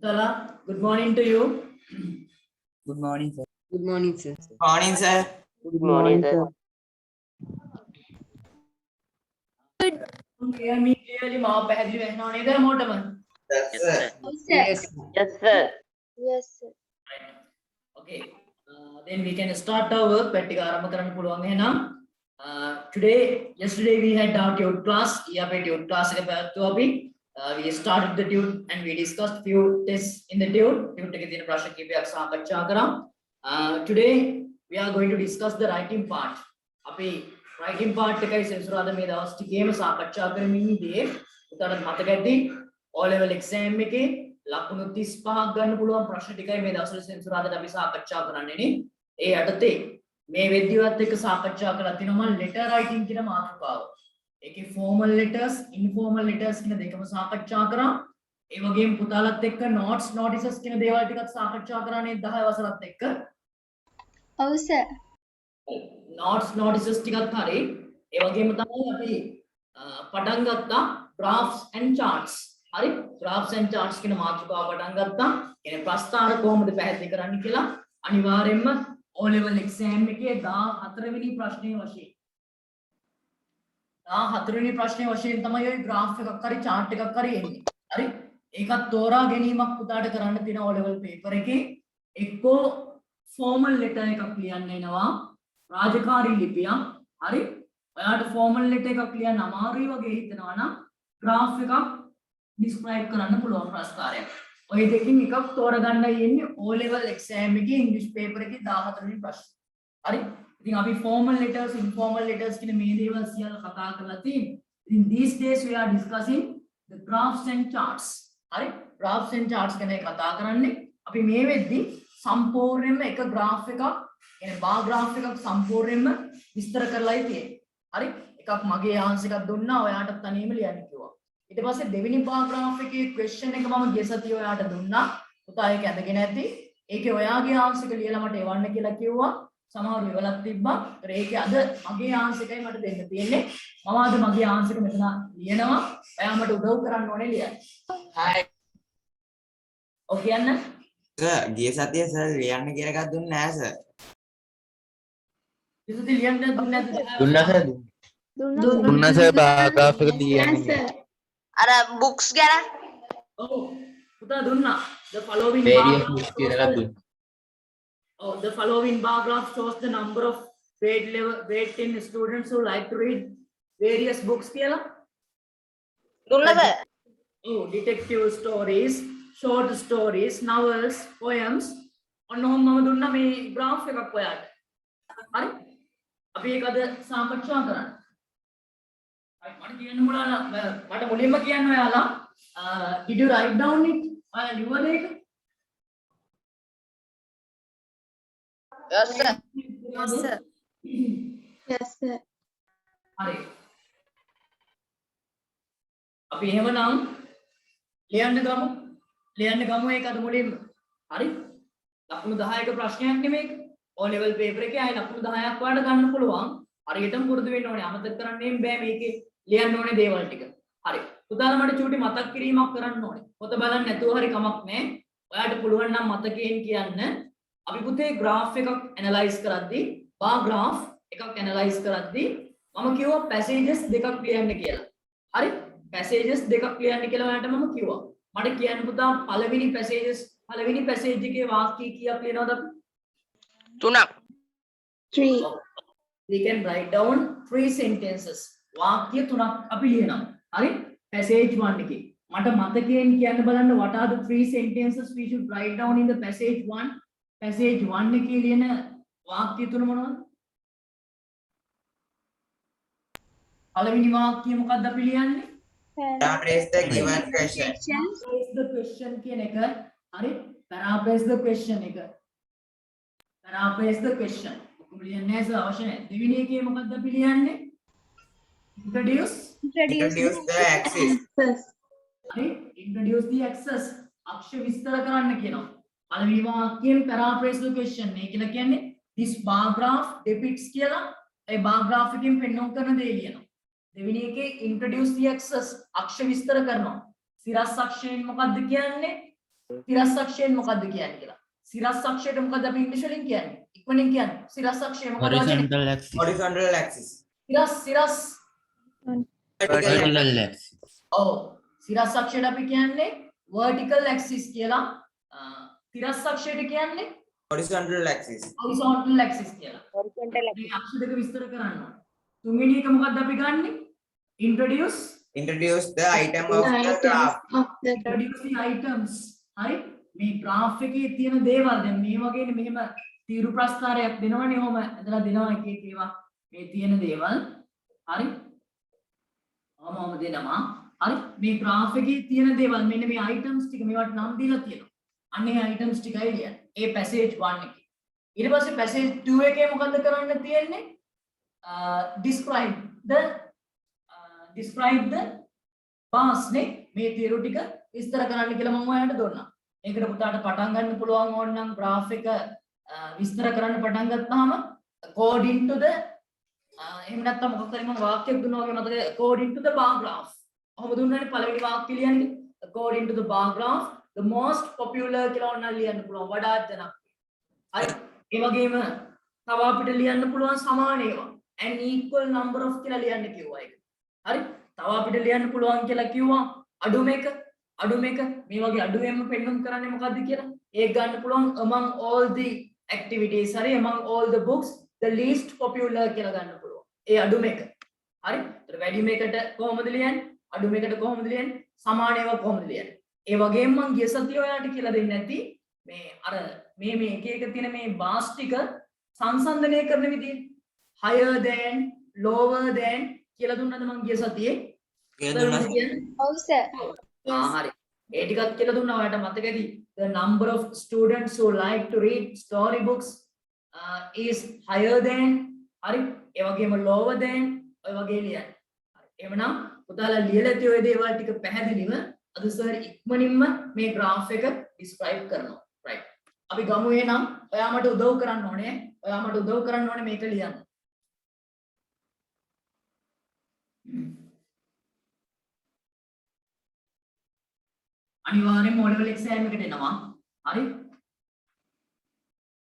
Tala, good morning to you. Good morning, sir. Good morning, sir. Morning, sir. Good morning, sir. Can you hear me clearly? माँ पहली बहन होने दे मोटा मन. Yes, sir. Yes, sir. Yes, sir. Yes, sir. Okay. Then we can start our work. पेट्टिका आरंभ करने पुलवांग है ना. Yesterday we had our tute class. यहाँ पे tute class के बाद तो अभी we started the tute and we discussed few tests in the tute. Tute के दिन प्रश्न की भी अक्सर बच्चा करा. Today we are going to discuss the writing part. अभी writing part का इस सुराद में दास टिके में साकच्चा कर मिनी दे उतारत माता कहती all level exam में के ලකුණු 35ක් ගන්න පුළුවන් ප්‍රශ්න ටිකයි මේ දවස්වල සෙන්සුරාදාට අපි සාකච්ඡා කරන්නේනේ. ඒ යටතේ මේ වෙද්දිවත් එක්ක සාකච්ඡා කරලා තිනවා මම letter writing කියන මාතෘකාව. ඒකේ formal letters, informal letters කියන දෙකම සාකච්ඡා කරා. ඒ වගේම පුතාලත් එක්ක notes, notices කියන දේවල් ටිකත් සාකච්ඡා කරානේ 10 වසරත් එක්ක. ඔව් සර්. notes, notices ටිකත් හරි. ඒ වගේම තමයි අපි පටන් ගත්තා graphs and charts. හරි graphs and charts කියන මාතෘකාව පටන් ගත්තා. කියන්නේ ප්‍රස්ථාර කොහොමද පැහැදිලි කරන්නේ කියලා අනිවාර්යයෙන්ම O level exam එකේ 14 වෙනි ප්‍රශ්නයේ වශයෙන් 14 වෙනි ප්‍රශ්නයේ වශයෙන් තමයි ওই graph එකක් හරි chart එකක් හරි එන්නේ. හරි ඒකත් තෝරා ගැනීමක් පුතාට කරන්න තියෙන O level paper එකේ එක්කෝ formal letter එකක් ලියන්න එනවා රාජකාරී ලිපියක්. හරි ඔයාලට formal letter එකක් ලියන්න අමාරුයි වගේ හිතනවා නම් graph එකක් describe කරන්න පුළුවන් ප්‍රස්තාරයක්. ඔය දෙකකින් එකක් තෝරගන්නයි ඉන්නේ O level exam එකේ English paper එකේ 14 වෙනි ප්‍රශ්න. හරි. ඉතින් අපි formal letters, informal letters කියන මේ දේවල් සියල්ල කතා කරලා තියෙනවා. In these days we are discussing the graphs and charts. හරි. graphs and charts ගැන කතා කරන්නේ. අපි මේ වෙද්දි සම්පූර්ණයෙන්ම එක graph එකක්, يعني bar graph එකක් සම්පූර්ණයෙන්ම විස්තර කරලායි තියෙන්නේ. හරි. එකක් මගේ ආන්සර් එකක් දුන්නා ඔයාට තනියම ලියන්න කිව්වා. ඊට පස්සේ දෙවෙනි පාරාග්‍රාෆ් එකේ ක්වෙස්චන් එක මම ගෙස් අතිය ඔයාට දුන්නා. පුතා ඒක ඇඳගෙන ඇති. ඒකේ ඔයාගේ ආන්සර් එක ලියලා මට එවන්න කියලා කිව්වා. සමහරව ඉවලක් තිබ්බා. ඒතර ඒකේ අද මගේ ආන්සර් එකයි මට දෙන්න තියෙන්නේ. මම අද මගේ ආන්සර් එක මෙතන ලියනවා. ඔයා මට උදව් කරන්න ඕනේ ලියන්න. Hi. ඔව් කියන්න. Sir, ගිය සතියේ sir ලියන්න කියලා එකක් දුන්නේ නැහැ sir. ඉතින් ලියන්න දුන්නේ නැද්ද? දුන්නා සර් දුන්නා සර් පාරාග්‍රාෆ් එක ලියන්නේ අර books ගැන ඔව් පුතා දුන්නා. The following various bar books කියලා එකක් දුන්නා. Oh, the following bar graph shows the number of grade 10 students who like to read various books කියලා. දුන්නද? Oh, detective stories, short stories, novels, poems. ඔන්නෝම මම දුන්නා මේ graph එකක් ඔයාලට. හරි? අපි ඒක අද සාකච්ඡා කරන්න. මට කියන්න මුලාලා මට මුලින්ම කියන්න ඔයාලා did you write down it? ඔයාලා ලියුවද ඒක? Yes, sir. Yes, sir. Yes, sir. හරි. අපි එහෙමනම් ලියන්න ගමු ඒක අද මුලින්ම. හරි? ලකුණු 10ක ප්‍රශ්නයක් නෙමෙයි. O level paper එකේ ආයෙ ලකුණු 10ක් වඩ ගන්න පුළුවන්. හරියටම පුරුදු වෙන්න ඕනේ. අමතක කරන්නේ බෑ මේකේ ලියන්න ඕනේ දේවල් ටික. හරි. පුතාලා මට චූටි මතක් කිරීමක් කරන්න ඕනේ. පොත බලන්න නැතුව හරි කමක් නැහැ. ඔයාලට පුළුවන් නම් මතකයෙන් කියන්න. අපි පුතේ graph එකක් analyze කරද්දී bar graph එකක් analyze කරද්දී මම කිව්වා passages දෙකක් ලියන්න කියලා. හරි? passages දෙකක් ලියන්න කියලා ඔයාලට මම කිව්වා. මට කියන්න පුතා පළවෙනි passage එකේ වාක්‍ය කීයක් ලියනවද අපි? 3ක්. 3. We can write down 3 sentences. වාක්‍ය 3ක් අපි ලියනවා. හරි? passage 1 එකේ. මට මතකයෙන් කියන්න බලන්න what are the 3 sentences we should write down in the passage 1? passage 1 එකේ ලියන වාක්‍ය තුන මොනවද? පළවෙනි වාක්‍යය මොකක්ද අපි ලියන්නේ? Paraphrase the given question. Paraphrase the question කියන එක. හරි? paraphrase the question එක. paraphrase the question. ඔක්කොම ලියන්නේ නැහැ අවශ්‍ය නැහැ. දෙවෙනි එකේ මොකක්ද අපි ලියන්නේ? introduce the axis. හරි? introduce the axis. අක්ෂ විස්තර කරන්න කියනවා. පළවෙනි වාක්‍යයෙන් paraphrase the question. මේ කියලා කියන්නේ this bar graph depicts කියලා ඒ bar graph එකෙන් පෙන්වන්න කරන දේ ලියනවා. දෙවෙනි එකේ introduce the axis අක්ෂ විස්තර කරනවා. සිරස් අක්ෂයෙන් මොකක්ද කියන්නේ? සිරස්සක්ෂයෙන් මොකද්ද කියන්නේ කියලා. සිරස්සක්ෂයට මොකද්ද අපි ඉංග්‍රීසි වලින් කියන්නේ? ඉක්මනින් කියන්නේ. සිරස්සක්ෂය මොකද්ද වචනේ? horizontal axis, horizontal axis සිරස් vertical axis, ඔව් සිරස්සක්ෂයට අපි කියන්නේ vertical axis කියලා. තිරස්සක්ෂයට කියන්නේ horizontal axis horizontal axis කියලා. මේ අක්ෂ දෙක විස්තර කරන්න ඕනේ. තුන්වෙනි එක මොකද්ද අපි ගන්නෙ? introduce the item of the graph introduce the items. හරි මේ graph එකේ තියෙන දේවල් දැන් මේ වගේනේ මෙහෙම තීරු ප්‍රස්ථාරයක් දෙනවනේ ඔහම ඇදලා දෙනවා එක එක ඒවා මේ තියෙන දේවල් හරි ඔහම දෙනවා හරි මේ graph එකේ තියෙන දේවල් මෙන්න මේ items ටික මේවට නම් දීලා තියෙනවා අන්නේ items ටිකයි ලියන්නේ ඒ passage 1 එකේ ඊට පස්සේ passage 2 එකේ මොකද්ද කරන්න තියෙන්නේ describe the bars නේ මේ තීරු ටික විස්තර කරන්න කියලා මම ඔයාලට දුන්නා. ඒකට පුතාට පටන් ගන්න පුළුවන් ඕනනම් graph එක විස්තර කරන්න පටන් ගත්තාම according to the එහෙම නැත්නම් මොකක් හරි මම වාක්‍යයක් දුන්නා වගේ මතක according to the bar graph. ඔහොම දුන්නානේ පළවෙනි වාක්‍යය ලියන්නේ according to the bar graph the most popular කියලා ඕනනම් ලියන්න පුළුවන් වඩාත් ජනප්‍රිය. හරි ඒ වගේම තව අපිට ලියන්න පුළුවන් සමාන ඒවා an equal number of කියලා ලියන්න කිව්වා ඒක. හරි තව අපිට ලියන්න පුළුවන් කියලා කිව්වා අඩුම එක මේ වගේ අඩුවෙන්ම පෙන්වන්න කරන්නේ මොකද්ද කියලා ඒක ගන්න පුළුවන් among all the activities හරි among all the books the least popular කියලා ගන්න පුළුවන් ඒ අඩුම එක හරි ඒතර වැඩිම එකට කොහොමද ලියන්නේ අඩුම එකට කොහොමද ලියන්නේ සමාන ඒවා කොහොමද ලියන්නේ ඒ වගේම මම ගිය සතියේ ඔයාලට කියලා දෙන්නේ නැති මේ අර මේ එක එක තියෙන මේ බාස් ටික සංසන්දනය කරන විදිය higher than lower than කියලා දුන්නද මම ගිය සතියේ ඔව් සර් හරි ඒ ටිකත් කියලා දුන්නා ඔයාලට මතකද the number of students who like to read story books is higher than හරි ඒ වගේම lower than ඔය වගේ ලියන්න හරි එහෙනම් පුතාලා ලියලා තියෙ ඔය දේවල් ටික පැහැදිලිව අද සර් ඉක්මනින්ම මේ graph එක describe කරනවා right අපි ගමු එහෙනම් ඔයා මට උදව් කරන්න ඕනේ මේක ලියන්න අනිවාර්යෙන්ම O level exam එකට එනවා. හරි?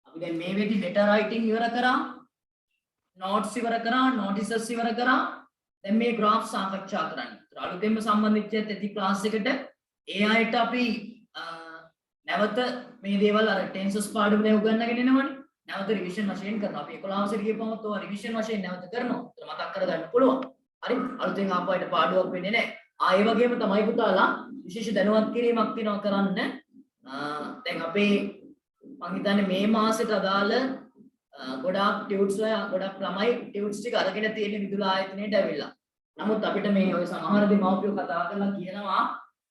අපි දැන් මේ වෙද්දි letter writing ඉවර කරා. notes ඉවර කරා, notices ඉවර කරා. දැන් මේ graph සාකච්ඡා කරන්න. අලුතෙන්ම සම්බන්ධ වෙච්ච ඇති class එකට ඒ අයට අපි නැවත මේ දේවල් අර tenses පාඩම දැන් උගන්වගෙන එනවනේ. නැවත revision වශයෙන් කරනවා. අපි 11 වසරේ ගියපමත් ඔය revision වශයෙන් නැවත කරනවා. ඒක මතක් කරගන්න පුළුවන්. හරි? අලුතෙන් ආපු අයට පාඩුවක් වෙන්නේ නැහැ. ඒ වගේම තමයි පුතාලා විශේෂ දැනුවත් කිරීමක් තියෙනවා කරන්න. දැන් අපේ මම හිතන්නේ මේ මාසෙට අදාළ ගොඩාක් ටියුට්ස් ගොඩක් ළමයි ටියුට්ස් ටික අරගෙන තියෙන විදුල ආයතනයට ඇවිල්ලා. නමුත් අපිට මේ ඔය සමහර දෙමාපියෝ කතා කරලා කියනවා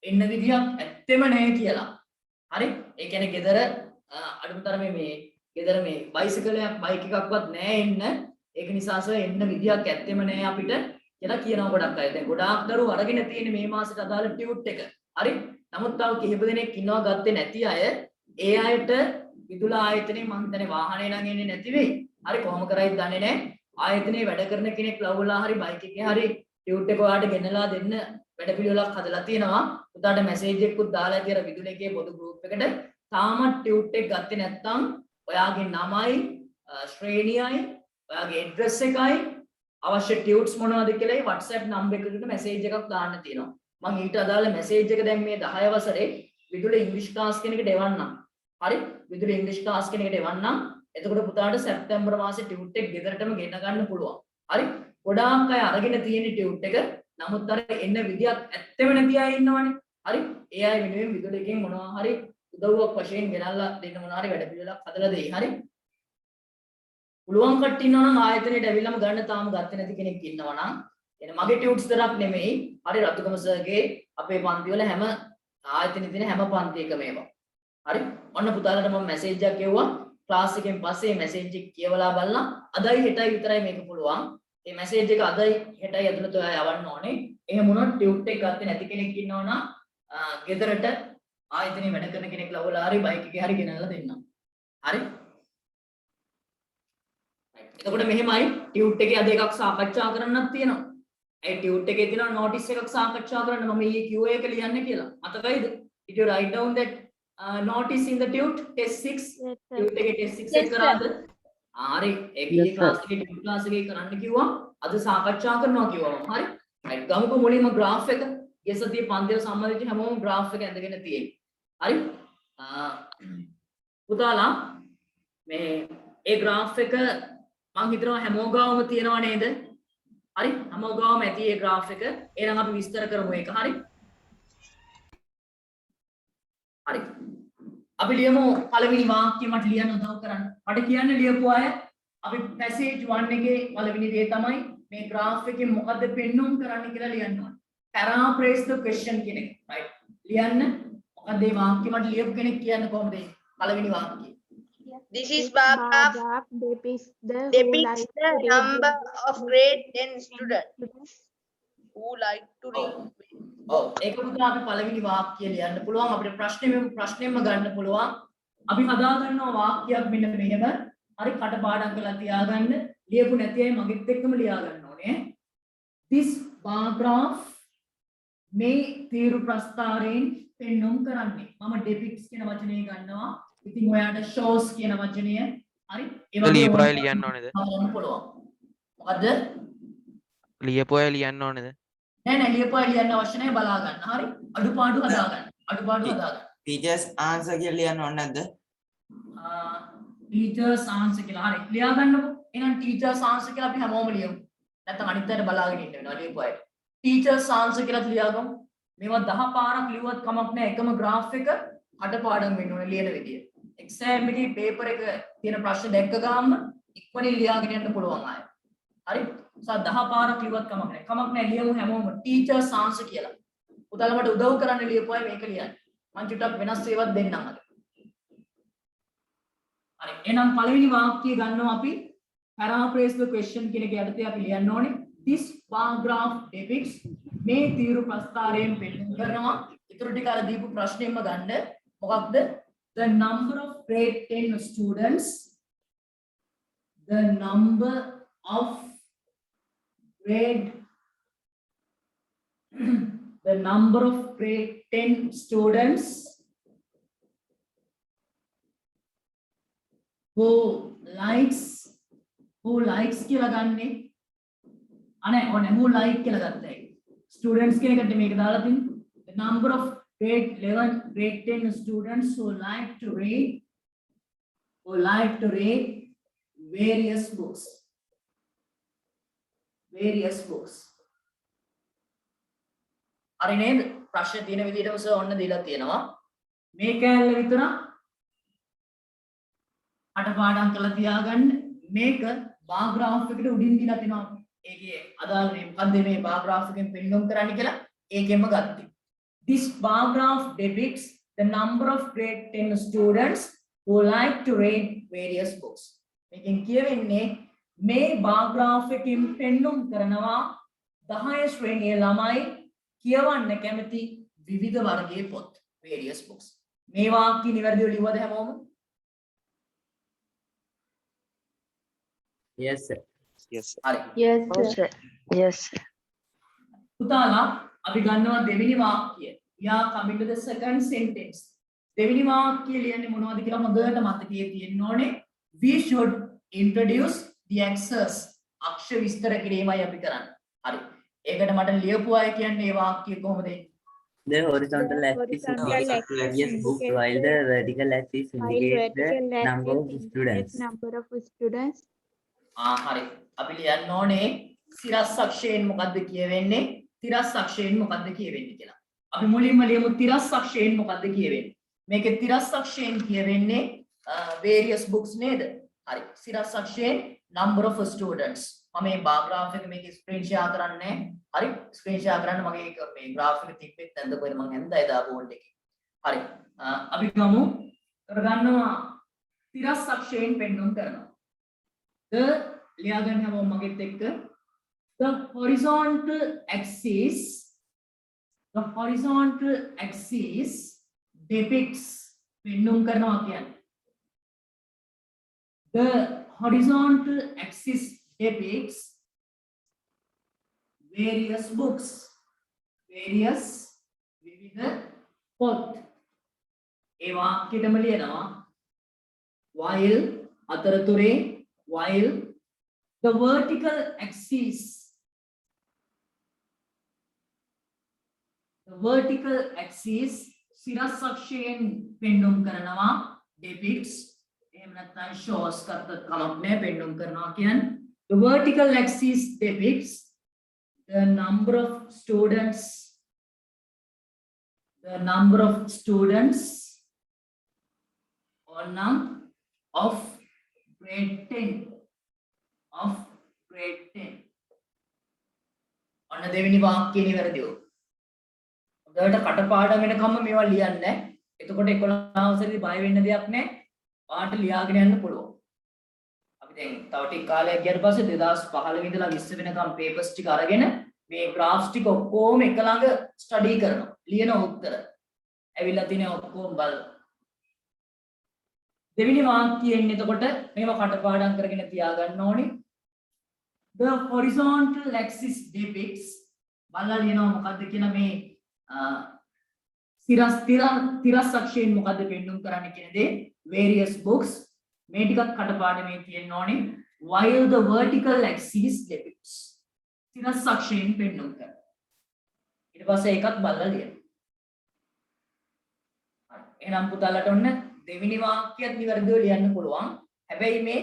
එන්න විදියක් ඇත්තෙම නැහැ කියලා. හරි? ඒ කියන්නේ ගෙදර අඩුතරමේ මේ ගෙදර මේ බයිසිකලයක් බයික් එකක්වත් නැහැ එන්න. ඒක නිසා සර් එන්න විදියක් ඇත්තෙම නැහැ අපිට කියලා කියනවා ගොඩක් අය. දැන් ගොඩාක් දරුවෝ අරගෙන තියෙන මේ මාසෙට අදාළ ටියුට් එක. හරි? නමුත් තව කිහිප දෙනෙක් ඉන්නවා ගත්තේ නැති අය. ඒ අයට විදුල ආයතනයේ මං හිතන්නේ වාහනේ නම් එන්නේ නැති වෙයි. හරි කොහොම කරයිද දන්නේ නැහැ. ආයතනයේ වැඩ කරන කෙනෙක් ලව්වලා හරි බයික් එකේ හරි ටියුට් එක ඔයාලට ගෙනලා දෙන්න වැඩ පිළිවෙලක් හදලා තියෙනවා. උදාට මැසේජ් එකකුත් දාලා තියර විදුල එකේ පොදු ගෲප් එකට. තාමත් ටියුට් එක ගත්තේ නැත්නම් ඔයාගේ නමයි ශ්‍රේණියයි ඔයාගේ ඇඩ්‍රස් එකයි අවශ්‍ය ටියුට්ස් මොනවද කියලා WhatsApp නම්බර් එකකට මැසේජ් එකක් දාන්න තියෙනවා. මම ඊට අදාළ මැසේජ් එක දැන් මේ 10 වසරේ විදුල ඉංග්‍රීසි ක්ලාස් කෙනෙකුට එවන්නම්. හරි? විදුල ඉංග්‍රීසි ක්ලාස් කෙනෙකුට එවන්නම්. එතකොට පුතාට සැප්තැම්බර් මාසේ ටියුට් එක ගෙදරටම ගෙන ගන්න පුළුවන්. හරි? ගොඩාක් අය අරගෙන තියෙන ටියුට් එක. නමුත් අර එන්න විදියක් ඇත්තෙම නැති අය ඉන්නවනේ. හරි? ඒ අය වෙනුවෙන් විදුල එකෙන් මොනවා හරි උදව්වක් වශයෙන් ගෙනල්ලා දෙන්න මොනවා හරි වැඩ පිළිවෙලක් හදලා දෙයි. හරි? පුළුවන් කට්ටිය ඉන්නවා නම් ආයතනයට ඇවිල්ලාම ගන්න තාම ගත්තේ නැති කෙනෙක් ඉන්නවා නම් එන මගේ ටියුට්ස් දරක් නෙමෙයි හරි රතුගම සර්ගේ අපේ පන්ති වල හැම ආයතනෙ තියෙන හැම පන්තියකම ඒවා හරි ඔන්න පුතාලට මම මැසේජ් එකක් ගෙවුවා ක්ලාස් එකෙන් පස්සේ මැසේජ් එක කියවලා බලලා අදයි හෙටයි විතරයි මේක පුළුවන් මේ මැසේජ් එක අදයි හෙටයි ඇතුළත ඔයා යවන්න ඕනේ එහෙම වුණොත් ටියුට් එක ගත්තේ නැති කෙනෙක් ඉන්නවා නම් ගෙදරට ආයතනෙ වැඩ කරන කෙනෙක් ලවලා හරි බයික් එකේ හරි ගෙනල්ලා දෙන්නම් හරි එතකොට මෙහෙමයි ටියුට් එකේ අද එකක් සාකච්ඡා කරන්නත් තියෙනවා. ඒ ටියුට් එකේ තියෙනවා නෝටිස් එකක් සාකච්ඡා කරන්න මම ඊයේ QA එක ලියන්න කියලා. මතකයිද? Did you write down that notice in the tute test 6 Yes, sir. tute එකේ test 6 Yes, එක කරාද? හරි. ඒක ඊයේ Yes, ක්ලාස් එකේ tute ක්ලාස් එකේ කරන්න කිව්වා. අද සාකච්ඡා කරනවා කිව්වා මම. හරි. right. ගමුකෝ මුලින්ම graph එක. ඊයේ සතියේ පන්තිවල සම්බන්ධිත හැමෝම graph එක ඇඳගෙන තියෙන්නේ. හරි. පුතාලා මේ ඒ graph එක මම හිතනවා හැමෝම ගාවම තියෙනව නේද? හරි. හැමෝම ගාවම ඇති ඒ graph එක. එහෙනම් අපි විස්තර කරමු ඒක. හරි. හරි. අපි ලියමු පළවෙනි වාක්‍යය මට ලියන්න උදව් කරන්න. මට කියන්න ලියපු අය අපි passage 1 එකේ පළවෙනි දේ තමයි මේ graph එකෙන් මොකද්ද පෙන්වුම් කරන්න කියලා ලියන්න ඕනේ. paraphrase the question කියන එක. right. ලියන්න මොකද මේ වාක්‍ය මට ලියපු කෙනෙක් කියන්න කොහොමද මේ පළවෙනි වාක්‍යය? This is bar graph depicts the depicts the number of grade 10 students who like to read. ඔව් ඒක පුතා අපි පළවෙනි වාක්‍යය ලියන්න පුළුවන් අපිට ප්‍රශ්නෙම ගන්න පුළුවන්. අපි හදා ගන්නවා වාක්‍යයක් මෙන්න මෙහෙම. හරි කටපාඩම් කරලා තියාගන්න. ලියපු නැති අය මගෙත් එක්කම ලියා ගන්න ඕනේ. This bar graph මේ තීරු ප්‍රස්තාරයෙන් පෙන්වුම් කරන්නේ. මම depicts කියන වචනේ ගන්නවා. ඉතින් ඔයාට shows කියන වචනය හරි ඒ ලියපු අය ලියන්න ඕනේද? ගන්න පුළුවන්. මොකද්ද? ලියපු අය ලියන්න ඕනේද? නෑ ලියපු අය ලියන්න අවශ්‍ය නැහැ බලා ගන්න. හරි. අඩුපාඩු හදා ගන්න. අඩුපාඩු හදා ගන්න. teachers answer කියලා ලියන්න ඕනේ නැද්ද? teachers answer කියලා. හරි. ලියා ගන්නකො. එහෙනම් teachers answer කියලා අපි හැමෝම ලියමු. නැත්නම් අනිත් අයට බලාගෙන ඉන්න වෙනවා ලියපු අයට. teachers answer කියලා ලියාගමු. මේවා 10 පාරක් ලියුවත් කමක් නැහැ. එකම graph එක කටපාඩම් වෙන්න ඕනේ ලියන විදිය. exam එකේ paper එක තියෙන ප්‍රශ්න දැක්ක ගාම ඉක්මනින් ලියාගෙන යන්න පුළුවන් ආයෙ. හරි. 10 පාරක් ලියුවත් කමක් නැහැ. කමක් නැහැ ලියමු හැමෝම teachers answer කියලා. උදාලා මට උදව් කරන්න ලියපු අය මේක ලියන්න. මම චුට්ටක් වෙනස් ඒවාත් දෙන්නම් අද. හරි. එහෙනම් පළවෙනි වාක්‍යය ගන්නවා අපි paraphrase the question කියන එක යටතේ අපි ලියන්න ඕනේ. This bar graph depicts මේ තීරු ප්‍රස්තාරයෙන් පෙන්වන්න කරනවා. ඊටු ටික අර දීපු ප්‍රශ්නෙම්ම ගන්න. මොකක්ද? The number of grade 10 students the number of grade the number of grade 10 students who likes කියලා ගන්නෙ අනේ ඕනේ who like කියලා ගත්තා students කියන එකට මේක දාලා තින්නේ the number of grade 11 grade 10 students who like to read various books හරි නේද ප්‍රශ්න තියෙන විදිහටම සර් ඔන්න දීලා තියෙනවා මේ කෑල්ල විතර අටපාඩම් කරලා තියාගන්න මේක බාර් graph එකට උඩින් දීලා තිනවා ඒකේ අදාළ මේ මොකද්ද මේ බාර් graph එකෙන් පෙන්වන්න කරන්න කියලා ඒකෙන්ම ගත්තේ this bar graph depicts the number of grade 10 students who like to read various books මේකෙන් කියවෙන්නේ මේ bar graph එකෙන් පෙන්වන්න කරනවා 10 ශ්‍රේණියේ ළමයි කියවන්න කැමති විවිධ වර්ගයේ පොත් various books මේ වාක්‍ය නිවැරදිව ලියවද හැමෝම Yes, sir. හරි Yes, sir. Yes. පුතාලා අපි ගන්නවා දෙවෙනි වාක්‍යය යා coming to the second sentence දෙවෙනි වාක්‍යය ලියන්නේ මොනවද කියලා හොඳට මතකයේ තියෙන්න ඕනේ we should introduce the access අක්ෂර විස්තර කිරීමයි අපි කරන්නේ හරි ඒකට මට ලියපු අය කියන්නේ මේ වාක්‍යය කොහොමද The horizontal axis indicates various books, while the vertical axis indicates the number of students. හරි අපි ලියන්න ඕනේ සිරස් අක්ෂයෙන් මොකද්ද කියවෙන්නේ තිරස් අක්ෂයෙන් මොකද්ද කියවෙන්නේ කියලා. අපි මුලින්ම ලියමු තිරස් අක්ෂයෙන් මොකද්ද කියවෙන්නේ. මේකේ තිරස් අක්ෂයෙන් කියවෙන්නේ various books නේද? හරි. සිරස් අක්ෂයෙන් number of students. මම මේ bar graph එක මේක screen share කරන්නේ. හරි. screen share කරන්න මගේ මේ graph එක තිබ්බෙත් නැන්ද කොහෙද මම හන්දයි දා board එකේ. හරි. අපි ගමු කරගන්නවා තිරස් අක්ෂයෙන් පෙන්වන්න කරනවා. the ලියා ගන්න හැමෝම මගෙත් එක්ක the horizontal axis depicts පෙන්වන්න කරනවා කියන්නේ the horizontal axis depicts various books විවිධ පොත් ඒ වාක්‍යෙටම ලියනවා while අතරතුරේ while the vertical axis සිරස් අක්ෂයෙන් පෙන්වුම් කරනවා depicts එහෙම නැත්නම් shows කරත කමක් නැහැ පෙන්වුම් කරනවා කියන්නේ the vertical axis depicts the number of students of grade 10 ඔන්න දෙවෙනි වාක්‍යය නිවැරදිව. ඔයාලට කටපාඩම් වෙනකම්ම මේවා ලියන්න. එතකොට 11 අවසරේදී බය වෙන්න දෙයක් නැහැ. ඔයාලට ලියාගෙන යන්න පුළුවන්. අපි දැන් තව ටික කාලයක් ගියාට පස්සේ 2015 ඉඳලා 20 වෙනකම් පේපර්ස් ටික අරගෙන මේ ග්‍රාෆ්ස් ටික ඔක්කොම එක ළඟ ස්ටඩි කරනවා. ලියන උත්තර. ඇවිල්ලා තියෙන ඔක්කොම බලන්න. දෙවෙනි වාක්‍යයෙන් එතකොට මේව කටපාඩම් කරගෙන තියාගන්න ඕනේ. The horizontal axis depicts බලලා ලියනවා මොකද්ද කියලා මේ තිරස් අක්ෂයෙන් මොකද්ද පෙන්වුම් කරන්න කියන දේ various books මේ ටිකක් කටපාඩමේ තියෙන්න ඕනේ while the vertical axis depicts තිරස් අක්ෂයෙන් පෙන්වුම් කරනවා ඊට පස්සේ ඒකත් බලලා ලියන්න. හරි එහෙනම් පුතාලට ඔන්න දෙවෙනි වාක්‍යයත් නිවැරදිව ලියන්න පුළුවන්. හැබැයි මේ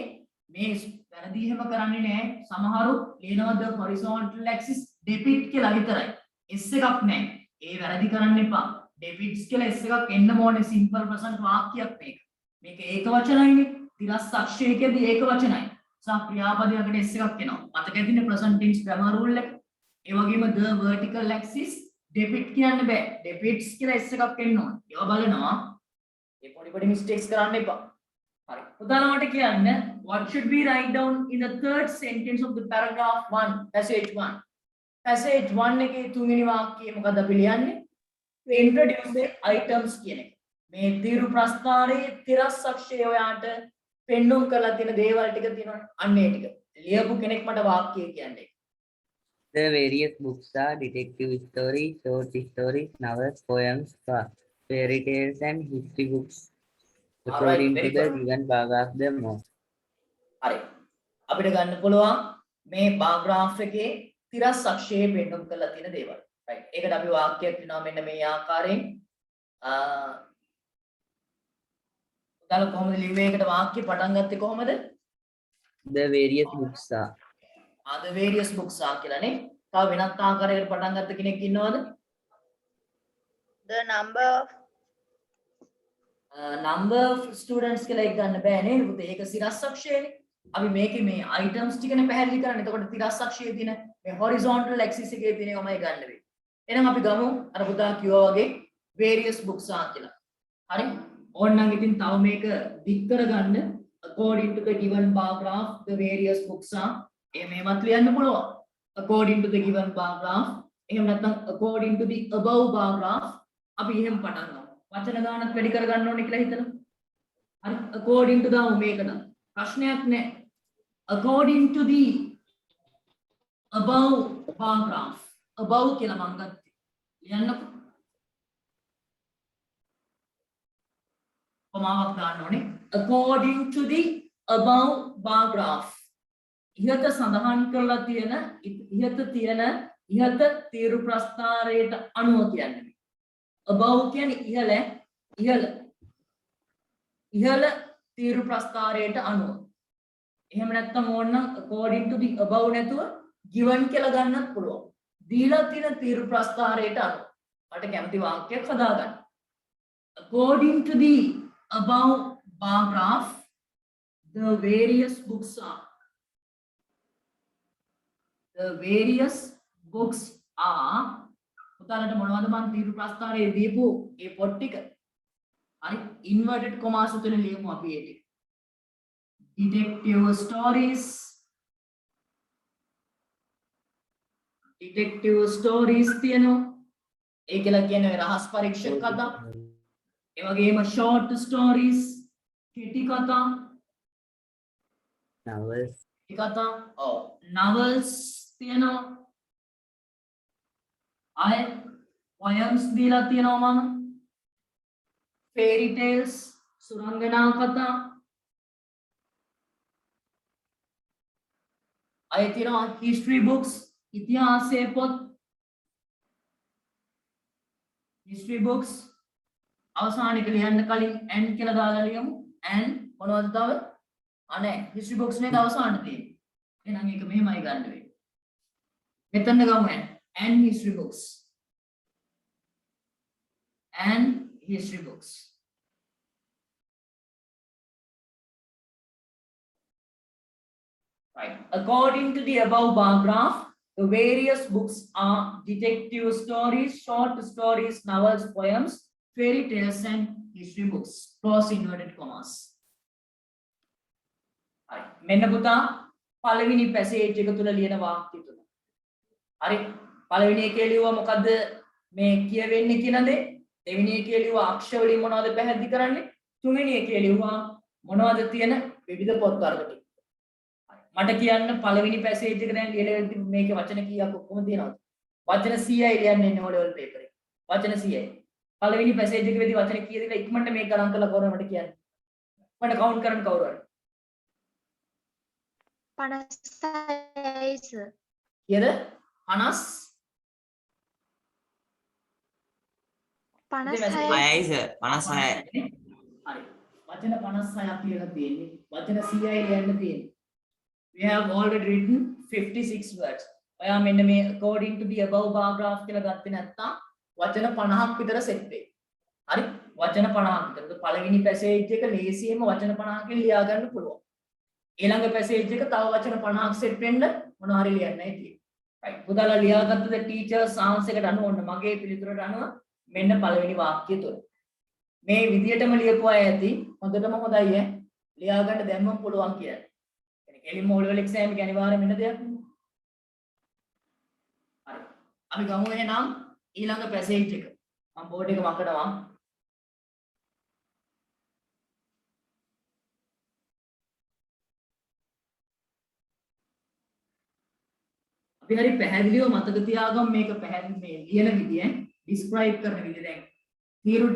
වැරදි එහෙම කරන්නේ නැහැ. සමහරු ලියනවා the horizontal axis depict කියලා විතරයි. S එකක් නැහැ. ඒ වැරදි කරන්න එපා. depicts කියලා S එකක් එන්න ඕනේ simple present වාක්‍යයක් මේක. මේක ඒක වචනයිනේ. තිරස් අක්ෂයකදී ඒක වචනයි. සා ක්‍රියාපදයකට S එකක් එනවා. මතක ඇතිනේ present tense grammar rule එක. ඒ වගේම the vertical axis depict කියන්න බෑ. depicts කියලා S එකක් එන්න ඕනේ. ඒවා බලනවා. ඒ පොඩි mistakes කරන්න එපා. හරි. උදාහරණයක් කියන්න what should we write down in the third sentence of the paragraph 1 passage 1 passage 1 එකේ තුන්වෙනි වාක්‍යය මොකද අපි ලියන්නේ to introduce the items කියන එක. මේ තීරු ප්‍රස්තාරයේ තිරස් අක්ෂය ඔයාට පෙන්වුම් කරලා තියෙන දේවල් ටික තියෙනවා. අන්න ඒ ටික. ලියපු කෙනෙක් මට වාක්‍යය කියන්නේ. The various books are detective stories, short stories, novels, poems, fairy tales and history books. According to the given paragraph the most. හරි. අපිට ගන්න පුළුවන් මේ paragraph එකේ තිරස් අක්ෂයේ පෙන්වුම් කරලා තියෙන දේවල්. right. ඒකට අපි වාක්‍යයක් ලියනවා මෙන්න මේ ආකාරයෙන්. උදාහරණ කොහොමද ලිව්වේ? ඒකට වාක්‍ය පටන් ගත්තේ කොහොමද? The various books are. the various books are කියලානේ. තව වෙනත් ආකාරයකට පටන් ගත්ත කෙනෙක් ඉන්නවද? The number of students කියලා එක ගන්න බෑ නේද පුතේ? ඒක සිරස් අක්ෂයනේ. අපි මේකේ මේ items ටිකනේ පැහැදිලි කරන්නේ. එතකොට තිරස් අක්ෂයේ තියෙන මේ horizontal axis එකේ තියෙන එකමයි ගන්න වෙන්නේ. එහෙනම් අපි ගමු අර පුතා කිව්වා වගේ various books are කියලා. හරි? ඕනනම් ඉතින් තව මේක දික් කරගන්න according to the given paragraph the various books are මේවත් ලියන්න පුළුවන්. according to the given paragraph එහෙම නැත්නම් according to the above paragraph අපි එහෙම පටන් ගමු. වචන ගානක් වැඩි කරගන්න ඕනේ කියලා හිතනවා. හරි according to the මේකද ප්‍රශ්නයක් නැහැ. according to the above paragraph above කියලා මම ගත්තේ. ලියන්නකො. කොමාවක් දාන්න ඕනේ. according to the above paragraph ඉහත සඳහන් කරලා තියෙන ඉහත තීරු ප්‍රස්තාරයට අනුව කියන්නේ. above කියන්නේ ඉහළ තීරු ප්‍රස්තාරයට අනුව. එහෙම නැත්නම් ඕනනම් according to the above නැතුව given කියලා ගන්නත් පුළුවන්. දීලා තියෙන තීරු ප්‍රස්තාරයට අනුව. මට කැමති වාක්‍යයක් හදාගන්න. according to the above paragraph the various books are උදාහරණට මොනවද මම තීරු ප්‍රස්තාරයේ දීපු ඒ පොත් ටික. හරි inverted commas තුන ලියමු අපි ඒක. detective stories තියෙනවා. ඒ කියලා කියන්නේ රහස් පරීක්ෂක කතා. ඒ වගේම short stories කෙටි කතා. Novels. කතා. novels තියෙනවා. poems දීලා තියෙනවා මම. fairy tales සුරංගනා කතා අය තියෙනවා history books ඉතිහාසයේ පොත් history books අවසානයේ ලියන්න කලින් and කියලා දාලා ලියමු and මොනවද තව අනේ history books නේද අවසානයේ තියෙන්නේ එහෙනම් ඒක මෙහෙමයි ගන්න වෙන්නේ මෙතන ගමු and history books and history books right according to the above bar graph the various books are detective stories short stories novels poems fairy tales and history books close inverted commas right මෙන්න පුතා පළවෙනි passage එක තුල ලියන වාක්‍ය තුන හරි පළවෙනි එකේ ලියුවා මොකද්ද මේ කියවෙන්නේ කියන දේ දෙවෙනි එකේ ලියුවා අක්ෂර වලින් මොනවද පැහැදිලි කරන්නේ තුන්වෙනි එකේ ලියුවා මොනවද තියෙන විවිධ පොත් වර්ග ටික මට කියන්න පළවෙනි පැසේජ් එක දැන් ලියලා මේකේ වචන කීයක් ඔක්කොම තියෙනවද වචන 100යි ලියන්න ඉන්නේ O level paper එකේ වචන 100යි පළවෙනි පැසේජ් එකේ වෙදී වචන කීයද කියලා ඉක්මනට මේක ගණන් කරලා කවුරුහරි මට කියන්න මට කවුන්ට් කරන්න කවුරු හරි 56යි සර්. කීයද 50 56යි. 6යි සර් 56යි හරි වචන 56ක් කියලා තියෙන්නේ වචන 100යි ලියන්න තියෙන්නේ we have already written 56 words ඔයා මෙන්න මේ according to the above bar graph කියලා ගත්තේ නැත්නම් වචන 50ක් විතර සෙට් වෙයි හරි වචන 50ක් විතර පළවෙනි පැසේජ් එක ලේසියෙන්ම වචන 50කින් ලියා ගන්න පුළුවන් ඊළඟ පැසේජ් එක තව වචන 50ක් සෙට් වෙන්න මොනවා හරි ලියන්නයි තියෙන්නේ right පුතාලා ලියාගත්තද ටීචර්ස් ආන්සර් එකට අනුව ඔන්න මගේ පිළිතුරට අනුව මෙන්න පළවෙනි වාක්‍යය තුල මේ විදියටම ලියපු අය ඇති හොඳටම හොඳයි ඈ ලියා ගන්න දැම්මම පුළුවන් කියන්නේ කෙලින්ම O level exam එක අනිවාර්යයෙන් වෙන දෙයක් නේ. හරි. අපි ගමු එහෙනම් ඊළඟ පැසේජ් එක. මම බෝඩ් එක මකනවා. අපි හරි පැහැදිලිව මතක තියාගමු මේක පැහැදිලි මේ ලියන විදිය describe කරන විදිය දැන් තීරු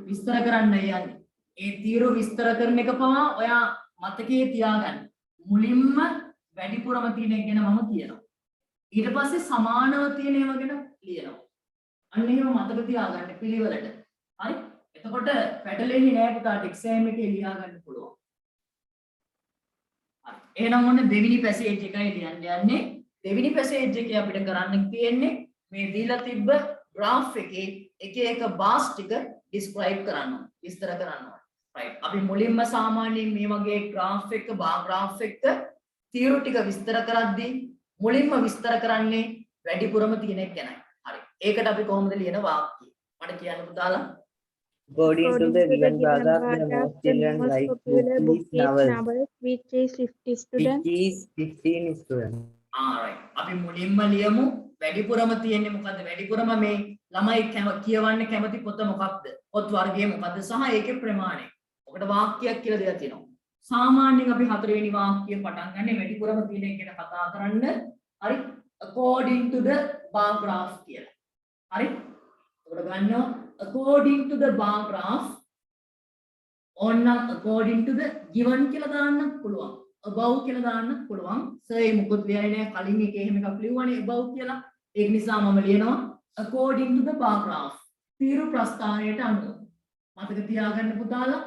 විස්තර කරන්න යන්නේ. ඒ තීරු විස්තර කරන එක පවා ඔයා මතකයේ තියාගන්න. මුලින්ම වැඩිපුරම තියෙන එක ගැන මම කියනවා. ඊට පස්සේ සමානව තියෙන ඒවා ගැන ලියනවා. අන්න එහෙම මතක තියාගන්න පිළිවෙලට. හරි? එතකොට පැටලෙන්නේ නෑ පුතාට එක්සෑම් එකේ ලියා ගන්න පුළුවන්. හරි. එහෙනම් ඔන්න දෙවෙනි පැසේජ් එකයි ලියන්න යන්නේ. දෙවෙනි පැසේජ් එකේ අපිට කරන්න තියෙන්නේ මේ දීලා තිබ්බ graph එකේ එක එක bars ටික describe කරන්න ඕනේ. විස්තර කරන්න ඕනේ. right අපි මුලින්ම සාමාන්‍යයෙන් මේ වගේ graph එක bar graph එක තීරු ටික විස්තර කරද්දී මුලින්ම විස්තර කරන්නේ වැඩිපුරම තියෙන එක ගැනයි. හරි. ඒකට අපි කොහොමද ලියන වාක්‍යය? මට කියන්න පුතාලා. According to the given bar graph, the most children like book is novels, which is 50 students. which is 15 students. right. අපි මුලින්ම ලියමු වැඩිපුරම තියෙන්නේ මොකද්ද? වැඩිපුරම මේ ළමයි කියවන්න කැමති පොත මොකක්ද? පොත් වර්ගය මොකද්ද සහ ඒකේ ප්‍රමාණය. ඔකට වාක්‍යයක් කියලා දෙයක් තියෙනවා. සාමාන්‍යයෙන් අපි හතරවෙනි වාක්‍යය පටන් ගන්න වැඩිපුරම තියෙන එක ගැන කතා කරන්න. හරි. according to the bar graph කියලා. හරි. ඔකට ගන්නවා according to the bar graph ඕනනම් according to the given කියලා දාන්න පුළුවන්. above කියලා දාන්න පුළුවන්. සර් ඒ මොකොත් ලියන්නේ නැහැ. කලින් එකේ එහෙම එකක් ලියුවානේ above කියලා. ඒක නිසා මම ලියනවා according to the bar graph. තීරු ප්‍රස්ථානයට අනුව. මතක තියාගන්න පුතාලා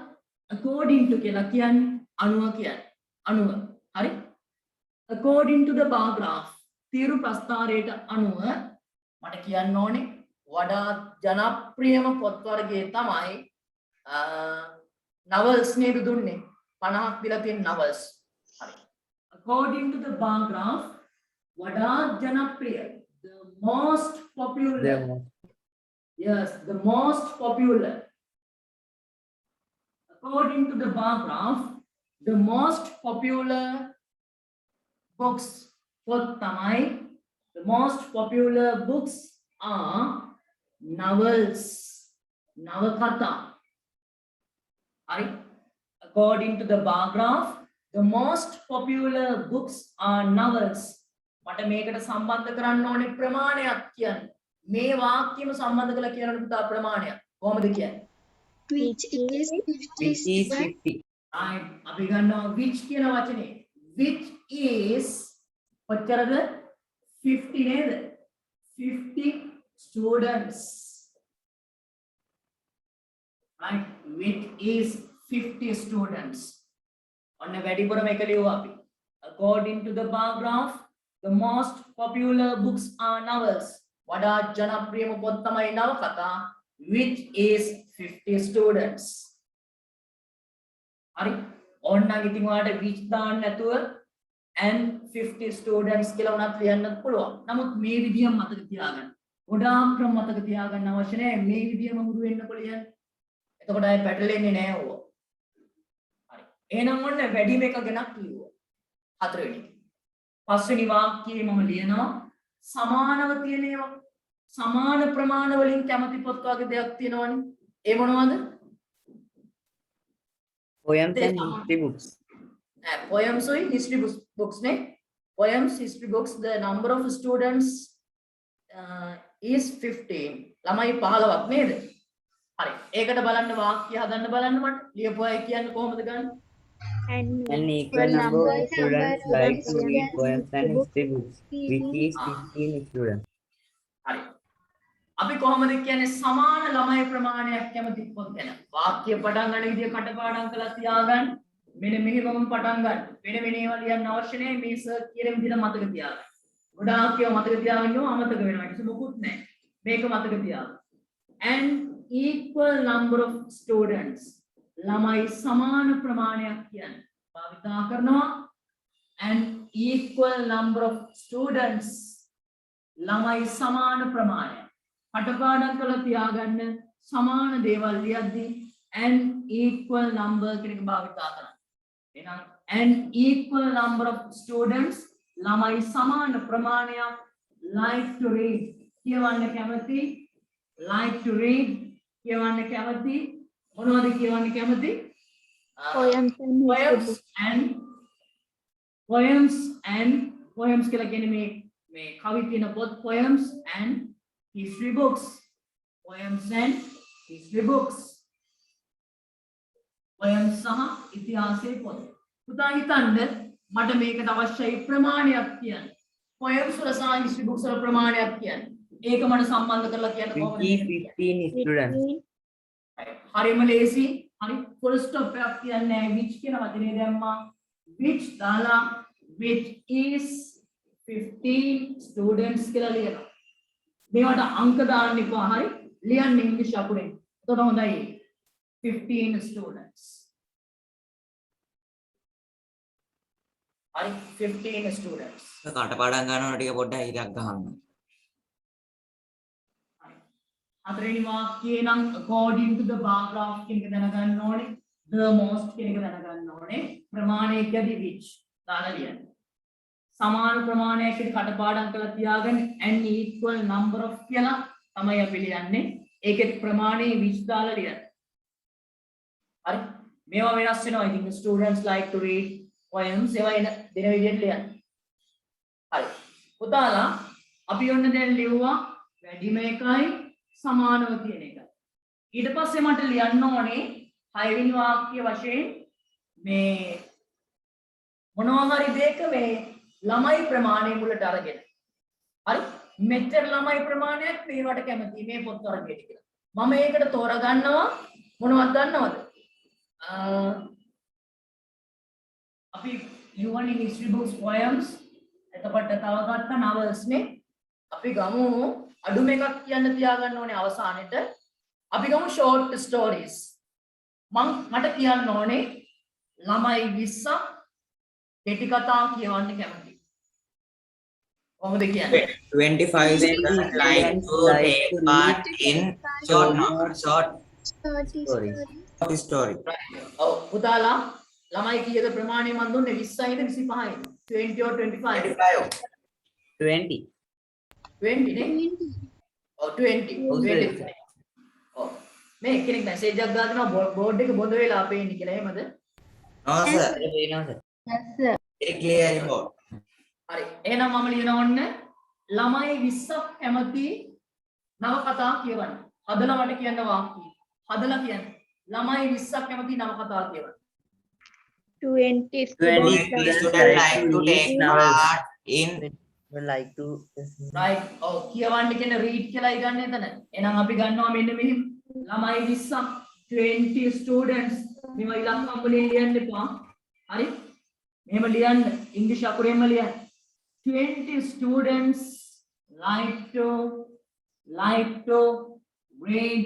according to කියලා කියන්නේ අනුව කියන්නේ. අනුව. හරි? according to the bar graph. තීරු ප්‍රස්ථානයට අනුව මට කියන්න ඕනේ වඩා ජනප්‍රියම පොත් වර්ගය තමයි novels නේද දුන්නේ 50ක් දීලා තියෙන novels. හරි. according to the bar graph වඩා ජනප්‍රිය the most popular yes the most popular according to the bar graph the most popular books what tamai the most popular books are novels navakatha according to the bar graph the most popular books are novels මට මේකට සම්බන්ධ කරන්න ඕනේ ප්‍රමාණයක් කියන්නේ මේ වාක්‍යෙම සම්බන්ධ කරලා කියන්න පුතා ප්‍රමාණයක් කොහොමද කියන්නේ which is 50 which is 50 right අපි ගන්නවා which කියන වචනේ which is කොච්චරද 50 නේද 50 students right which is 50 students ඔන්න වැඩිපුර මේක ලියුවා අපි according to the bar graph the most popular books are novels වඩා ජනප්‍රියම පොත් තමයි නවකතා which is 50 students හරි ඕන්නම් ඉතින් ඔයාලට which දාන්න නැතුව and 50 students කියලා උනත් ලියන්නත් පුළුවන් නමුත් මේ විදිහම මතක තියාගන්න ගොඩාක් ක්‍රම මතක තියාගන්න අවශ්‍ය නැහැ මේ විදිහම හුරු වෙන්නකො ලියන්න එතකොට අය පැටලෙන්නේ නැහැ ඕවා හරි එහෙනම් ඔන්න වැඩිම එක ගැනක් ලියුවා හතරවෙනි පස්වෙනි වාක්‍යයේ මම ලියනවා සමානව තියෙන ඒවා සමාන ප්‍රමාණ වලින් කැමති පොත් වගේ දෙයක් තියෙනවනේ ඒ මොනවද poems and history books poems or history books ne poems history books the number of students is 15 ළමයි 15ක් නේද හරි ඒකට බලන්න වාක්‍ය හදන්න බලන්න මට ලියපුවා කියන්නේ කොහොමද ගන්න an equal number of students like to read poems and history books which is 15 students හරි අපි කොහොමද කියන්නේ සමාන ළමයි ප්‍රමාණයක් කැමති පොත් ගැන වාක්‍ය පටන් ගන්න විදිය කටපාඩම් කරලා තියාගන්න මෙන්න මෙහෙමම පටන් ගන්න වෙන වෙන ඒවා ලියන්න අවශ්‍ය නැහැ මේ සර් කියන විදිහට මතක තියාගන්න ගොඩාක් ඒවා මතක තියාගන්න ඕන අමතක වෙනවා ඒක මොකුත් නැහැ මේක මතක තියාගන්න and equal number of students ළමයි සමාන ප්‍රමාණයක් කියන්නේ භාවිතා කරනවා and equal number of students ළමයි සමාන ප්‍රමාණයක් කටපාඩම් කරලා තියාගන්න සමාන දේවල් ලියද්දී and equal number කියන එක භාවිතා කරන්න. එහෙනම් and equal number of students ළමයි සමාන ප්‍රමාණයක් like to read කියවන්න කැමති like to read කියවන්න කැමති මොනවද කියවන්න කැමති poems and poems කියලා කියන්නේ මේ කවි තියෙන පොත් poems and history books poems and history books poems සහ ඉතිහාසයේ පොත් පුතා හිතන්න මට මේකට අවශ්‍යයි ප්‍රමාණයක් කියන්න poems වල සහ history books වල ප්‍රමාණයක් කියන්න ඒක මට සම්බන්ධ කරලා කියන්න කොහොමද which is 15 students හරිම ලේසි හරි full stop එකක් කියන්නේ නැහැ which කියන වචනේ දැම්මා which දාලා which is 15 students කියලා ලියනවා මේවට අංක දාන්න එපා හරි ලියන්න ඉංග්‍රීසි අකුරෙන් එතකොට හොඳයි 15 students හරි 15 students කටපාඩම් ගන්නකොට ටික පොඩ්ඩක් හිතක් ගහන්න හතරවෙනි වාක්‍යය නම් according to the bar graph කියන එක දැනගන්න ඕනේ the most කියන එක දැනගන්න ඕනේ ප්‍රමාණයකදී which දාලා ලියන්න සමාන ප්‍රමාණයකට කටපාඩම් කරලා තියාගෙන and equal number of කියලා තමයි අපි ලියන්නේ ඒකේ ප්‍රමාණය which දාලා ලියන්න හරි මේවා වෙනස් වෙනවා ඉතින් students like to read poems ඒවා එන දින විදිහට ලියන්න හරි පුතාලා අපි ඔන්න දැන් ලියුවා වැඩිම එකයි සමානව තියෙන එක ඊට පස්සේ මට ලියන්න ඕනේ 6 වෙනි වාක්‍ය වශයෙන් මේ මොනවා හරි දෙයක මේ ළමයි ප්‍රමාණය මුලට අරගෙන හරි මෙච්චර ළමයි ප්‍රමාණයක් මේවට කැමති මේ පොත් වර්ගයට කියලා මම ඒකට තෝරගන්නවා මොනවද දන්නවද අපි ලියවන්නේ history books poems එතකොට තව ගත්ත novels නේ අපි ගමු අඩුම එකක් කියන්න තියාගන්න ඕනේ අවසානෙට අපි ගමු short stories මට කියන්න ඕනේ ළමයි 20ක් කෙටි කතා කියවන්න කැමති කොහොමද කියන්නේ 25 students like to take part in short story ඔව් පුතාලා ළමයි කීයද ප්‍රමාණය මන් දුන්නේ 20යිද 25යිද 20 or 25 20 20 නේ ඔව් 20 ඔව් මේ කෙනෙක් මැසේජ් එකක් දානවා බෝඩ් එක බොඳ වෙලා පේන්නේ කියලා එහෙමද no sir වෙනවා sir yes sir very clear report හරි එහෙනම් මම ලියන ඕන්න ළමයි 20ක් කැමති නවකතා කියවන්න හදලා මට කියන්න වාක්‍ය හදලා කියන්න ළමයි 20ක් කැමති නවකතා කියවන්න. 20 20 students Students like like to take part in like to right ඔව් කියවන්න කියන read කියලායි ගන්න එතන. එහෙනම් අපි ගන්නවා මෙන්න මෙහෙම ළමයි 20ක් 20 students මේව ඉලක්කම් වලින් ලියන්න එපා. හරි? මෙහෙම ලියන්න ඉංග්‍රීසි අකුරෙන්ම ලියන්න. 20 students like to read.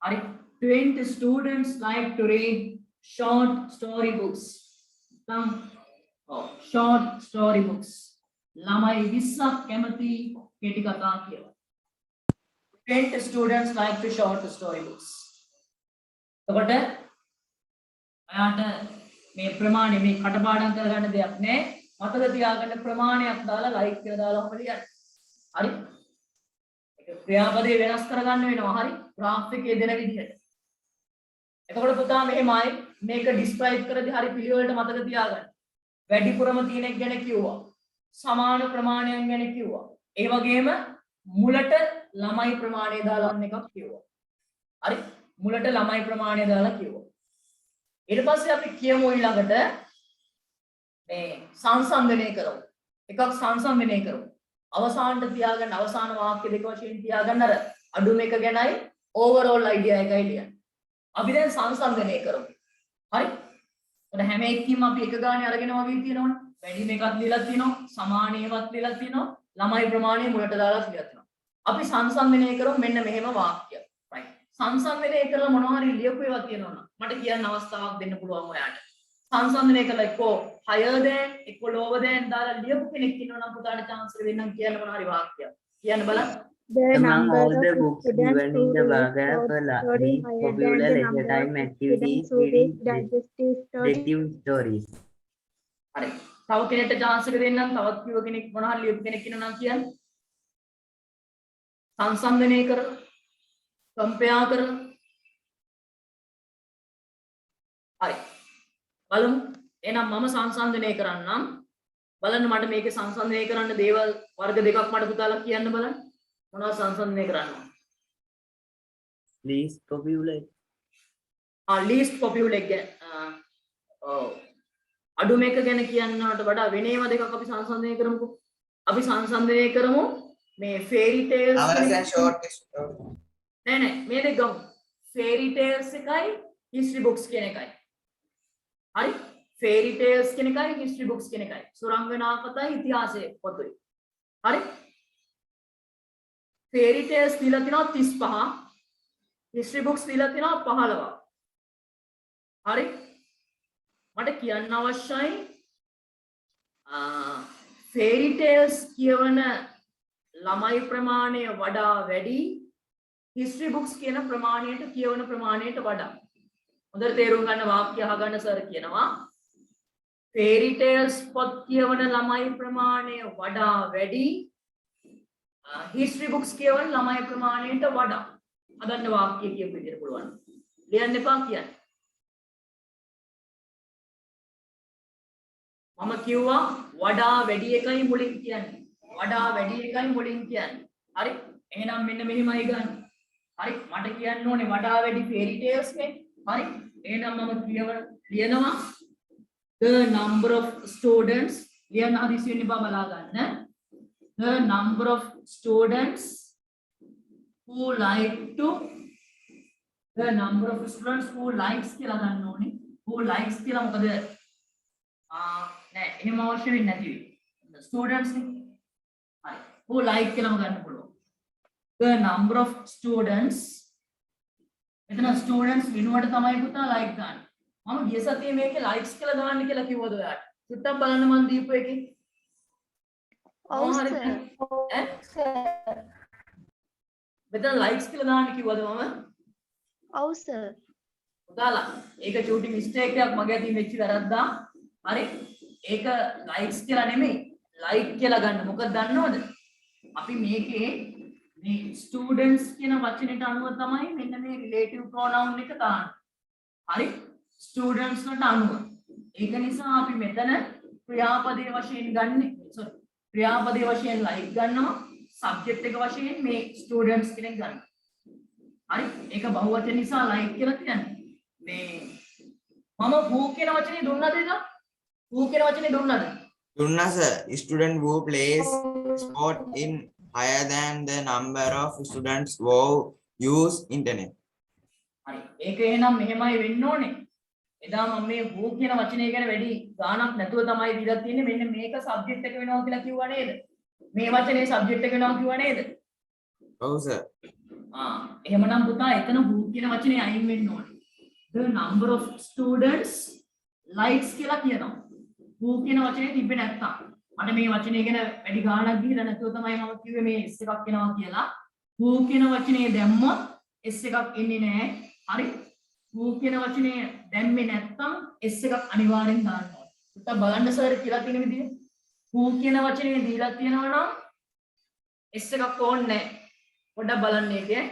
Hurry. 20 students like to read short story books. Short story books. ළමයි 20ක් කැමති කෙටි කතා කියවන්න. 20 students like to short story books. එතකොට ඔයාට මේ ප්‍රමාණය මේ කටපාඩම් කරගන්න දෙයක් නෑ. මතක තියාගන්න ප්‍රමාණයක් දාලා ලයික් කියලා දාලා ඔහම ලියන්න. හරි? ඒක ක්‍රියාපදේ වෙනස් කරගන්න වෙනවා. හරි? graph එකේ දෙන විදිහට. එතකොට පුතා මෙහෙමයි මේක ඩිස්ක්‍රයිබ් කරද්දී හරි පිළිවෙලට මතක තියාගන්න. වැඩිපුරම තියෙන එක ගැන කිව්වා. සමාන ප්‍රමාණයන් ගැන කිව්වා. ඒ වගේම මුලට ළමයි ප්‍රමාණය දාලා අන්න එකක් කිව්වා. හරි? මුලට ළමයි ප්‍රමාණය දාලා කිව්වා. ඊට පස්සේ අපි කියමු ඊළඟට මේ සංසන්දනය කරමු. එකක් සංසන්දනය කරමු. අවසානට තියාගන්න අවසාන වාක්‍ය දෙක වශයෙන් තියාගන්න අර අඩුම එක ගැනයි ඕවරෝල් අයිඩියා එකයි ලියන්න. අපි දැන් සංසන්දනය කරමු. හරි? එතන හැම එකකින්ම අපි එක ගානේ අරගෙන වගේ තියෙනවනේ. වැඩිම එකක් ලියලා තියෙනවා, සමානීයවත් ලියලා තියෙනවා, ළමයි ප්‍රමාණය මුලට දාලා ලියලා තියෙනවා. අපි සංසන්දනය කරමු මෙන්න මෙහෙම වාක්‍යයක්. right. සංසන්දනය කරලා මොනවා හරි ලියපු ඒවා තියෙනවනම් මට කියන්න අවස්ථාවක් දෙන්න පුළුවන් ඔයාට. සංසන්දනය කළා එක්කෝ higher than එක්කෝ lower than දාලා ලියපු කෙනෙක් ඉන්නවනම් පුතාට chance එක දෙන්නම් කියන්න මොනවා හරි වාක්‍යයක්. කියන්න බලන්න. the among number all the of books students given who in the read paragraph short are story least higher than popular the leisure number time of activities students who read reading digestive story. detective stories. හරි. තව කෙනෙක්ට chance එක දෙන්නම්. තවත් කිව්ව කෙනෙක් මොනවා හරි ලියපු කෙනෙක් ඉන්නනම් කියන්න. සංසන්දනය කරලා compare කරලා හරි. බලමු. එහෙනම් මම සංසන්දනය කරන්නම්. බලන්න මට මේකේ සංසන්දනය කරන්න දේවල් වර්ග දෙකක් මට පුතාලා කියන්න බලන්න. මොනවද සංසන්දනය කරන්න? Least popular. least popular ගැන අඩුම එක ගැන කියන්නට වඩා වෙන ඒවා දෙකක් අපි සංසන්දනය කරමුකෝ. අපි සංසන්දනය කරමු මේ fairy tales hours and short story. නෑ මේ දෙක ගමු. fairy tales එකයි history books කියන එකයි. හරි? fairy tales කියන එකයි history books කියන එකයි. සුරංගනා කතායි ඉතිහාසයේ පොතයි. හරි? fairy tales දීලා තිනවා 35. history books දීලා තිනවා 15. හරි? මට කියන්න අවශ්‍යයි fairy tales කියවන ළමයි ප්‍රමාණය වඩා වැඩි history books කියන ප්‍රමාණයට කියවන ප්‍රමාණයට වඩා. හොඳට තේරුම් ගන්න වාක්‍ය අහගන්න සර් කියනවා fairy tales පොත් කියවන ළමයි ප්‍රමාණය වඩා වැඩි history books කියවන ළමයි ප්‍රමාණයට වඩා. අදන්න වාක්‍ය කියපු විදිහට පුළුවන්. ලියන්න එපා කියන්න. මම කිව්වා වඩා වැඩි එකයි මුලින් කියන්නේ. වඩා වැඩි එකයි මුලින් කියන්නේ. හරි? එහෙනම් මෙන්න මෙහෙමයි ගන්න. හරි? මට කියන්න ඕනේ වඩා වැඩි fairy tales නේ. හරි? එහෙනම් මම ලියනවා the number of students ලියන්න හදිසි වෙන්න බා බලා ගන්න. The number of students who likes කියලා ගන්න ඕනේ. who likes කියලා මොකද නෑ එහෙම අවශ්‍ය වෙන්නේ නැති වෙයි. students නේ. හරි. who like කියලාම ගන්න පුළුවන්. the number of students එතන students වෙනුවට තමයි පුතා like ගන්න. මම ගිය සතියේ මේකේ likes කියලා දාන්න කියලා කිව්වද ඔයාලට? චුට්ටක් බලන්න මම දීපු එකේ. ඔව් සර්. මෙතන likes කියලා දාන්න කිව්වද මම? ඔව් සර්. පුතාලා ඒක චූටි mistake එකක් මගේ අතින් වෙච්ච වැරද්දා. හරි? ඒක likes කියලා නෙමෙයි like කියලා ගන්න. මොකද දන්නවද? අපි මේකේ මේ students කියන වචනෙට අනුව තමයි මෙන්න මේ relative pronoun එක දාන්නේ. හරි? students වලට අනුව. ඒක නිසා අපි මෙතන ක්‍රියාපදයේ වශයෙන් ගන්න ක්‍රියාපදයේ වශයෙන් like ගන්නවා subject එක වශයෙන් මේ students කෙනෙක් ගන්නවා. හරි ඒක බහුවචන නිසා like කියලා කියන්නේ මේ මම who කියන වචනේ දුන්නද එදා who කියන වචනේ දුන්නද Dunna sir, student who plays sport in higher than the number of students who use internet. හරි ඒක එහෙනම් මෙහෙමයි වෙන්න ඕනේ එදා මම මේ who කියන වචනේ ගැන වැඩි ගාණක් නැතුව තමයි දීලා තියෙන්නේ මෙන්න මේක subject එක වෙනවා කියලා කිව්වා නේද මේ වචනේ subject එක වෙනවා කිව්වා නේද Oh sir. එහෙමනම් පුතා එතන who කියන වචනේ අයින් වෙන්න ඕනේ the number of students likes කියලා කියනවා who කියන වචනේ තිබ්බේ නැත්තම් මට මේ වචනේ ගැන වැඩි ගාණක් දීලා නැතුව තමයි මම කිව්වේ මේ s එකක් එනවා කියලා who කියන වචනේ දැම්මොත් s එකක් එන්නේ නැහැ හරි who කියන වචනේ දැම්මේ නැත්තම් s එකක් අනිවාර්යෙන් දාන්න ඕනේ පුතා බලන්න සර් කියලා තියෙන විදිහ who කියන වචනේ දීලා තියෙනවා නම් s එකක් ඕනේ නැහැ පොඩ්ඩක් බලන්න ඒකේ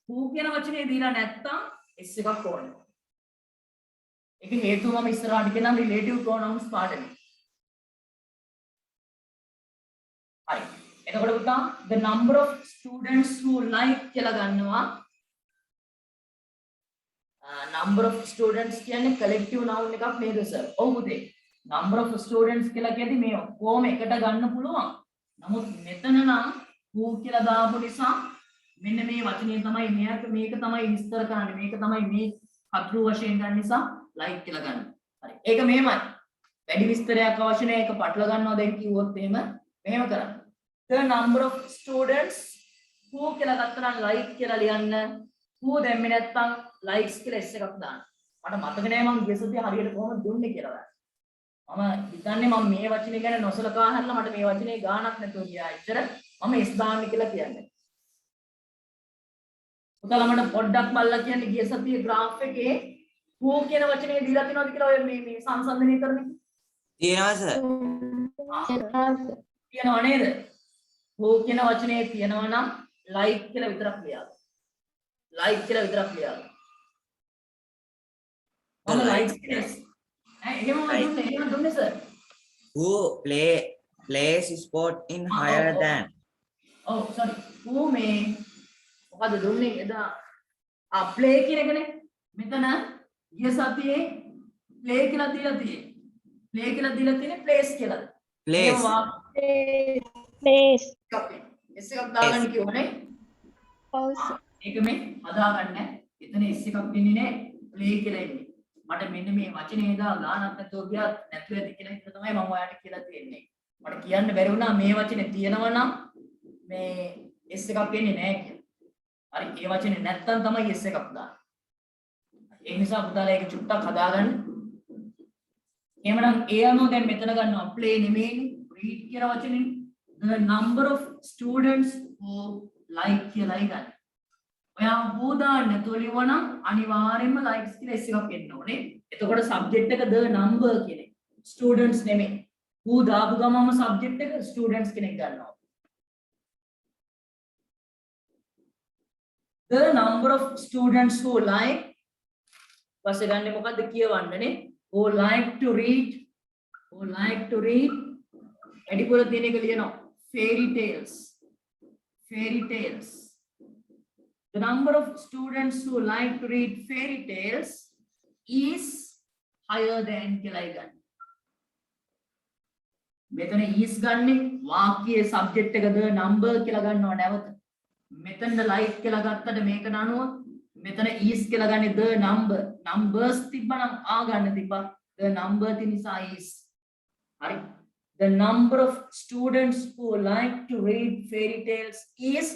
who කියන වචනේ දීලා නැත්තම් s එකක් ඕනේ ඒක හේතුව මම ඉස්සරහට කියනවා relative pronouns පාඩමේ හරි එතකොට පුතා the number of students who like කියලා ගන්නවා number of students කියන්නේ collective noun එකක් නේද සර් ඔව් පුතේ number of students කියලා කියද්දි මේ ඔක්කොම එකට ගන්න පුළුවන් නමුත් මෙතන නම් who කියලා දාපු නිසා මෙන්න මේ වචනේ තමයි මේක තමයි විස්තර කරන්නේ මේක තමයි මේ කතරු වශයෙන් ගන්න නිසා like කියලා ගන්න. හරි. ඒක මෙහෙමයි. වැඩි විස්තරයක් අවශ්‍ය නැහැ. ඒක පටල ගන්නවා දැන් කිව්වොත් මෙහෙම කරන්න. The number of students who කියලා ගත්තා නම් like කියලා ලියන්න. who දැම්මේ නැත්නම් likes කියලා s එකක් දාන්න. මට මතක නෑ මම ගිය සතියේ හරියට කොහොමද දුන්නේ කියලා. මම හිතන්නේ මම මේ වචනේ ගැන නොසලකා හැරලා මට මේ වචනේ ගාණක් නැතුව ගියා. එච්චර මම s දාන්නේ කියලා කියන්නේ. පුතාලා මට පොඩ්ඩක් බලලා කියන්න ගිය සතියේ graph එකේ who කියන වචනේ දීලා තියෙනවද කියලා ඔය මේ සංසන්දනය කරන්නේ තියෙනවා sir. තියෙනව නේද who කියන වචනේ තියෙනවා නම් like කියලා විතරක් ලියන්න like කියලා විතරක් ලියන්න මම like එහෙම දුන්නේ sir Who plays sport in higher than. oh sorry who මේ මොකද දුන්නේ එදා play කියන එකනේ මෙතන ගිය සතියේ play කියලා දීලා තියෙන්නේ place කියලාද Place. place S එකක් දාගන්න කිව්වනේ also ඒක මේ හදාගන්න එතන S එකක් දෙන්නේ නැහැ play කියලා ඉන්නේ මට මෙන්න මේ වචනේ එදා ගානක් නැතුව ගියා නැතුව ඇති කියලා හිතලා තමයි මම ඔයාලට කියලා තියෙන්නේ මට කියන්න බැරි වුණා මේ වචනේ තියෙනවා නම් මේ S එකක් එන්නේ නැහැ කියලා හරි ඒ වචනේ නැත්තම් තමයි S එකක් දාන්නේ ඒ නිසා පුතාලා ඒක චුට්ටක් හදාගන්න එහෙමනම් ඒ අනුව දැන් මෙතන ගන්නවා play නෙමෙයි read කියන වචනේ the number of students who like කියලා ගන්න. ඔයා who දාන්න නැතුව ලියවනම් අනිවාර්යයෙන්ම likes කියලා S එකක් එන්න ඕනේ. එතකොට subject එක the number කියන එක. students නෙමෙයි. who දාපු ගමම subject එක students කෙනෙක් ගන්නවා. the number of students who like පස්සේ ගන්නේ මොකද්ද කියවන්නනේ who like to read වැඩිපුර තියෙන එක ලියනවා fairy tales the number of students who like to read fairy tales is higher than කියලා ගන්න මෙතන is ගන්නේ වාක්‍යයේ subject එක the number කියලා ගන්නව නැවත මෙතන like කියලා ගත්තට මේකට අනුව මෙතන is කියලා ගන්නේ the numbers තිබ්බනම් ආ ගන්න තිබ්බා the number තියෙන නිසා is හරි the number of students who like to read fairy tales is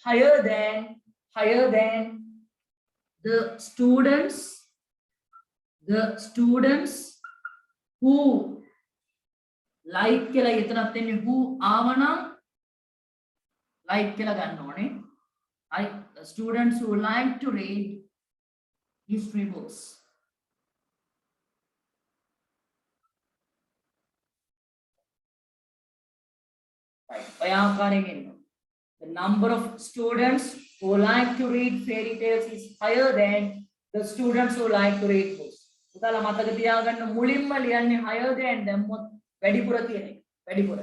higher than the students who like කියලා එතනත් එන්නේ who ආවනම් like කියලා ගන්න ඕනේ I the students who like to read history books right the number of students who like to read fairy tales is higher than the students who like to read books පුතාලා මතක තියාගන්න මුලින්ම ලියන්නේ higher than දැම්මොත් වැඩිපුර තියෙන එක වැඩිපුර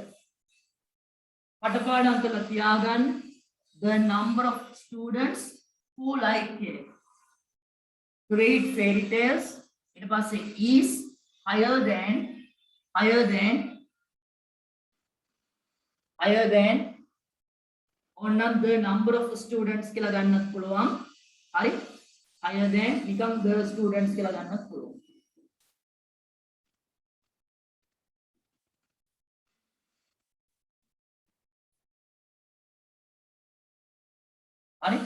කටපාඩම් කරලා තියාගන්න the number of students who like to read fairy tales ඊට පස්සේ is higher than ඔන්න the number of students කියලා ගන්නත් පුළුවන් හරි higher than නිකන් the students කියලා ගන්නත් පුළුවන් හරි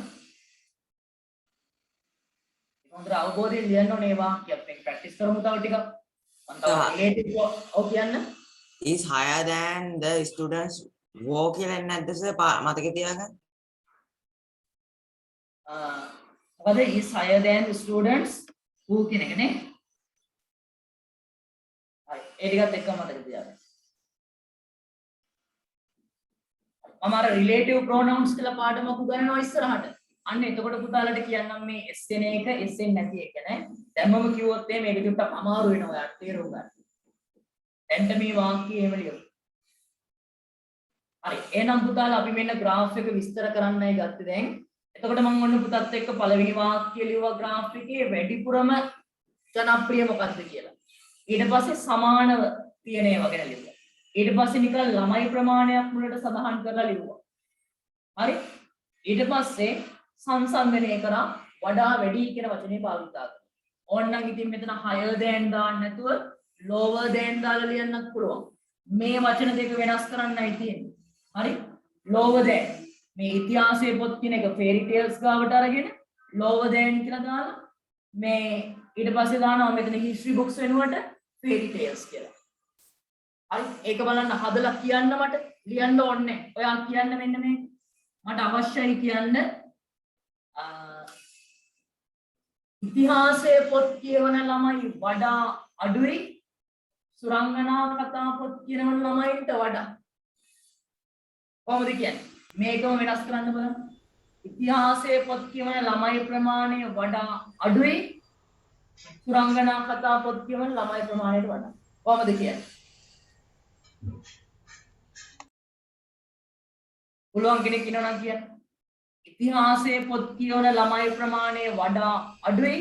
හොඳට අවබෝධයෙන් ලියන්න ඕනේ මේ වාක්‍යයත් මේක ප්‍රැක්ටිස් කරමු තව ටිකක් මම තව රිලේටිව් ඔව් කියන්න is higher than the students wo කියලා එන්නේ නැද්ද සර් මතකේ තියාගන්න මොකද is higher than the students who කියන එක නේ හරි ඒ ටිකත් එක්කම මතක තියාගන්න මම අර රිලේටිව් ප්‍රොනවුන්ස් කියලා පාඩමක් උගන්වනවා ඉස්සරහට අන්න එතකොට පුතාලට කියන්නම් මේ s එන එක s එන්නේ නැති එක නේ දැන් මම කිව්වොත් මේක ටිකක් අමාරු වෙනවා ඔයාලට තේරුම් ගන්න දැන්ට මේ වාක්‍යය එහෙම ලියමු හරි එහෙනම් පුතාලා අපි මෙන්න graph එක විස්තර කරන්නයි ගත්තේ දැන් එතකොට මම ඔන්න පුතත් එක්ක පළවෙනි වාක්‍යය ලියුවා graph එකේ වැඩිපුරම ජනප්‍රිය මොකක්ද කියලා ඊට පස්සේ සමානව තියෙන ඒවා ගැන ලියුවා ඊට පස්සේ නිකන් ළමයි ප්‍රමාණයක් මුලට සඳහන් කරලා ලියුවා හරි ඊට පස්සේ සංසන්දනය කරා වඩා වැඩි කියන වචනේ භාවිත කරා ඕන්නම් ඉතින් මෙතන higher than දාන්න නැතුව lower than දාලා ලියන්නත් පුළුවන් මේ වචන දෙක වෙනස් කරන්නයි තියෙන්නේ හරි lower than මේ ඉතිහාසයේ පොත් කියන එක fairy tales ගාවට අරගෙන lower than කියලා දාලා මේ ඊට පස්සේ දානවා මෙතන history books වෙනුවට fairy tales කියලා හරි ඒක බලන්න හදලා කියන්න මට ලියන්න ඕනේ ඔයා කියන්න මෙන්න මේ මට අවශ්‍යයි කියන්න ඉතිහාසයේ පොත් කියවන ළමයි වඩා අඩුයි සුරංගනා කතා පොත් කියවන ළමයින්ට වඩා කොහොමද කියන්නේ මේකම වෙනස් කරන්න බලන්න ඉතිහාසයේ පොත් කියවන ළමයි ප්‍රමාණය වඩා අඩුයි සුරංගනා කතා පොත් කියවන ළමයි ප්‍රමාණයට වඩා කොහොමද කියන්නේ පුළුවන් කෙනෙක් ඉන්නවා නම් කියන්න ඉතිහාසයේ පොත් කියවන ළමයි ප්‍රමාණය වඩා අඩුයි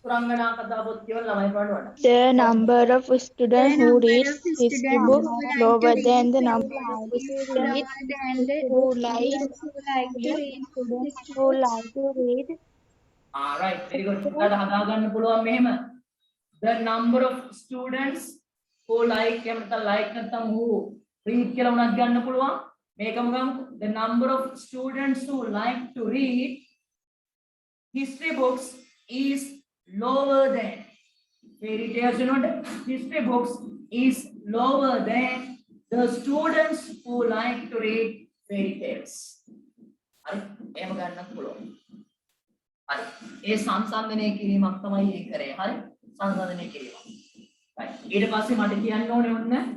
සුරංගනා කතා පොත් කියවන ළමයි ප්‍රමාණයට වඩා The number of students who read history books lower than the number of students who like to read. right very good ඔයාලට හදා ගන්න පුළුවන් මෙහෙම the number of students who like එහෙම නැත්නම් like නැත්නම් who read කියලා උනත් ගන්න පුළුවන් මේකම ගමු the number of students who like to read history books is lower than fairy tales history books is lower than the students who like to read fairy tales හරි එහෙම ගන්නත් පුළුවන් හරි ඒ සංසන්දනය කිරීමක් තමයි ඒ කරේ හරි සංසන්දනය කිරීම right ඊට පස්සේ මට කියන්න ඕනේ ඔන්න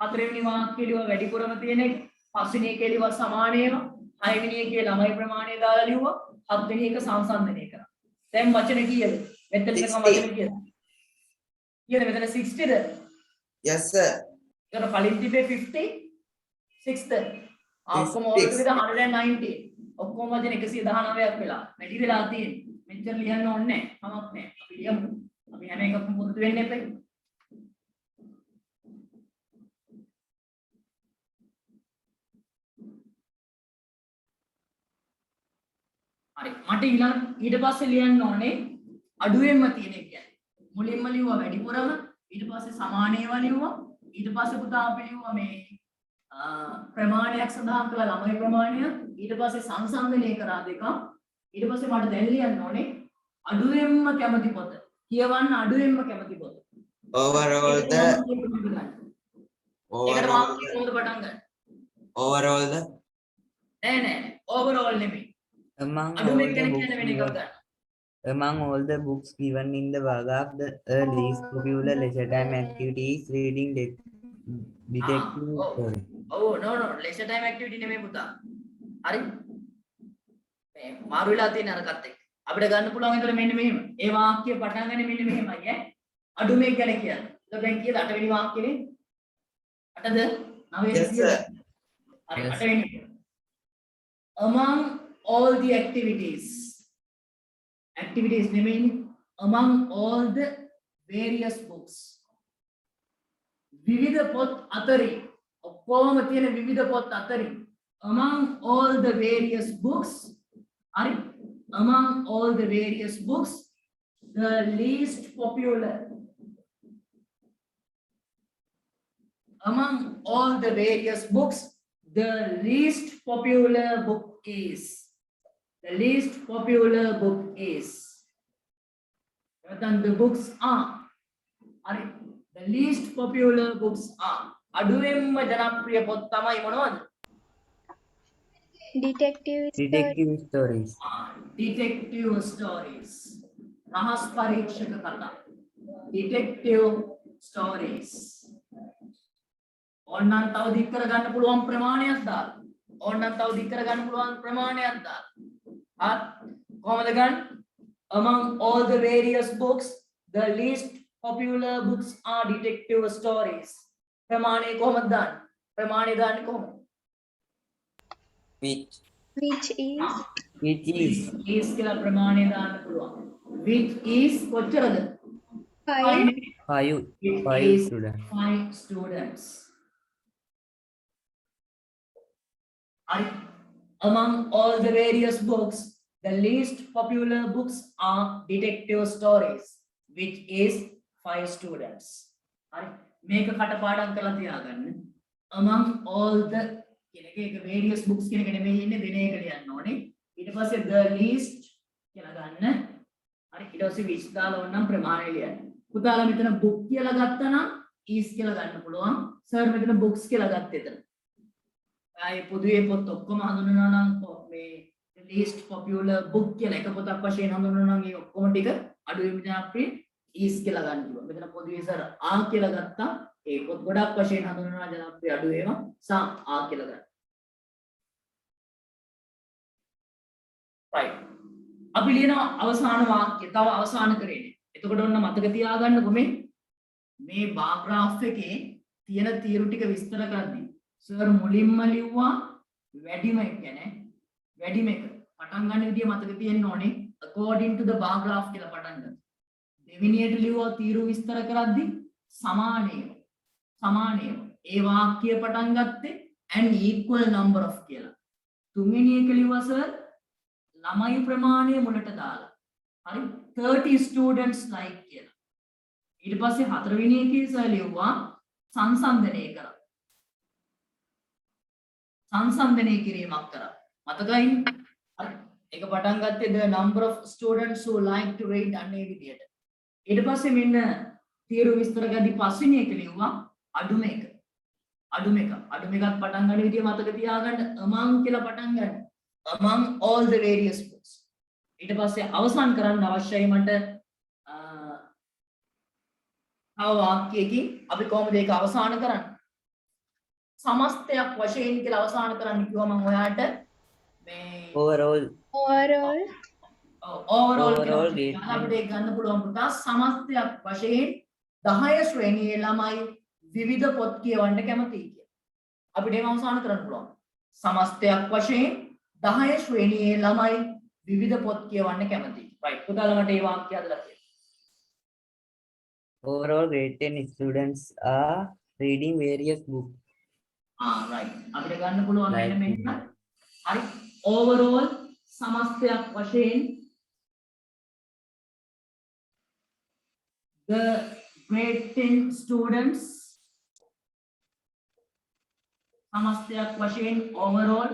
හතරවෙනි වාක්‍යය ලියුවා වැඩිපුරම තියෙන එක පස්වෙනි එකේ ලියුවා සමාන ඒවා හයවෙනි එකේ ළමයි ප්‍රමාණය දාලා ලියුවා හත්වෙනි එක සංසන්දනය කරා දැන් වචන කීයද මෙතන නිකන් වචන කීයද මෙතන 60ද yes sir ඒක කලින් තිබේ 50 6ද ඔක්කොම ඕල්ටුගෙද 190 ඔක්කොම වචන 119ක් වෙලා වැඩි වෙලා තියෙන්නේ මෙච්චර ලියන්න ඕනේ නැහැ කමක් නැහැ අපි ලියමු අපි හැම එකක්ම පුරුදු වෙන්න එපා හරි මට ඊට පස්සේ ලියන්න ඕනේ අඩුවෙන්ම තියෙන එක කියන්නේ මුලින්ම ලියුවා වැඩිපුරම ඊට පස්සේ සමාන ඒවා ලියුවා ඊට පස්සේ පුතා අපි ලියුවා මේ ප්‍රමාණයක් සඳහන් කළා ළමයි ප්‍රමාණය ඊට පස්සේ සංසන්දනය කරා දෙක ඊට පස්සේ මට දැන් ලියන්න ඕනේ අඩුවෙන්ම කැමති පොත කියවන්න අඩුවෙන්ම කැමති පොත overall the overall නෙමෙයි Among all the books given in the paragraph, the least popular leisure time activity is reading detective story. Oh no leisure time activity නෙමෙයි පුතා. හරි. මේ මාරු වෙලා තියෙන අරකට එක්ක. අපිට ගන්න පුළුවන් ඒතර මෙන්න මෙහෙම. ඒ වාක්‍ය පටන් ගන්නේ මෙන්න මෙහෙමයි ඈ. අඩුමේ ගැන කියන්නේ. ඒක දැන් කීයද 8 වෙනි වාක්‍යෙනේ? 8ද? 9 yes sir හරි 8 වෙනි. Among all the activities activities නෙමෙයිනේ. Among all the various books. විවිධ පොත් අතරින් ඔක්කොම තියෙන විවිධ පොත් අතරින් among all the various books හරි among all the various books the least popular among all the various books the least popular book is the least popular book is the books are the least popular books are අඩුවෙන්ම ජනප්‍රිය පොත් තමයි මොනවද Detective Detective stories. detective stories රහස් පරීක්ෂක කතා detective stories ඕනනම් තව දික් කරගන්න පුළුවන් ප්‍රමාණයක් දාලා ඕනනම් තව දික් කරගන්න පුළුවන් ප්‍රමාණයක් දාලා කොහොමද ගන්න among all the various books the least popular books are detective stories ප්‍රමාණය කොහොමද දාන්නේ ප්‍රමාණය දාන්නේ කොහොමද which which is is කියලා ප්‍රමාණය දාන්න පුළුවන් which is කොච්චරද 5 Five is students. 5 students among all the various books the least popular books are detective stories which is 5 students හරි මේක කටපාඩම් කරලා තියාගන්න among all the කියන එක various books කියන එක නෙමෙයි ඉන්නේ දින එකට යන්න ඕනේ ඊට පස්සේ the least කියලා ගන්න හරි ඊට පස්සේ which දාලා ඕනනම් ප්‍රමාණය ලියන්න පුතාලා මෙතන book කියලා ගත්තා නම් is කියලා ගන්න පුළුවන් සර් මෙතන books කියලා ගත්තේ එතන ආයේ පොදුවේ පොත් ඔක්කොම හඳුනනවා නම් මේ least popular book කියලා එක පොතක් වශයෙන් හඳුනනවා නම් ඒ ඔක්කොම ටික අඩුවෙන් ජනප්‍රිය is කියලා ගන්න පුළුවන් මෙතන පොදුවේ සර් ආ කියලා ගත්තා ඒ පොත් ගොඩක් වශයෙන් හඳුනනවා ජනප්‍රිය අඩු ඒවා සා ආ කියලා ගන්න right අපි ලියනවා අවසාන වාක්‍ය තව අවසාන කරේනේ එතකොට ඔන්න මතක තියාගන්නකො මේ බාර් ග්‍රාෆ් එකේ තියෙන තීරු ටික විස්තර කරද්දී සර් මුලින්ම ලිව්වා වැඩිම එක කියන්නේ වැඩිම එක පටන් ගන්න විදිය මතක තියෙන්න ඕනේ according to the bar graph කියලා පටන් ගන්න දෙවෙනියට ලිව්වා තීරු විස්තර කරද්දී සමානේව ඒ වාක්‍ය පටන් ගත්තේ an equal number of කියලා තුන්වෙනි එක ලිව්වා සර් ළමයි ප්‍රමාණය මුලට දාලා හරි 30 students like කියලා ඊට පස්සේ හතරවෙනි එකේ සර් ලිව්වා සංසන්දනය කිරීමක් කරා මතකයි හරි ඒක පටන් ගත්තේ the number of students who like to read අන්නේ විදියට ඊට පස්සේ මෙන්න තීරු විස්තර කරද්දී පස්වෙනි එක ලිව්වා අඩුම එකත් පටන් ගන්න විදිය මතක තියාගන්න among කියලා පටන් ගන්න among all the various books ඊට පස්සේ අවසන් කරන්න අවශ්‍යයි මට තව වාක්‍යයකින් අපි කොහොමද ඒක අවසන් කරන්නේ සමස්තයක් වශයෙන් කියලා අවසන් කරන්න කිව්වම මම ඔයාලට මේ Overall අපිට ඒක ගන්න පුළුවන් පුතා සමස්තයක් වශයෙන් 10 ශ්‍රේණියේ ළමයි විවිධ පොත් කියවන්න කැමතියි කියලා. අපිට ඒක අවසන් කරන්න පුළුවන්. සමස්තයක් වශයෙන් 10 ශ්‍රේණියේ ළමයි විවිධ පොත් කියවන්න කැමතියි. right. පුතාලා මට මේ වාක්‍යය හදලා තියෙනවා. overall grade 10 students are reading various books. right. අපිට ගන්න පුළුවන් Right. මෙන්න මෙන්න. හරි. overall සමස්තයක් වශයෙන් the grade 10 students samasthayak vashayen overall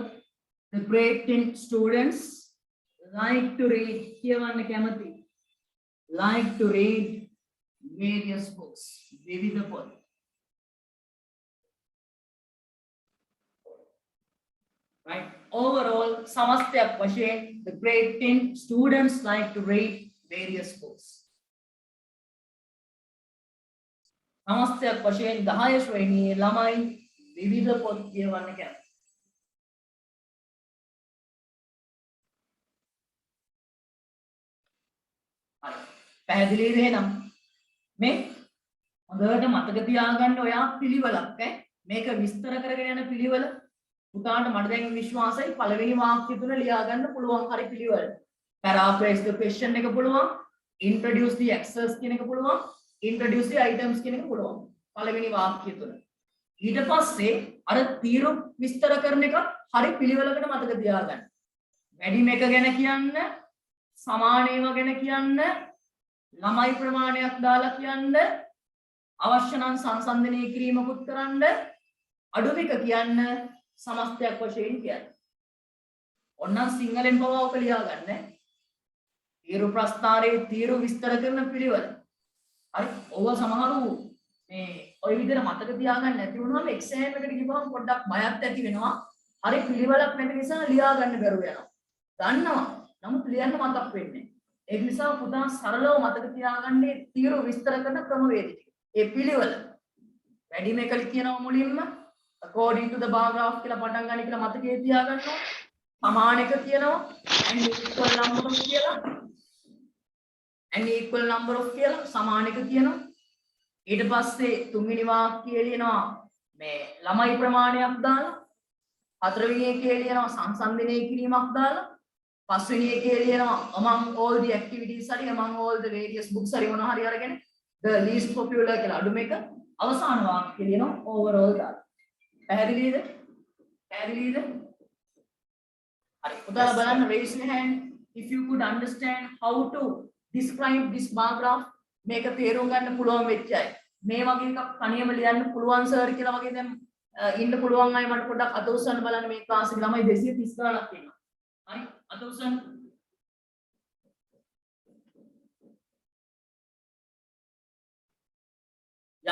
the grade 10 students like to read kiyawanna kemathi like to read various books vividha pot right overall samasthayak vashayen the grade 10 students like to read various books සමස්තයක් වශයෙන් 10 ශ්‍රේණියේ ළමයි විවිධ පොත් කියවන්න කැමති. හරි. පැහැදිලිද එහෙනම්? මේ හොඳට මතක තියාගන්න ඔයා පිළිවෙලක් මේක විස්තර කරගෙන යන පිළිවෙල පුතාට මට දැන් විශ්වාසයි පළවෙනි වාක්‍ය තුන ලියා ගන්න පුළුවන් හරි පිළිවෙල. paraphrase the question එක පුළුවන්, introduce the access කියන එක පුළුවන්, introduce the items කියන එක පුළුවන්. පළවෙනි වාක්‍යය තුන. ඊට පස්සේ අර තීරු විස්තර කරන එක හරි පිළිවෙලකට මතක තියාගන්න. වැඩිම එක ගැන කියන්න, සමාන ඒවා ගැන කියන්න, ළමයි ප්‍රමාණයක් දාලා කියන්න, අවශ්‍ය නම් සංසන්දනය කිරීමකුත් කරන්න, අඩුම එක කියන්න, සමස්තයක් වශයෙන් කියන්න. ඔන්න සිංහලෙන් පවා ඔක ලියා ගන්න. තීරු ප්‍රස්තාරයේ තීරු විස්තර කරන පිළිවෙල. හරි. ඔව සමහරු මේ ඔය විදිහට මතක තියාගන්න නැති වුණාම එක්සෑම් එකට ගිහම පොඩ්ඩක් බයක් ඇති වෙනවා. හරි පිළිවෙලක් නැති නිසා ලියා ගන්න බැරුව යනවා. දන්නවා. නමුත් ලියන්න මතක් වෙන්නේ. ඒ නිසා පුතා සරලව මතක තියාගන්නේ තීරු විස්තර කරන ක්‍රමවේද ටික. ඒ පිළිවෙල. වැඩිම එක කියනවා මුලින්ම according to the bar graph කියලා පටන් ගන්න කියලා මතකයේ තියාගන්නවා. සමාන එක කියනවා and equal number of කියලා. and equal number of කියලා සමාන එක කියනවා. ඊට පස්සේ තුන්වෙනි වාක්‍යය ලියනවා මේ ළමයි ප්‍රමාණයක් දාලා. හතරවෙනි එකේ ලියනවා සංසන්දනය කිරීමක් දාලා. පස්වෙනි එකේ ලියනවා among all the activities හරි among all the various books හරි මොනවා හරි අරගෙන the least popular කියලා අඩුම එක. අවසාන වාක්‍යය ලියනවා overall දාලා. පැහැදිලිද? පැහැදිලිද? හරි. උදාහරණ බලන්න raise your hand if you could understand how to describe this bar graph. මේක තේරුම් ගන්න පුළුවන් වෙච්ච අය. මේ වගේ එකක් තනියම ලියන්න පුළුවන් සර් කියලා වගේ දැන් ඉන්න පුළුවන් අය මට පොඩ්ඩක් අත උස්සන්න බලන්න මේ ක්ලාස් එකේ ළමයි 230 ගණක් ඉන්නවා. හරි අත උස්සන්න.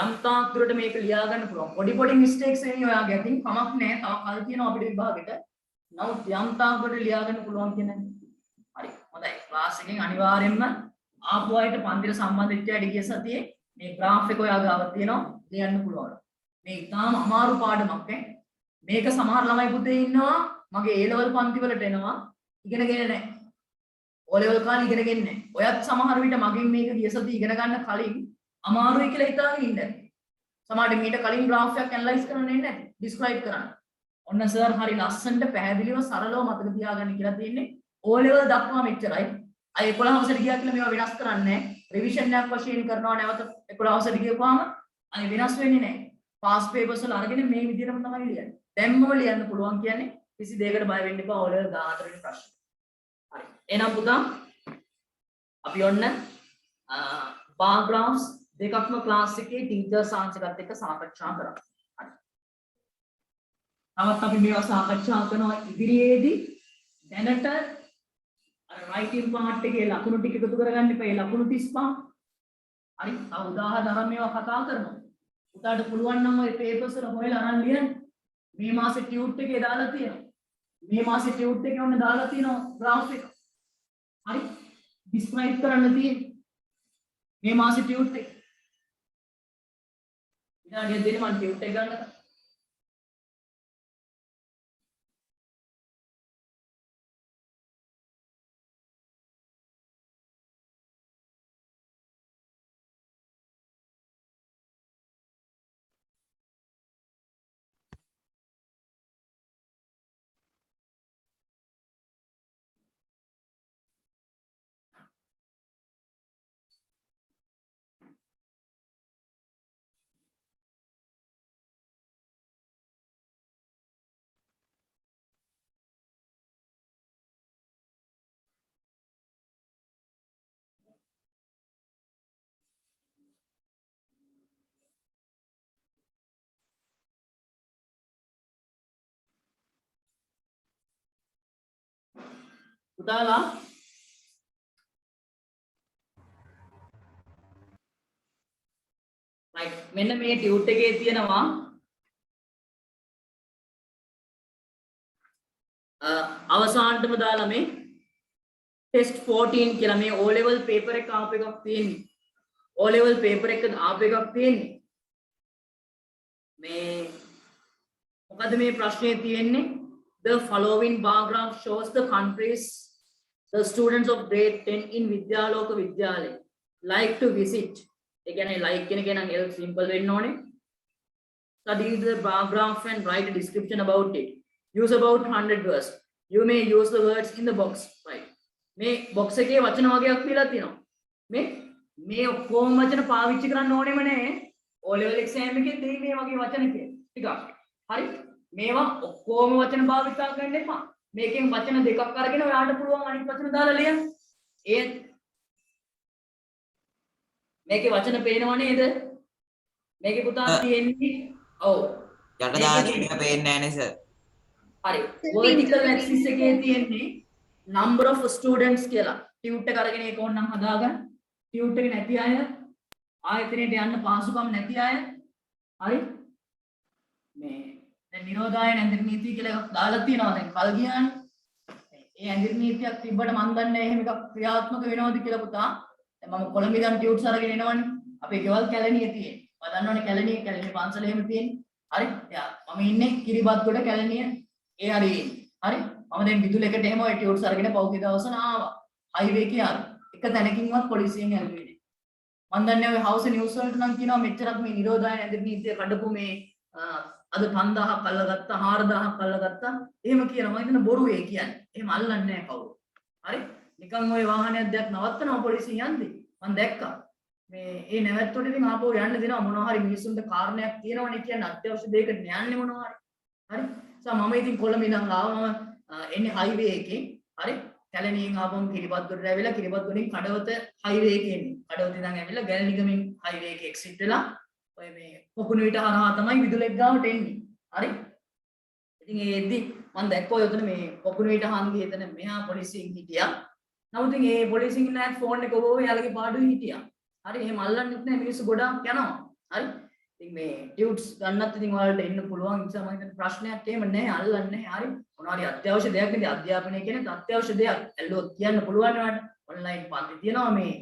යම් තාක් දුරට මේක ලියා ගන්න පුළුවන්. පොඩි පොඩි මිස්ටේක්ස් එන්නේ ඔයාගේ අතින් කමක් නැහැ. තව කල් තියෙනවා අපිට විභාගෙට. නමුත් යම් තාක් දුරට ලියා ගන්න පුළුවන් කියන්නේ. හරි. හොඳයි. ක්ලාස් එකෙන් අනිවාර්යයෙන්ම ආපු අයට පන්තිර සම්බන්ධ වෙච්ච අය ගිය සතියේ මේ graph එක ඔයා ගාව තියෙනවා ලියන්න පුළුවන්. මේ ඉතාම අමාරු පාඩමක් නේ. මේක සමහර ළමයි පුතේ ඉන්නවා මගේ A level පන්ති වලට එනවා ඉගෙනගෙන නැහැ. O level කාලේ ඉගෙනගෙන නැහැ. ඔයත් සමහර විට මගෙන් මේක ගිය සතියේ ඉගෙන ගන්න කලින් අමාරුයි කියලා හිතාගෙන ඉන්න. සමහරට මීට කලින් graph එකක් ඇනලයිස් කරන්න එන්නේ නැහැ. describe කරන්න. ඔන්න සර් හරි ලස්සනට පැහැදිලිව සරලව මතක තියාගන්න කියලා තියෙන්නේ. O level දක්වා මෙච්චරයි. අය 11 හවසට ගියා කියලා මේවා වෙනස් කරන්නේ නැහැ. රිවිෂන් එකක් වශයෙන් කරනවා නැවත 11 හවසට ගියපුවාම අය වෙනස් වෙන්නේ නැහැ. පාස් පේපර්ස් වල අරගෙන මේ විදිහටම තමයි ලියන්නේ. දැම්මම ලියන්න පුළුවන් කියන්නේ කිසි දෙයකට බය වෙන්න එපා. O level 14 වෙනි ප්‍රශ්න. හරි. එහෙනම් පුතා අපි ඔන්න bar graphs දෙකක්ම ක්ලාස් එකේ ටීචර්ස් ආන්සර්ත් එක්ක සාකච්ඡා කරා. හරි. තවත් අපි මේවා සාකච්ඡා කරනවා ඉදිරියේදී. දැනට writing part එකේ ලකුණු ටික එකතු කරගන්න එපා. ඒ ලකුණු 35. හරි. තව උදාහරණ අරන් මේවා කතා කරනවා. උදාට පුළුවන් නම් ඔය papers වල හොයලා අරන් ලියන්න. මේ මාසේ ටියුට් එකේ දාලා තියෙනවා. මේ මාසේ ටියුට් එකේ ඔන්න දාලා තියෙනවා graph එක. හරි. describe කරන්න තියෙන්නේ. මේ මාසේ ටියුට් එක. විනාඩියක් දෙන්න මම ටියුට් එක ගන්නකම්. පුතාලා right මෙන්න මේ ටියුට් එකේ තියෙනවා අවසානටම දාලා මේ test 14 කියලා මේ O level paper එක ආපු එකක් තියෙන්නේ. O level paper එක ආපු එකක් තියෙන්නේ. මේ මොකද මේ ප්‍රශ්නේ තියෙන්නේ? The following bar graph shows the countries the students of grade 10 in Vidyaloka Vidyalaya like to visit. ඒ කියන්නේ like කියන එක නම් L simple වෙන්න ඕනේ. Study the bar graph and write a description about it. Use about 100 words. You may use the words in the box. Right. මේ box එකේ වචන වගේක් දීලා තියෙනවා. මේ ඔක්කොම වචන පාවිච්චි කරන්න ඕනෙම නෑ. O level exam එකේදී මේ වගේ වචන ටිකක්. හරි? මේවා ඔක්කොම වචන භාවිතා කරන්න එපා. මේකෙන් වචන දෙකක් අරගෙන ඔයාලට පුළුවන් අනිත් වචන දාලා ලියන්න. ඒ මේකේ වචන පේනව නේද? මේකේ පුතා තියෙන්නේ ඔව්. යට දාගෙන එක පේන්නේ නැහනේ සර්. හරි. vertical axis එකේ තියෙන්නේ number of students කියලා. ටියුට් එක අරගෙන ඒක ඕනනම් හදාගන්න. ටියුට් එක නැති අය ආයතනයට යන්න පහසුකම් නැති අය හරි මේ දැන් නිරෝධායන ඇඳිරි නීතිය කියලා එකක් දාලා තියෙනවා දැන් කල් ගියානේ. ඒ ඇඳිරි නීතියක් තිබ්බට මන් දන්නේ එහෙම එකක් ක්‍රියාත්මක වෙනවද කියලා පුතා. දැන් මම කොළඹ ඉඳන් ටියුට්ස් අරගෙන එනවනේ. අපේ ගෙවල් කැලණියේ තියෙන්නේ. මම දන්නවනේ කැලණියේ පන්සල එහෙම තියෙන්නේ. හරි. මම ඉන්නේ කිරිබත්ගොඩ කැලණිය ඒ හරියේ. හරි. මම දැන් විදුල එකට එහෙම ඔය ටියුට්ස් අරගෙන පෞද්ගලික දවසන ආවා. හයිවේ එකේ ආවා. එක තැනකින්වත් පොලිසියෙන් ඇල්ලුවේ නෑ. මම දන්නේ ඔය හවුස් නිවුස් වලට නම් කියනවා මෙච්චරක් මේ නිරෝධායන ඇඳිරි නීතිය කඩපු මේ අද 5000ක් අල්ලගත්තා 4000ක් අල්ලගත්තා එහෙම කියනවා. මම හිතන බොරු ඒ කියන්නේ. එහෙම අල්ලන්නේ නැහැ කවුරු. හරි? නිකන් ওই වාහනයක් දැක් නවත්තනවා පොලිසිය යන්නේ. මම දැක්කා. මේ ඒ නැවැත්තුවට ඉතින් ආපහු යන්න දෙනවා මොනවා හරි මිනිස්සුන්ට කාරණයක් තියෙනවනේ කියන්නේ අත්‍යවශ්‍ය දෙයකට යන්නේ මොනවා හරි. හරි? මම ඉතින් කොළඹ ඉඳන් ආවා මම එන්නේ හයිවේ එකේ. හරි? කැලණියෙන් ආපුවම කිරිබත්ගොඩට ඇවිල්ලා කිරිබත්ගොඩින් කඩවත හයිවේ එකේ එන්නේ. කඩවත ඉඳන් ඇවිල්ලා ගැලනිගමින් හයිවේ එකේ එක්සිට් වෙලා ඔය මේ පොකුණු විට හරහා තමයි විදුලෙක් ගාවට එන්නේ. හරි? ඉතින් ඒෙද්දි මම දැක්කෝ යොතන මේ පොකුණු විට හන්ගේ එතන මෙහා පොලිසියෙන් හිටියා. නමුත් ඉතින් ඒ පොලිසියෙන් නෑ ෆෝන් එක ඔබ යාලගේ පාඩුවේ හිටියා. හරි? එහෙම අල්ලන්නෙත් නෑ මිනිස්සු ගොඩාක් යනවා. හරි? ඉතින් මේ ටියුට්ස් ගන්නත් ඉතින් ඔයාලට එන්න පුළුවන් නිසා මම හිතන්නේ ප්‍රශ්නයක් එහෙම නැහැ අල්ලන්නේ නැහැ. හරි? මොනවා හරි අත්‍යවශ්‍ය දෙයක් නේද අධ්‍යාපනය කියන්නේ අත්‍යවශ්‍ය දෙයක්. ඇල්ලුවොත් කියන්න පුළුවන් නේද? ඔන්ලයින් පන්ති තියෙනවා මේ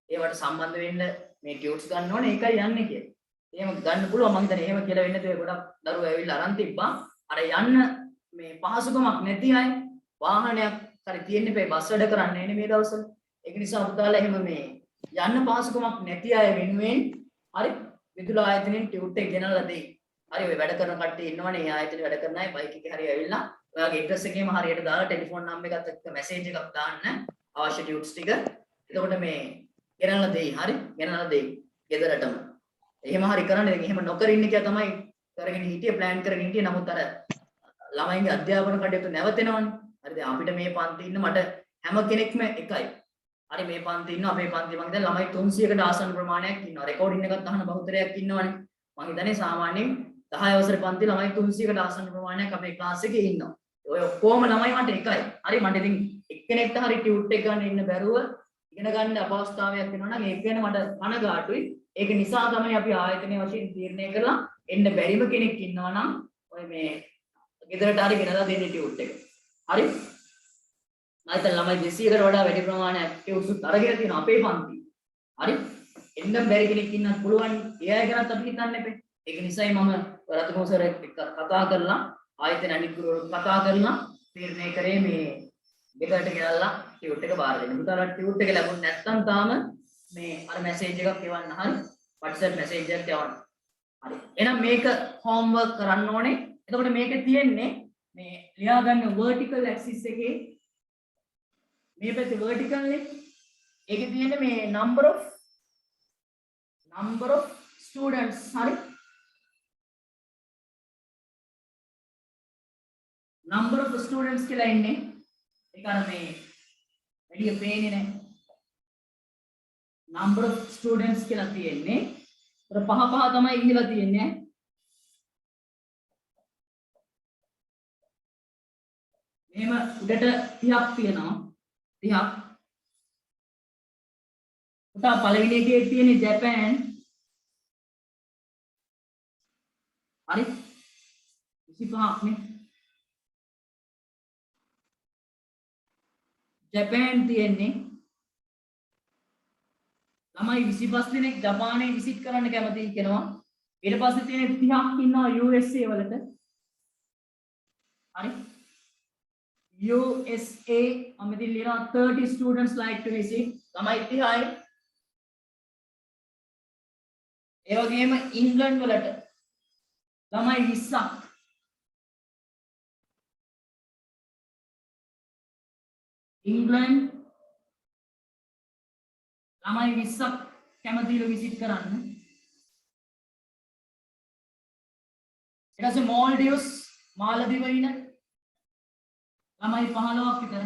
ඒවට සම්බන්ධ වෙන්න මේ ටියුට්ස් ගන්න ඕනේ ඒකයි යන්නේ කියලා. එහෙම ගන්න පුළුවන් මම හිතන්නේ එහෙම කියලා වෙන්නේ නැතුව ගොඩක් දරුවෝ ඇවිල්ලා අරන් තිබ්බා. අර යන්න මේ පහසුකමක් නැති අය වාහනයක් හරි තියෙන්න බෑ බස් වැඩ කරන්නේ නේ මේ දවස්වල. ඒක නිසා පුතාලා එහෙම මේ යන්න පහසුකමක් නැති අය වෙනුවෙන් හරි විදුල ආයතනයෙන් ටියුට් එක ගෙනල්ලා දෙයි. හරි ඔය වැඩ කරන කට්ටිය ඉන්නවනේ ඒ ආයතනේ වැඩ කරන අය බයික් එකේ හරි ඇවිල්ලා ඔයාගේ ඇඩ්‍රස් එකේම හරියට දාලා ටෙලිෆෝන් නම්බර් එකත් එක්ක මැසේජ් එකක් දාන්න අවශ්‍ය ටියුට්ස් ටික. එතකොට මේ ගෙනල්ලා දෙයි. හරි ගෙනල්ලා දෙයි. ගෙදරටම. එහෙම හරි කරන්නේ. එහෙම නොකර ඉන්න කියා තමයි කරගෙන හිටියේ ප්ලෑන් කරගෙන හිටියේ. නමුත් අර ළමයින්ගේ අධ්‍යාපන කටයුතු නැවතෙනවනේ. හරි දැන් අපිට මේ පන්ති ඉන්න මට හැම කෙනෙක්ම එකයි. හරි මේ පන්ති ඉන්න අපේ පන්ති මම දැන් ළමයි 300කට ආසන්න ප්‍රමාණයක් ඉන්නවා. රෙකෝඩින් එකත් අහන බහුතරයක් ඉන්නවනේ. මම හිතන්නේ සාමාන්‍යයෙන් 10 වසරේ පන්ති ළමයි 300කට ආසන්න ප්‍රමාණයක් අපේ ක්ලාස් එකේ ඉන්නවා. ඔය ඔක්කොම ළමයි මට එකයි. හරි මට ඉතින් එක්කෙනෙක්ට හරි ටියුට් එක ගන්න ඉන්න බැරුව ඉගෙන ගන්න අපහසුතාවයක් වෙනවා නම් ඒක ගැන මට කනගාටුයි. ඒක නිසා තමයි අපි ආයතනයේ වශයෙන් තීරණය කරලා එන්න බැරිම කෙනෙක් ඉන්නවා නම් ඔය මේ ගෙදරට හරි ගෙනලා දෙන්න ටියුට් එක. හරි? නැත්නම් ළමයි 200කට වඩා වැඩි ප්‍රමාණයක් ටියුට්ස් අරගෙන තියෙනවා අපේ පන්ති. හරි? එන්න බැරි කෙනෙක් ඉන්නත් පුළුවන්. ඒ අය ගැනත් අපි හිතන්න එපේ. ඒක නිසායි මම රතකෝ සර් එක්ක කතා කරලා ආයතන අනිත් ගුරුවරු කතා කරලා තීරණය කරේ මේ ගෙදරට ගෙනල්ලා ටියුට් එක බාර දෙන්න. පුතාලා ටියුට් එක ලැබුණ නැත්නම් තාම මේ අර මැසේජ් එකක් එවන්න. හරි? WhatsApp මැසේජ් එකක් එවන්න. හරි. එහෙනම් මේක හෝම්වර්ක් කරන්න ඕනේ. එතකොට මේකේ තියෙන්නේ මේ ලියා ගන්න vertical axis එකේ මේ පැත්තේ vertical නේ. ඒකේ තියෙන්නේ මේ number of students. හරි? number of students කියලා ඉන්නේ. ඒක අර මේ වැඩි පේන්නේ නැහැ. number of students කියලා තියෙන්නේ. ඒතර පහ තමයි ඉඳලා තියෙන්නේ. එහෙම උඩට 30ක් තියෙනවා. 30ක්. උතා පළවෙනි එකේ තියෙන්නේ ජපාන්. හරි? 25ක් නේ. ජපාන් තියෙන්නේ ළමයි 25 දෙනෙක් ජපානයේ විසිට් කරන්න කැමතියි කියනවා. ඊට පස්සේ තියෙන 30ක් ඉන්නවා USA වලට. හරි? USA මම ඉතින් ලියනවා 30 students like to visit. ළමයි 30යි. ඒ වගේම ඉංග්ලන්ඩ් වලට ළමයි 20ක්. ඉංග්ලන්ඩ් ළමයි 20ක් කැමතිලු විසිට් කරන්න. ඊට පස්සේ මෝල්ඩිව්ස් මාලදිවයින ළමයි 15ක් විතර.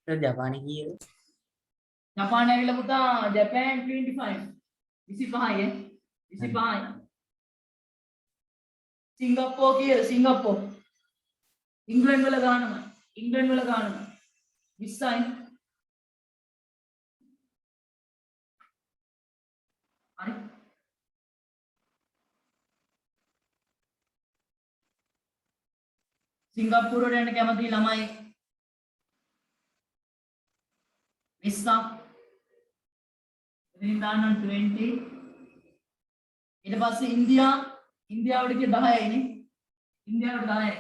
So Japan here. ජපානය ඇවිල්ලා පුතා ජපාන් 25 25යි 25යි. සිංගප්පූර් කියලා සිංගප්පූර් ඉංග්ලන්ඩ් වල ගානම 20යි. හරි සිංගප්පූර් වලට යන්න කැමති ළමයි 20ක්. ඉතින් දාන්න 20. ඊට පස්සේ ඉන්දියාවට ගිය 10යි නේ. ඉන්දියාවට 10යි.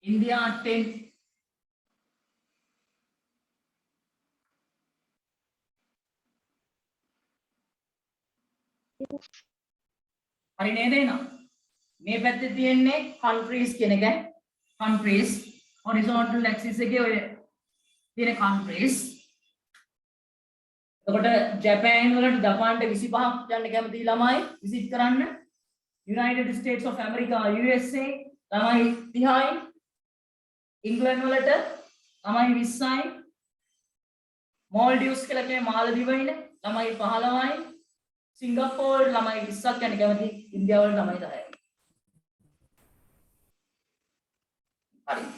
ඉන්දියා 10. හරි නේද එහෙනම්? මේ පැත්තේ තියෙන්නේ countries කියන එක. countries horizontal axis එකේ ඔය තියෙන countries. එතකොට ජපාන් වලට ජපාන්ට 25ක් යන්න කැමති ළමයි විසිට් කරන්න. United States of America USA ළමයි 30යි. ඉංග්ලන්ඩ් වලට ළමයි 20යි. මෝල්ඩිව්ස් කියලා කියන්නේ මාලදිවයින ළමයි 15යි. සිංගප්පූර් ළමයි 20ක් යන්න කැමති. ඉන්දියාව වල ළමයි 10යි. හරි.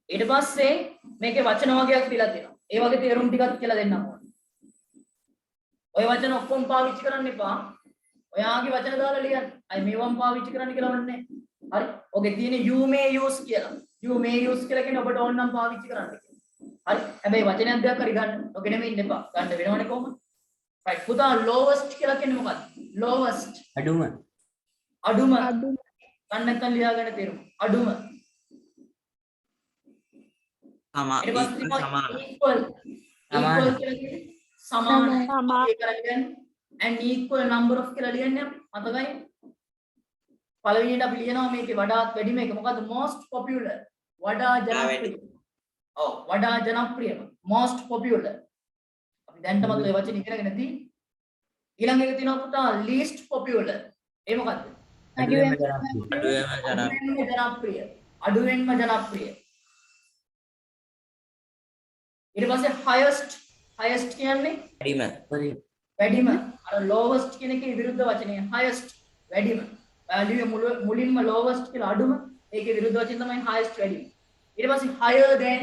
ඊට පස්සේ මේකේ වචන වගයක් දීලා තියෙනවා. ඒ වගේ තේරුම් ටිකක් කියලා දෙන්නම් ඕනේ. ඔය වචන ඔක්කොම පාවිච්චි කරන්න එපා. ඔයාගේ වචන දාලා ලියන්න. අය මේවම පාවිච්චි කරන්න කියලා ඕනේ නැහැ. හරි. ඔගේ තියෙන you may use කියලා. you may use කියලා කියන්නේ ඔබට ඕන නම් පාවිච්චි කරන්න කියලා. හරි. හැබැයි වචනයක් දෙයක් හරි ගන්න. ඔක නෙමෙයි ඉන්න එපා. ගන්න වෙනවනේ කොහොමද? right. පුතා lowest කියලා කියන්නේ මොකක්ද? lowest. අඩුම. ගන්න නැත්නම් ලියාගන්න තේරුම. අඩුම. equal සමාන and equal number of කියලා ලියන්නේ මතකයි පළවෙනියට අපි ලියනවා මේකේ වඩාත් වැඩි මේක මොකද්ද most popular වඩා ජනප්‍රිය most popular අපි දැන්ටමත් ඔය වචන ඉගෙනගෙන තියෙන්නේ ඊළඟ එක තියෙනවා පුතා least popular ඒ මොකද්ද අඩුවෙන්ම ජනප්‍රිය ඊට පස්සේ highest කියන්නේ වැඩිම අර lowest කියන එකේ විරුද්ධ වචනය highest වැඩිම ඔයාලගේ මුලින්ම lowest කියලා අඩුම ඒකේ විරුද්ධ වචන තමයි highest වැඩිම ඊට පස්සේ higher than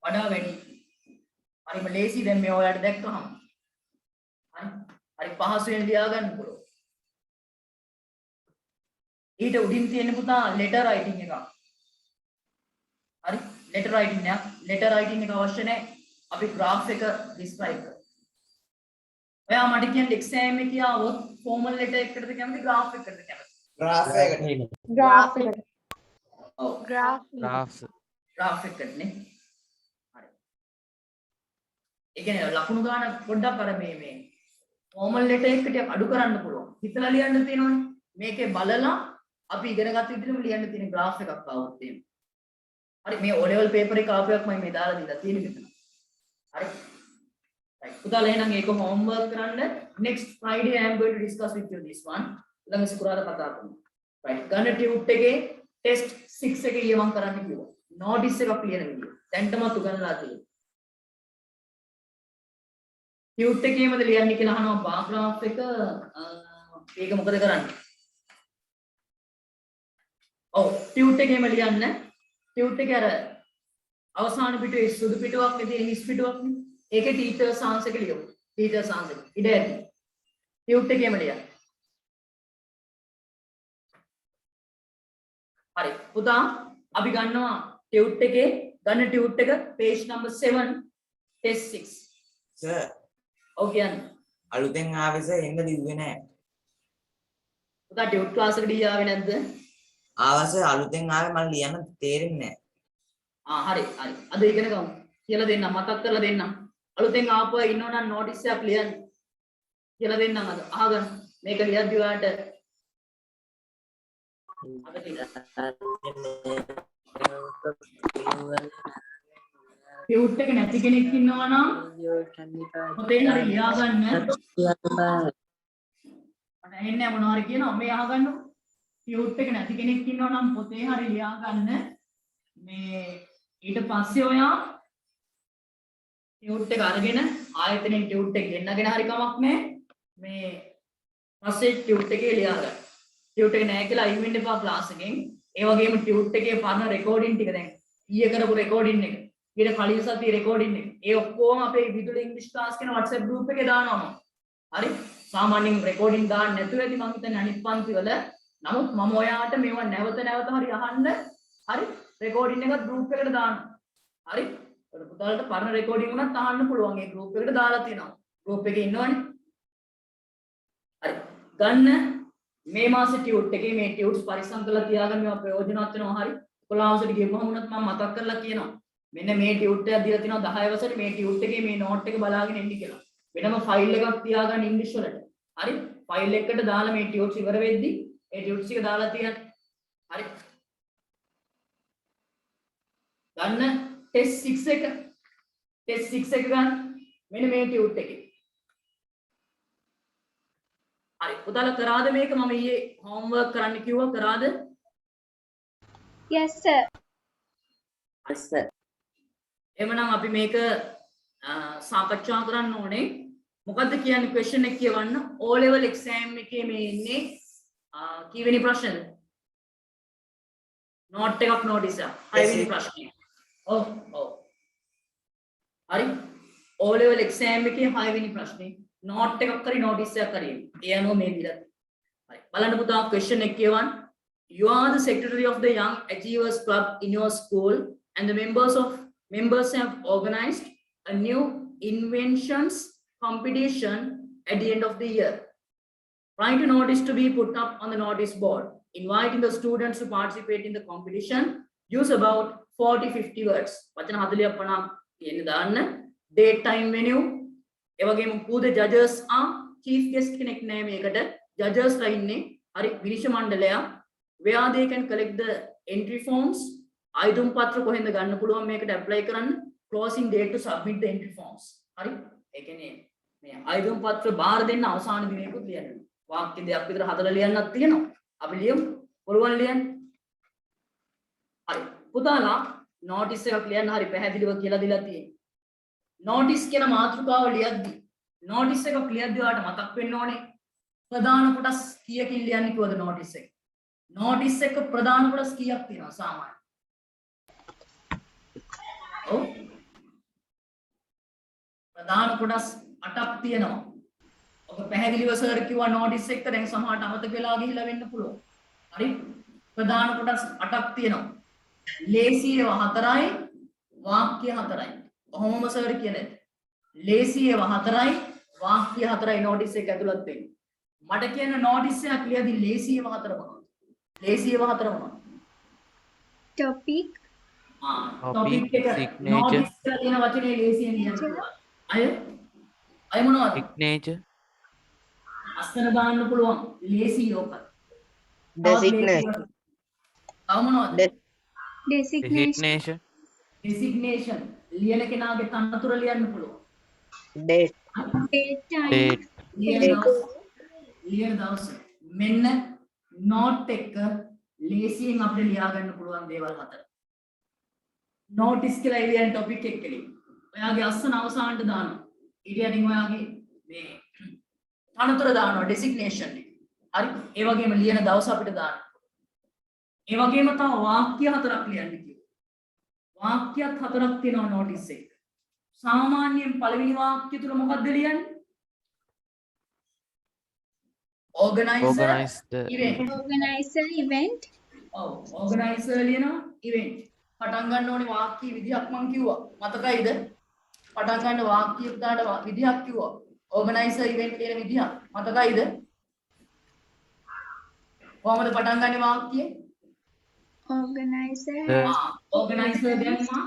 වඩා වැඩි හරිම ලේසි දැන් මේ ඔයාලට දැක්කහම හරි පහසුවෙන් ලියා ගන්න පුළුවන් ඊට උඩින් තියෙන පුතා letter writing එක හරි letter writing එක අවශ්‍ය නැහැ අපි graph එක describe කරමු ඔයා මට කියන්න exam එකේ ආවොත් formal letter එකකටද කැමති graph එකකටද කැමති graph එකකටනේ හරි ඒ කියන්නේ ලකුණු ගන්න පොඩ්ඩක් අර මේ formal letter එක ටික අඩු කරන්න පුළුවන් හිතලා ලියන්න තියෙනවනේ මේකේ බලලා අපි ඉගෙන ගත්ත විදිහටම ලියන්න තියෙන graph එකක් ආවොත් එහෙම හරි මේ O level paper එක ආපුවක් මම මේ දාලා දීලා තියෙන මෙතන. හරි. right. පුතාලා එහෙනම් ඒක homework කරන්න. Next Friday I am going to discuss with you this one. ළඟ සුකුරාදා කතා කරමු. right. ගන්න ටියුට් එකේ test 6 එකේ ඊයවම් කරන්න කිව්වා. notice එකක් ලියන විදිය. දැන්ටමත් උගන්වලා තියෙනවා. ටියුට් එකේමද ලියන්නේ කියලා අහනවා bar graph එක ඒක මොකද කරන්නේ? ඔව් ටියුට් එකේම ලියන්න. ටියුට් එකේ අර අවසාන පිටුවේ සුදු පිටුවක් නෙදී හිස් පිටුවක් නේ. ඒකේ ටීචර්ස් ආන්සර් එක ලියමු. Teachers answer. ඉඩ ඇති. ටියුට් එකේම ලියන්න. හරි. පුතා අපි ගන්නවා ටියුට් එකේ ගන්න ටියුට් එක page number 7 test 6. sir ඔව් කියන්නේ. අලුතෙන් ආවේ sir එන්න දිව්වේ නැහැ. පුතා ටියුට් ක්ලාස් එකට ගියාවේ නැද්ද? ආවස අලුතෙන් ආවේ මම ලියන්න තේරෙන්නේ නැහැ. හරි. අද ඉගෙන ගමු. කියලා දෙන්න මතක් කරලා දෙන්න. අලුතෙන් ආපුවා ඉන්නවනම් notice එකක් ලියන්න. කියලා දෙන්නම් අද අහගන්න මේක ලියද්දි ඔයාලට ටියුට් එක නැති කෙනෙක් ඉන්නවා නම් පොතේ හරි ලියා ගන්න මට ඇහෙන්නේ මොනවා හරි කියනවා මේ අහගන්න ටියුට් එක නැති කෙනෙක් ඉන්නවා නම් පොතේ හරි ලියා ගන්න මේ ඊට පස්සේ ඔයා ටියුට් එක අරගෙන ආයතනෙන් ටියුට් එක ගෙන්නගෙන හරි කමක් නැහැ මේ පස්සේ ටියුට් එකේ ලියා ගන්න ටියුට් එක නැහැ කියලා අයින් වෙන්න එපා ක්ලාස් එකෙන් ඒ වගේම ටියුට් එකේ පරණ රෙකෝඩින් ටික දැන් ඊයේ කරපු රෙකෝඩින් එක ඊට කලින් සතියේ රෙකෝඩින් එක ඒ ඔක්කොම අපේ විදුලි ඉංග්‍රීසි ක්ලාස් කියන WhatsApp group එකේ දානවා හරි සාමාන්‍යයෙන් රෙකෝඩින් දාන්න නැතුව ඇති මම හිතන්නේ අනිත් පන්ති වල නමුත් මම ඔයාට මේවා නැවත නැවත හරි අහන්න හරි රෙකෝඩින් එකත් group එකට දානවා හරි ඔය පුතාලට පරණ රෙකෝඩින් උනත් අහන්න පුළුවන් ඒ group එකට දාලා තියෙනවා group එකේ ඉන්නවනේ හරි ගන්න මේ මාසේ ටියුට් එකේ මේ ටියුට්ස් පරිස්සම් කරලා තියාගන්න මේවා ප්‍රයෝජනවත් වෙනවා හරි 11 වසරේ ගියපුවම උනත් මම මතක් කරලා කියනවා මෙන්න මේ ටියුට් එකක් දීලා තිනවා 10 වසරේ මේ ටියුට් එකේ මේ නෝට් එක බලාගෙන ඉන්න කියලා වෙනම ෆයිල් එකක් තියාගන්න ඉංග්‍රීසි වලට හරි ෆයිල් එකකට දාලා මේ ටියුට්ස් ඉවර වෙද්දි ඒ ටියුට්ස් එක දාලා තියන්න හරි ගන්න ටෙස්ට් 6 එක ගන්න මෙන්න මේ ටියුට් එකේ හරි පුතාලා කරාද මේක මම ඊයේ හෝම්වර්ක් කරන්න කිව්වා කරාද Yes, sir. Yes, sir. එහෙනම් අපි මේක සාකච්ඡා කරන්න ඕනේ මොකද්ද කියන්නේ ක්වෙස්චන් එක කියවන්න O level exam එකේ මේ ඉන්නේ කීවෙනි ප්‍රශ්නද නෝට් එකක් නෝටිස් එක 6 වෙනි ප්‍රශ්නේ ඔව් හරි O level exam එකේ 6 වෙනි ප්‍රශ්නේ නෝට් එකක් කරි නෝටිස් එකක් කරි ඒ අනුව මේ විදිහට හරි බලන්න පුතා ක්වෙස්චන් එක කියවන්න you are the secretary of the young achievers club in your school and the members have organized a new inventions competition at the end of the year. Write a notice to be put up on the notice board, inviting the students to participate in the competition. Use about 40-50 words. වචන 40ක් 50ක් තියෙන දාන්න. Date, time, venue. ඒ වගේම who the judges are. Chief guest කෙනෙක් නෑ මේකට. Judges ලා ඉන්නේ. හරි විනිශ්චය මණ්ඩලය. Where they can collect the entry forms. අයිදුම් පත්‍ර කොහෙන්ද ගන්න පුළුවන් මේකට apply කරන්න. Closing date to submit the entry forms. හරි ඒ කියන්නේ මේ අයිදුම් පත්‍ර බාර දෙන්න අවසාන දිනයකුත් ලියන්න. වාක්‍ය දෙකක් විතර හදලා ලියන්නත් තියෙනවා. අපි ලියමු. පුළුවන් ලියන්න. හරි. පුතාලා notice එකක් ලියන්න හරි පැහැදිලිව කියලා දීලා තියෙනවා. notice කියන මාතෘකාව ලියද්දි notice එකක් ලියද්දි ඔයාලට මතක් වෙන්න ඕනේ ප්‍රධාන කොටස් කීයකින් ලියන්නේ කිව්වද notice එක. notice එක ප්‍රධාන කොටස් කීයක් තියෙනවා සාමාන්‍යයෙන්? ඔව්. ප්‍රධාන කොටස් 8ක් තියෙනවා. ඔක පැහැදිලිව සර් කිව්වා notice එක දැන් සමහරට අමතක වෙලා ගිහිලා වෙන්න පුළුවන්. හරි? ප්‍රධාන කොටස් 8ක් තියෙනවා. ලේසි ඒවා 4යි, වාක්‍ය 4යි. කොහොමම සර් කියන්නේ? ලේසි ඒවා 4යි, වාක්‍ය 4යි notice එක ඇතුළත් වෙන්නේ. මට කියන notice එකක් ලියදී ලේසි ඒවා 4 මොනවද? ලේසි ඒවා 4 මොනවද? Topic. topic එක notice කියලා තියෙන වචනේ ලේසියෙන් ලියන්න පුළුවන්. අය මොනවද? signature අස්තර දාන්න පුළුවන් ලේසි ඕක. Designation. තව මොනවද? Designation. designation ලියන කෙනාගේ තනතුර ලියන්න පුළුවන්. Date. Date, time. date ලියන දවස මෙන්න note එක ලේසියෙන් අපිට ලියා ගන්න පුළුවන් දේවල් 4. notice කියලා ඉලියන් topic එක කෙලින්. ඔයාගේ අස්සන අවසානට දානවා. ඊට යටින් ඔයාගේ මේ තනතුර දානවා designation එක. හරි. ඒ වගේම ලියන දවස අපිට දාන්න. ඒ වගේම තව වාක්‍ය 4ක් ලියන්න කිව්වා. වාක්‍යත් 4ක් තියෙනවා notice එක. සාමාන්‍යයෙන් පළවෙනි වාක්‍ය තුල මොකක්ද ලියන්නේ? organizer event. Organizer event. ඔව් organizer ලියනවා event. පටන් ගන්න ඕනේ වාක්‍ය විදිහක් මම කිව්වා. මතකයිද? පටන් ගන්න වාක්‍ය උදාට විදිහක් කිව්වා. organizer event කියන විදිහ. මතකයිද? කොහමද පටන් ගන්නේ වාක්‍යය? Organizer. organizer දැම්මා.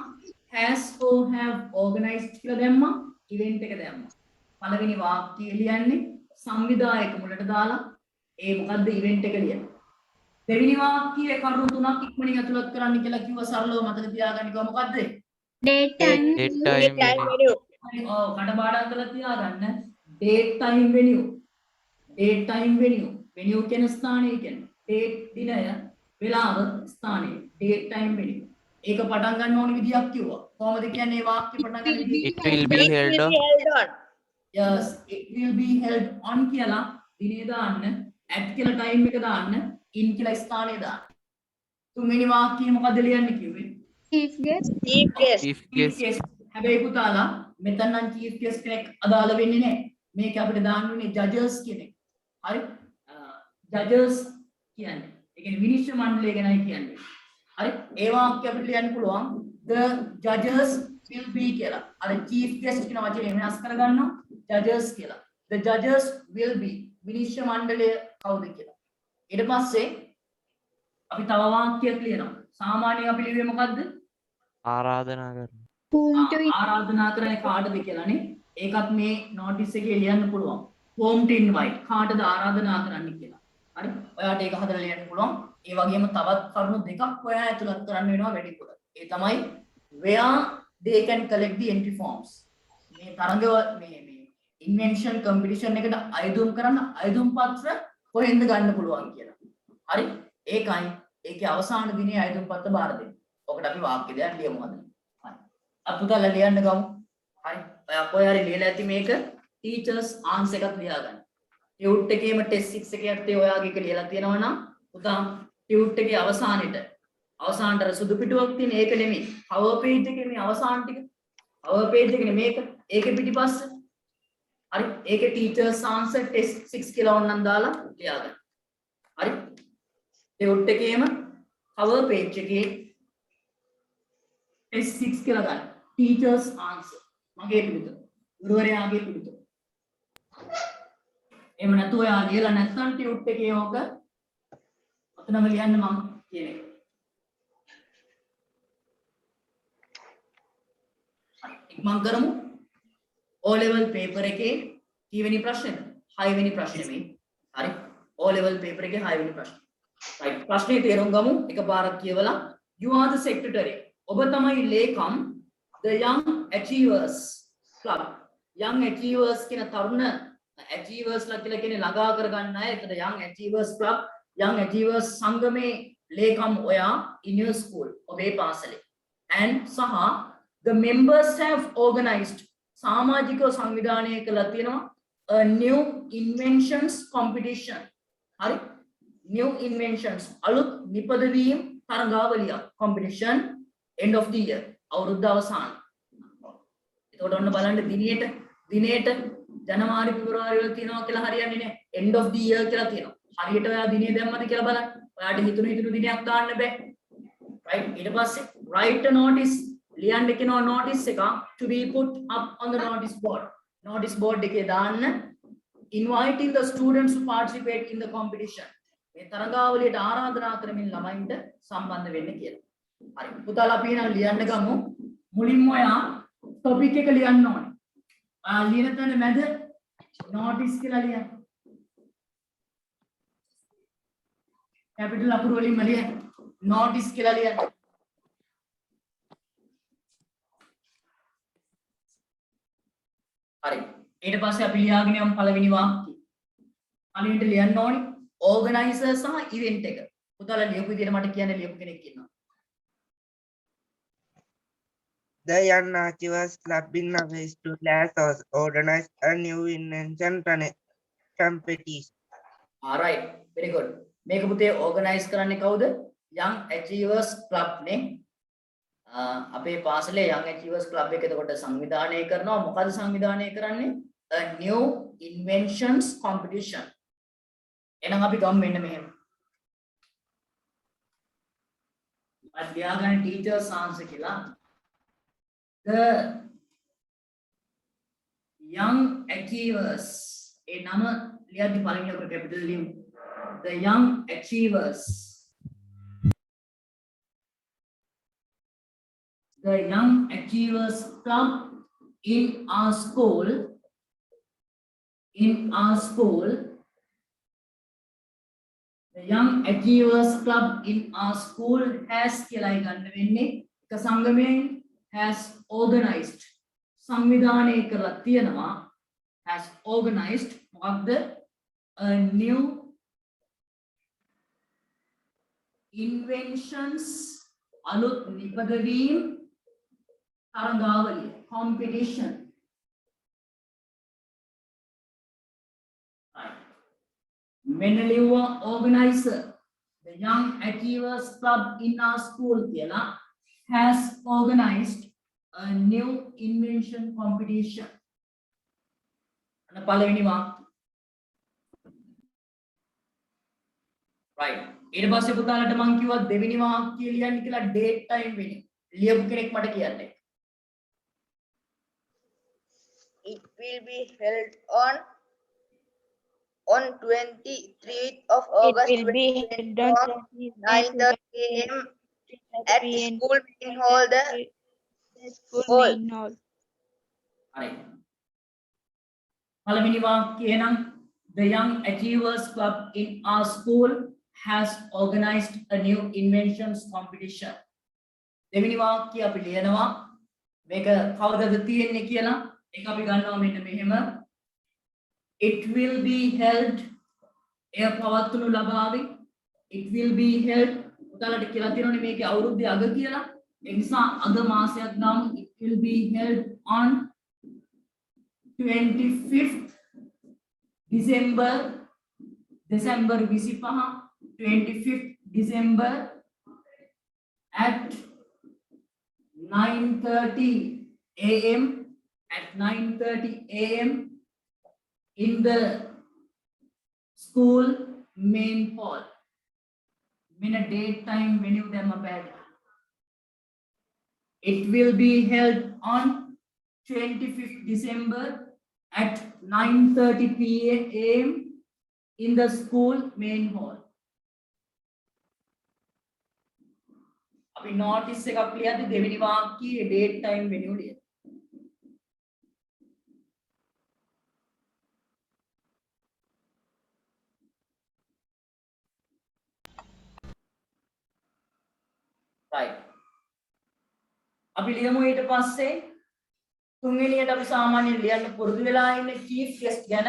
has or have organized කියලා දැම්මා. event එක දැම්මා. පළවෙනි වාක්‍යය ලියන්නේ සංවිධායක මුලට දාලා ඒ මොකද්ද ඉවෙන්ට් එක ලියන්න. දෙවෙනි වාක්‍යයේ කරුණු තුනක් ඉක්මනින් ඇතුළත් කරන්න කියලා කිව්ව සරලව මතක තියාගන්න කිව්ව මොකද්ද? Date time venue. ඔව් කඩපාඩම් කරලා තියාගන්න. date time venue. date time venue. venue කියන ස්ථානය කියන්නේ date දිනය, වෙලාව, ස්ථානය. date time venue. ඒක පටන් ගන්න ඕන විදියක් කිව්වා. කොහොමද කියන්නේ මේ වාක්‍ය පටන් ගන්න විදිය? It will be held on. Yes, it will be held on කියලා දිනේ දාන්න, at කියලා time එක දාන්න, in කියලා ස්ථානය දාන්න. තුන්වෙනි වාක්‍යය මොකද ලියන්න කිව්වේ? Chief guest. Chief guest. Chief chief guest. guest. හැබැයි පුතාලා මෙතන නම් chief guest කෙනෙක් අදාළ වෙන්නේ නැහැ. මේක අපිට දාන්න ඕනේ judges කියන එක. හරි? judges කියන්නේ. ඒ කියන්නේ විනිශ්චය මණ්ඩලය ගැනයි කියන්නේ. හරි? ඒ වාක්‍ය අපිට ලියන්න පුළුවන් the judges will be කියලා. අර chief guest කියන වචනේ වෙනස් කරගන්නවා judges කියලා. the judges will be විනිශ්චය මණ්ඩලය කවුද කියලා. ඊට පස්සේ අපි තව වාක්‍යයක් ලියනවා. සාමාන්‍යයෙන් අපි ලියුවේ මොකද්ද? ආරාධනා කරන. Whom to ආරාධනා කරන්නේ කාටද කියලානේ. ඒකත් මේ නොටිස් එකේ ලියන්න පුළුවන්. whom to invite කාටද ආරාධනා කරන්න කියලා. හරි? ඔයාට ඒක හදලා ලියන්න පුළුවන්. ඒ වගේම තවත් කරුණු දෙකක් ඔයා ඇතුළත් කරන්න වෙනවා වැඩිපුර. ඒ තමයි where they can collect the entry forms. මේ තරඟ මේ invention competition එකට අයදුම් කරන්න අයදුම් පත්‍ර කොහෙන්ද ගන්න පුළුවන් කියලා. හරි? ඒකයි ඒකේ අවසාන දිනේ අයදුම් පත්‍ර බාර දෙන්න. ඔකට අපි වාක්‍ය දෙයක් ලියමු අද. හරි. අපුතලා ලියන්න ගමු. හරි. ඔයා කොහේ හරි ලියලා ඇති මේක teachers answer එකක් ලියා ගන්න. ටියුට් එකේම test 6 එකේ යත්තේ ඔයාගේ එක ලියලා තියෙනවා නම් පුතා ටියුට් එකේ අවසානට සුදු පිටුවක් තියෙන ඒක නෙමෙයි. cover page එකේ මේ අවසාන ටික. cover page එකනේ මේක. ඒකේ පිටිපස්ස. හරි. ඒකේ teachers answer test 6 කියලා ඕනනම් දාලා ලියා ගන්න. හරි. ටියුට් එකේම cover page එකේ test 6 කියලා ගන්න. teachers answer. මගේ පිළිතුර. ගුරුවරයාගේ පිළිතුර. එහෙම නැතුව ඔයා ලියලා නැත්නම් ටියුට් එකේ ඕක ඔතනම ලියන්න මම කියන එක. ඉක්මන් කරමු. O level paper එකේ කීවෙනි ප්‍රශ්නේද? 6 වෙනි ප්‍රශ්නේ මේ. හරි. O level paper එකේ 6 වෙනි ප්‍රශ්නේ. right. ප්‍රශ්නේ තේරුම් ගමු. එකපාරක් කියවලා you are the secretary. ඔබ තමයි ලේකම් the young achievers club. young achievers කියන තරුණ achievers ලා කියලා කියන්නේ ළඟා කරගන්න අය. එතන young achievers club young achievers සංගමේ ලේකම් ඔයා in your school ඔබේ පාසලේ. and සහ the members have organized සමාජිකව සංවිධානය කළා තියෙනවා a new inventions competition. හරි. new inventions අලුත් නිපදවීම් තරඟාවලිය competition end of the year අවුරුද්ද අවසාන. එතකොට ඔන්න බලන්න දිනේට ජනවාරි පෙබරවාරි වල තියෙනවා කියලා හරියන්නේ නැහැ. end of the year කියලා තියෙනවා. හරියට ඔයා දිනේ දැම්මද කියලා බලන්න. ඔයාට හිතුණු දිනයක් දාන්න බෑ. right. ඊට පස්සේ write a notice ලියන්න කියනවා notice එක to be put up on the notice board. notice board එකේ දාන්න inviting the students to participate in the competition. මේ තරඟාවලියට ආරාධනා කරමින් ළමයින්ට සම්බන්ධ වෙන්න කියලා. හරි. පුතාලා අපි එහෙනම් ලියන්න ගමු. මුලින්ම ඔයා topic එක ලියන්න ඕනේ. ඔයා ලියන තැන මැද notice කියලා ලියන්න. capital අකුරු වලින්ම ලියන්න. notice කියලා ලියන්න. හරි. ඊට පස්සේ අපි ලියාගෙන යමු පළවෙනි වාක්‍යය. පළවෙනිට ලියන්න ඕනේ organizer සහ event එක. පුතාලා ලියපු විදිහට මට කියන්න ලියපු කෙනෙක් ඉන්නවා. The Young Achievers Club in our school class has organized a new invention competition. Alright, very good. මේක පුතේ organize කරන්නේ කවුද? Young Achievers Club නේ. අපේ පාසලේ Young Achievers Club එක එතකොට සංවිධානය කරනවා. මොකද සංවිධානය කරන්නේ? A new inventions competition. එහෙනම් අපි ගමු මෙන්න මෙහෙම. අධ්‍යාපන teachers answer කියලා. The young achievers ඒ නම ලියද්දි පළවෙනි අකුර capital ලියමු. The young achievers. The young achievers club in our school in our school, the Young Achievers Club in our school has කියලා ගන්න වෙන්නේ එක සංගමයෙන් has organized සංවිධානය කරලා තියෙනවා has organized මොකක්ද a new inventions අලුත් නිපදවීම් තරඟාවලිය competition. Meneliwa organizer, the Young Achievers Club in our school කියලා has organized a new invention competition. අන්න පළවෙනි වාක්‍ය. right. ඊට පස්සේ පුතාලට මම කිව්වා දෙවෙනි වාක්‍යය ලියන්න කියලා date time වෙන්නේ. ලියපු කෙනෙක් මට කියන්න. It will be held on 23rd of It August will be held on 9:30 a.m. at school main hall. The school hall. main hall. හරි. පළවෙනි වාක්‍යය නම් the Young Achievers Club in our school has organized a new inventions competition. දෙවෙනි වාක්‍යය අපි ලියනවා මේක කවදද තියෙන්නේ කියලා ඒක අපි ගන්නවා මෙන්න මෙහෙම. It will be held එය පවත්වනු ලබාවි. It will be held උදාලට කියලා තියෙනනේ මේකේ අවුරුද්දේ අග කියලා. ඒ නිසා අග මාසයක් දාමු. It will be held on 25th December 25 25th December at 9:30 a.m. at 9:30 a.m. in the school main hall. Mina date time venue them bad. It will be held on 25th December at 9:30 p.m. in the school main hall. අපි notice එකක් ලියද්දි දෙවෙනි වාක්‍යයේ date time venue ලියන්න. right. අපි ලියමු ඊට පස්සේ තුන්වෙනියට අපි සාමාන්‍යයෙන් ලියන්න පුරුදු වෙලා ඉන්නේ chief guest ගැන.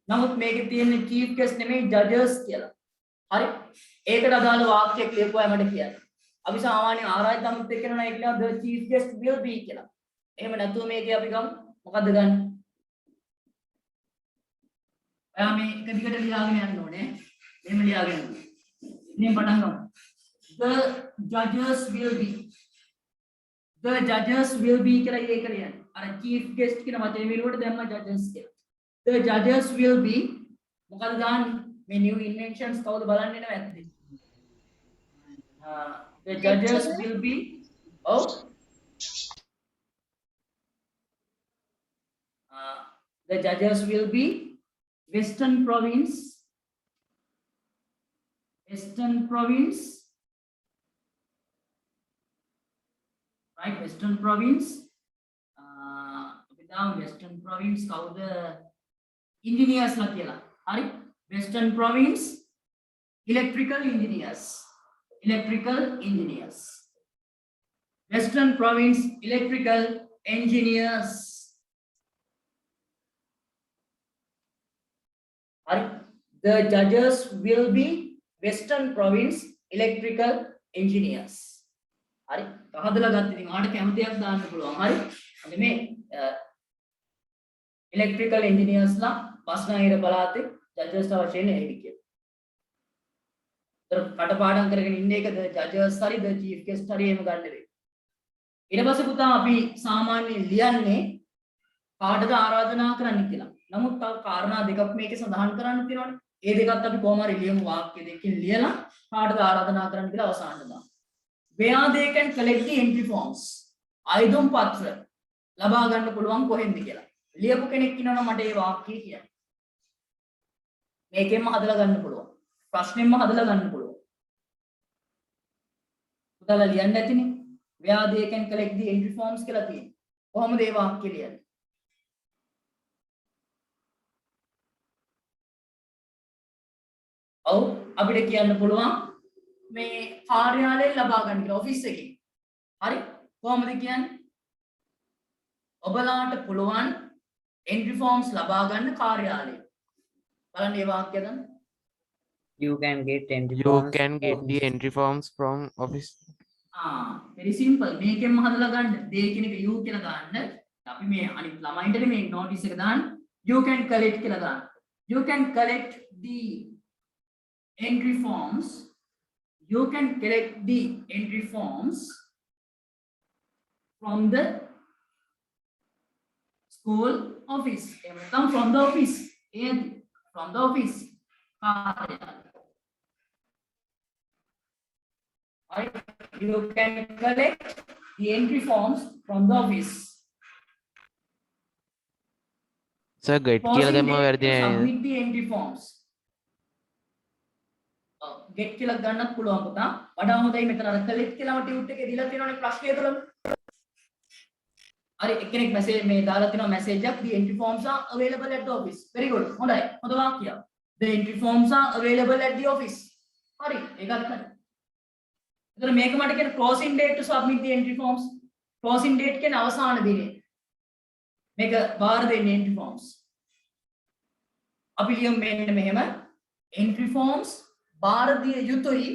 නමුත් මේකේ තියෙන chief guest නෙමෙයි judges කියලා. හරි. ඒකට අදාළ වාක්‍යයක් ලියපුවා මට කියන්න. අපි සාමාන්‍යයෙන් ආරාධිතමුත් එක්ක කරන එක ලියනවා the chief guest will be කියලා. එහෙම නැතුව මේකේ අපි ගමු මොකද්ද ගන්න? ඔයා මේ එක දිගට ලියාගෙන යන්න ඕනේ. මෙහෙම ලියාගෙන යන්න. ඉතින් පටන් ගමු. The judges will be. The judges will be කියලා ඒක ලියන්න. අර chief guest කියන වචනේ වෙනුවට දැම්ම judges කියලා. The judges will be මොකද දාන්නේ? මේ new inventions කවුද බලන්න එනවා ඇත්තේ? The judges will be the judges will be Western Province right, Western Province without Western Province කවුද engineers ලා කියලා. හරි. Western Province electrical engineers. Western Province electrical engineers. Hurry. The judges will be Western Province electrical engineers. හරි. පහදලා ගත්ත ඉතින් ආට කැමතියක් දාන්න පුළුවන්. හරි. අද මේ electrical engineers ලා බස්නාහිර පළාතේ judges ලා වශයෙන් එයි කියලා. කටපාඩම් කරගෙන ඉන්න එක the judges හරි the chief guest හරි එහෙම ගන්න වෙයි. ඊට පස්සේ පුතා අපි සාමාන්‍යයෙන් ලියන්නේ කාටද ආරාධනා කරන්න කියලා. නමුත් තව කාරණා දෙකක් මේකේ සඳහන් කරන්න තියෙනවානේ. ඒ දෙකත් අපි කොහොම හරි ලියමු වාක්‍ය දෙකකින් ලියලා කාටද ආරාධනා කරන්න කියලා අවසානට දාමු. Where they can collect the entry forms. ආයුධම් පත්‍ර ලබා ගන්න පුළුවන් කොහෙන්ද කියලා. ලියපු කෙනෙක් ඉන්නවනම් මට ඒ වාක්‍යය කියන්න. මේකෙන්ම හදලා ගන්න පුළුවන්. ප්‍රශ්නෙන්ම හදලා ගන්න පුළුවන්. පුතාලා ලියන්න ඇතිනේ. Where they can collect the entry forms කියලා තියෙනවා. කොහොමද ඒ වාක්‍ය ලියන්නේ? ඔව් අපිට කියන්න පුළුවන් මේ කාර්යාලයෙන් ලබා ගන්න කියලා ඔෆිස් එකේ. හරි? කොහොමද කියන්නේ? ඔබලාට පුළුවන් entry forms ලබා ගන්න කාර්යාලයෙන්. බලන්න මේ වාක්‍යය ගන්න. You can get entry You forms can get from the entry forms from office. very simple. මේකෙන්ම හදලා ගන්න. they කියන එක you කියලා දාන්න. අපි මේ අනිත් ළමයින්ට මේ notice එක දාන්න. You can collect කියලා දාන්න. You can collect the entry forms. You can collect the entry forms from the school office. Come from the office. From the office. Right? You can collect the entry forms from the office. Sir, get Closing කියලා දැම්ම date වැරදි to නේද? submit the entry forms. get කියලා ගන්නත් පුළුවන් පුතා. වඩා හොඳයි මෙතන අර collect කියලාම ටියුට් එකේ දීලා තියෙනවනේ ප්‍රශ්නය තුලම. හරි එක්කෙනෙක් මැසේජ් මේ දාලා තියෙනවා මැසේජ් එකක් the entry forms are available at the office. very good. හොඳයි. හොඳ වාක්‍යයක්. the entry forms are available at the office. හරි ඒකත් හරි. එතන මේක මට කියන closing date to submit the entry forms. closing date කියන්නේ අවසාන දිනේ. මේක බාර දෙන්නේ entry forms. අපි ලියමු මෙන්න මෙහෙම entry forms බාර දිය යුතුයි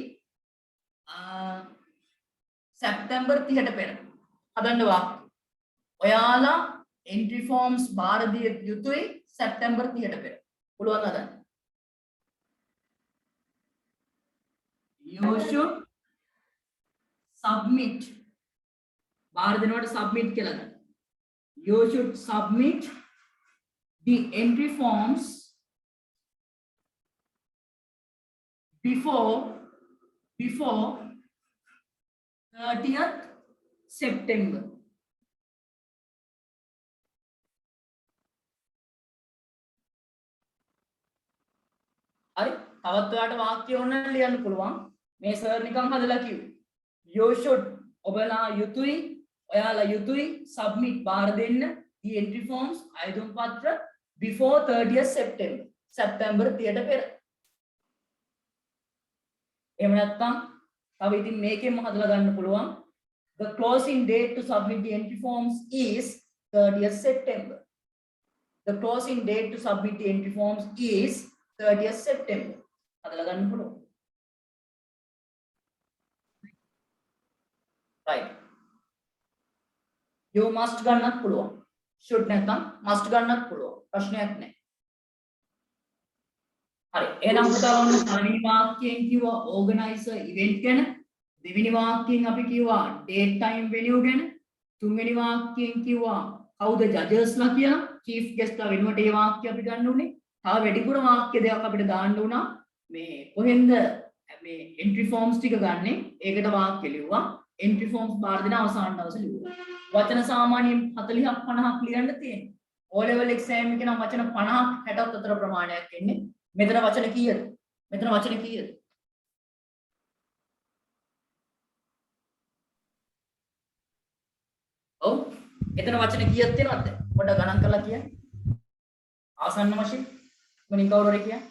සැප්තැම්බර් 30ට පෙර. හදන්න වාක්‍ය. ඔයාලා entry forms බාර දිය යුතුයි සැප්තැම්බර් 30ට පෙර. පුළුවන් හදන්න. You should submit බාර දෙනකොට submit කියලා ගන්න. You should submit the entry forms before 30th September. හරි තවත් ඔයාලට වාක්‍ය ඕන නම් ලියන්න පුළුවන්. මේ සර් නිකන් හදලා කිව්වේ. You should ඔබලා යුතුයි ඔයාලා යුතුයි submit බාර දෙන්න the entry forms අයදුම් පත්‍ර before 30th September. සැප්තැම්බර් 30ට පෙර. එහෙම නැත්නම් තව ඉතින් මේකෙන්ම හදලා ගන්න පුළුවන්. The closing date to submit the entry forms is 30th September. The closing date to submit the entry forms is 30th September. හදලා ගන්න පුළුවන්. Right. You must ගන්නත් පුළුවන්. should නැත්නම් must ගන්නත් පුළුවන්. ප්‍රශ්නයක් නැහැ. හරි. එහෙනම් පුතා ඔන්න පළවෙනි වාක්‍යයෙන් කිව්වා organizer event ගැන. දෙවෙනි වාක්‍යයෙන් අපි කිව්වා date time venue ගැන. තුන්වෙනි වාක්‍යයෙන් කිව්වා කවුද judgesලා කියලා. chief guestලා වෙනුවට ඒ වාක්‍ය අපි ගන්න උනේ. තව වැඩිපුර වාක්‍ය දෙකක් අපිට දාන්න උනා. මේ කොහෙන්ද මේ entry forms ටික ගන්නෙ? ඒකට වාක්‍ය ලිව්වා. entry forms බාර දෙන අවසාන දවසේ ලිව්වා. වචන සාමාන්‍යයෙන් 40ක් 50ක් ලියන්න තියෙනවා. O level exam එකේ නම් වචන 50ක් 60ක් අතර ප්‍රමාණයක් එන්නේ. මෙතන වචන කීයද? මෙතන වචන කීයද? ඔව්. එතන වචන කීයක් තියෙනවද? පොඩ්ඩක් ගණන් කරලා කියන්න. ආසන්න වශයෙන් මොනින් කවුරු හරි කියන්න.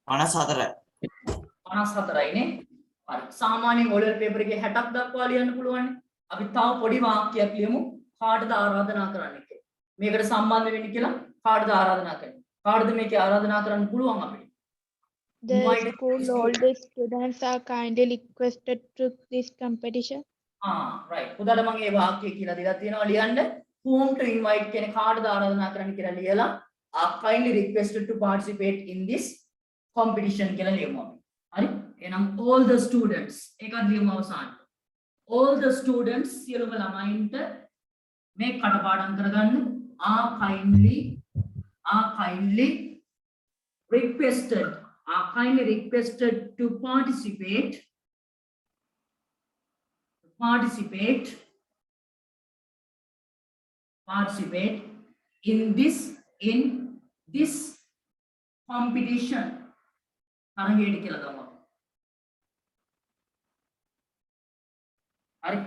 54. 54යි නේ. හරි. සාමාන්‍යයෙන් O level paper එකේ 60ක් දක්වා ලියන්න පුළුවන්. අපි තව පොඩි වාක්‍යයක් ලියමු. කාටද ආරාධනා කරන්න කියලා. මේකට සම්බන්ධ වෙන්න කියලා කාටද ආරාධනා කරන්නේ? කාටද මේකේ ආරාධනා කරන්න පුළුවන් අපිට? The school all the students are kindly requested to this competition. right. උදාට මම මේ වාක්‍යය කියලා දීලා තියෙනවා ලියන්න. whom to invite කියන කාටද ආරාධනා කරන්න කියලා ලියලා are kindly requested to participate in this competition කියලා ලියමු අපි. හරි? එහෙනම් all the students ඒකත් ලියමු අවසානට. all the students සියලුම ළමයින්ට මේ කටපාඩම් කරගන්න are kindly requested to participate in this competition. තරගයට කියලා ගමු. හරි.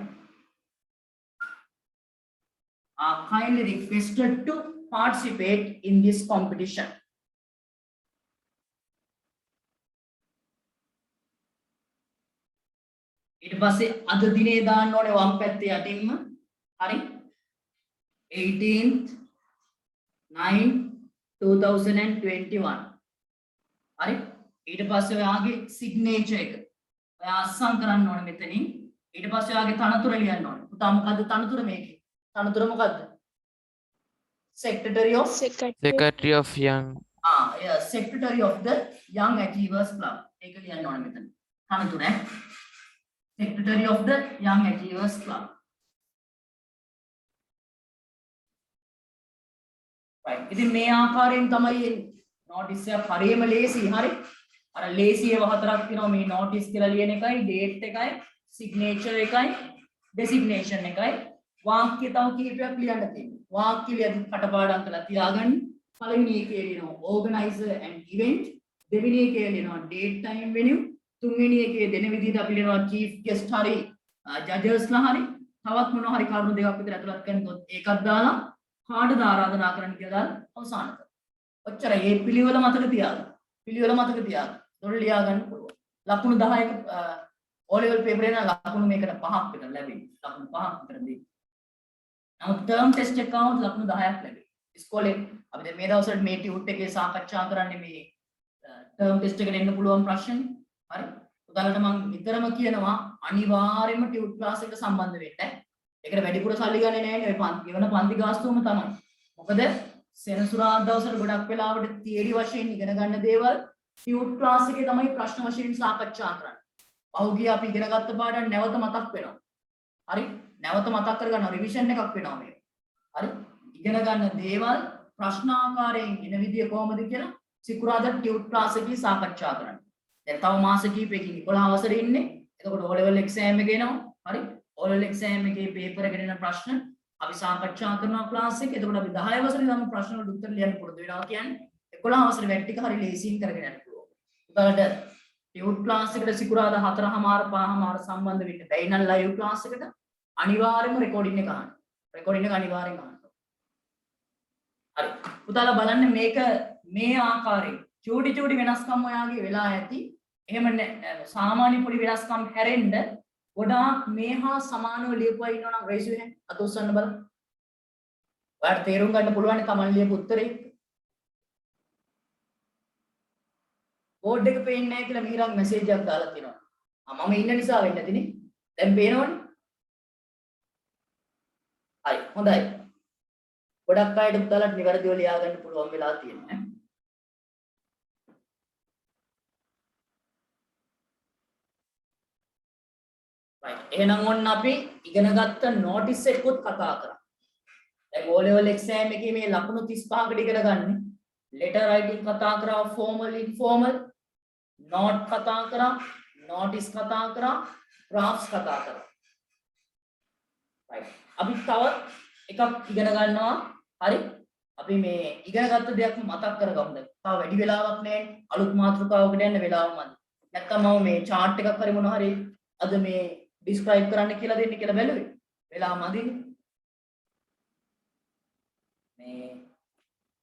are kindly requested to participate in this competition? ඊට පස්සේ අද දිනේ දාන්න ඕනේ වම් පැත්තේ යටින්ම. හරි? 18th 9 2021. හරි? ඊට පස්සේ ඔයාගේ signature එක ඔයා අස්සම් කරන්න ඕනේ මෙතනින්. ඊට පස්සේ ඔයාගේ තනතුර ලියන්න ඕනේ. පුතා මොකද්ද තනතුර මේකේ? තනතුර මොකද්ද? Secretary of Secretary of Young yeah, Secretary of the Young Achievers Club. ඒක ලියන්න ඕනේ මෙතන. තනතුර ඈ. Secretary of the Young Achievers Club. Right. ඉතින් මේ ආකාරයෙන් තමයි notice එක හරියම ලේසි. හරි? අර ලේසි ඒවා හතරක් තියෙනවා මේ notice කියලා ලියන එකයි, date එකයි, signature එකයි, designation එකයි. වාක්‍ය තව කිහිපයක් ලියන්න තියෙනවා. වාක්‍ය ලියද්දි කටපාඩම් කරලා තියාගන්න. පළවෙනි එකේ ලියනවා organizer and event. දෙවෙනි එකේ ලියනවා date time venue. තුන්වෙනි එකේ දෙන විදිහට අපි ලියනවා chief guest හරි judges ලා හරි තවත් මොනවා හරි කරුණු දෙකක් විතර ඇතුළත් කරනකොට ඒකක් දාලා කාටද ආරාධනා කරන්න කියලා දාලා අවසන් කරනවා. ඔච්චරයි. මේ පිළිවෙල මතක තියාගන්න. පිළිවෙල මතක තියාගන්න. ඒතකොට ලියා ගන්න පුළුවන්. ලකුණු 10ක O level paper එක ලකුණු මේකට 5ක් විතර ලැබෙනවා. ලකුණු 5ක් විතර දෙන්න. නමුත් term test එක આવුත් ලකුණු 10ක් ලැබෙනවා. ඉස්කෝලේ අපි දැන් මේ දවස්වල මේ ටියුට් එකේ සාකච්ඡා කරන්නේ මේ term test එකට එන්න පුළුවන් ප්‍රශ්න. හරි උදාලට මම විතරම කියනවා අනිවාර්යයෙන්ම ටියුට් ක්ලාස් එකට සම්බන්ධ වෙන්න. ඒකට වැඩිපුර සල්ලි ගන්නේ නැහැ නේ. ඔය ගෙවන පන්ති ගාස්තුවම තමයි. මොකද සෙනසුරාදා දවසට ගොඩක් වෙලාවට තියරි වශයෙන් ඉගෙන ගන්න දේවල් ටියුට් ක්ලාස් එකේ තමයි ප්‍රශ්න වශයෙන් සාකච්ඡා කරන්නේ. පහුගිය අපි ඉගෙන ගත්ත පාඩම් නැවත මතක් වෙනවා. හරි? නැවත මතක් කරගන්න රිවිෂන් එකක් වෙනවා මේක. හරි? ඉගෙන ගන්න දේවල් ප්‍රශ්නාකාරයෙන් එන විදිය කොහොමද කියලා සිකුරාදා ටියුට් ක්ලාස් එකේ සාකච්ඡා කරන්න. දැන් තව මාස කිහිපයකින් 11 වසරේ ඉන්නේ. එතකොට O level exam එක එනවා. හරි? O level exam එකේ පේපර් එකට එන ප්‍රශ්න අපි සාකච්ඡා කරනවා ක්ලාස් එකේ. එතකොට අපි 10 වසරේ නම් ප්‍රශ්න වලට උත්තර ලියන්න පුරුදු වෙනවා කියන්නේ 11 වසරේ වැඩ ටික හරි ලේසියෙන් කරගෙන යන්න පුළුවන්. උදාහරණට ටියුට් ක්ලාස් එකට සිකුරාදා 4:00 5:00 සම්බන්ධ වෙන්න බැයි නම් ලයිව් ක්ලාස් එකට අනිවාර්යයෙන්ම රෙකෝඩින් එක අහන්න. රෙකෝඩින් එක අනිවාර්යෙන් අහන්න. හරි. පුතාලා බලන්න මේක මේ ආකාරයෙන් චූටි චූටි වෙනස්කම් ඔයාගේ වෙලා ඇති. එහෙම සාමාන්‍ය පොඩි වෙනස්කම් හැරෙන්න ගොඩාක් මේ හා සමානව ලියපුවා ඉන්නවා නම් raise your hand අත උස්සන්න බලන්න. ඔයාලට තේරුම් ගන්න පුළුවන් තමන් ලියපු උත්තරේ. බෝඩ් එක පේන්නේ නැහැ කියලා මීරන් මැසේජ් එකක් දාලා තියෙනවා. මම ඉන්න නිසා වෙන්නේ නැතිනේ. දැන් පේනවනේ. හරි හොඳයි. ගොඩක් අයට පුතාලට නිවැරදිව ලියා ගන්න පුළුවන් වෙලා තියෙනවා. right එහෙනම් ඔන්න අපි ඉගෙන ගත්ත notice එකකුත් කතා කරා. දැන් O level exam එකේ මේ ලකුණු 35කට ඉගෙන ගන්න. letter writing කතා කරා, formal informal, note කතා කරා, notice කතා කරා, graphs කතා කරා. right අපි තව එකක් ඉගෙන ගන්නවා. හරි අපි මේ ඉගෙන ගත්ත දෙයක් මතක් කරගමු. තව වැඩි වෙලාවක් නැහැ. අලුත් මාතෘකාවකට යන්න වෙලාවක් මදි. නැත්තම් මම මේ chart එකක් හරි මොනවා හරි අද මේ describe කරන්න කියලා දෙන්න කියලා බැලුවේ. වෙලාව මදිනේ. මේ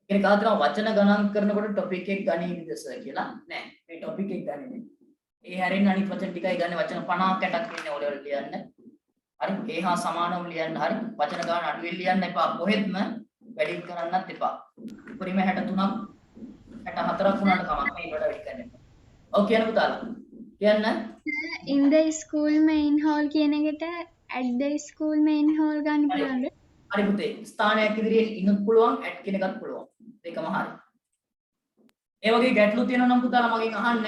ඉතින් කාටද වචන ගණන් කරනකොට topic එක ගණීවිද සර් කියලා නෑ. මේ topic එක ගන්නේ නෑ. ඒ හැරෙන්න අනිත් වචන ටිකයි ගන්න. වචන 50ක් 60ක් ඉන්නේ O level ලියන්න. හරි ඒ හා සමානව ලියන්න. හරි වචන ගණන් අඩුවෙන් ලියන්න එපා. කොහෙත්ම වැඩි කරන්නත් එපා. උපරිම 63ක් 64ක් වුණාට කමක් නෑ. ඊට වැඩි කරන්න එපා. ඔව් කියන්න පුතාලා. කියන්න. in the school main hall කියන එකට at the school main hall ගන්න පුළුවන්ද? හරි පුතේ. ස්ථානයක් ඉදිරියෙන් ඉන්නත් පුළුවන්, at කියන එකත් පුළුවන්. දෙකම හරි. ඒ වගේ ගැටලු තියෙනවා නම් පුතාලා මගෙන් අහන්න.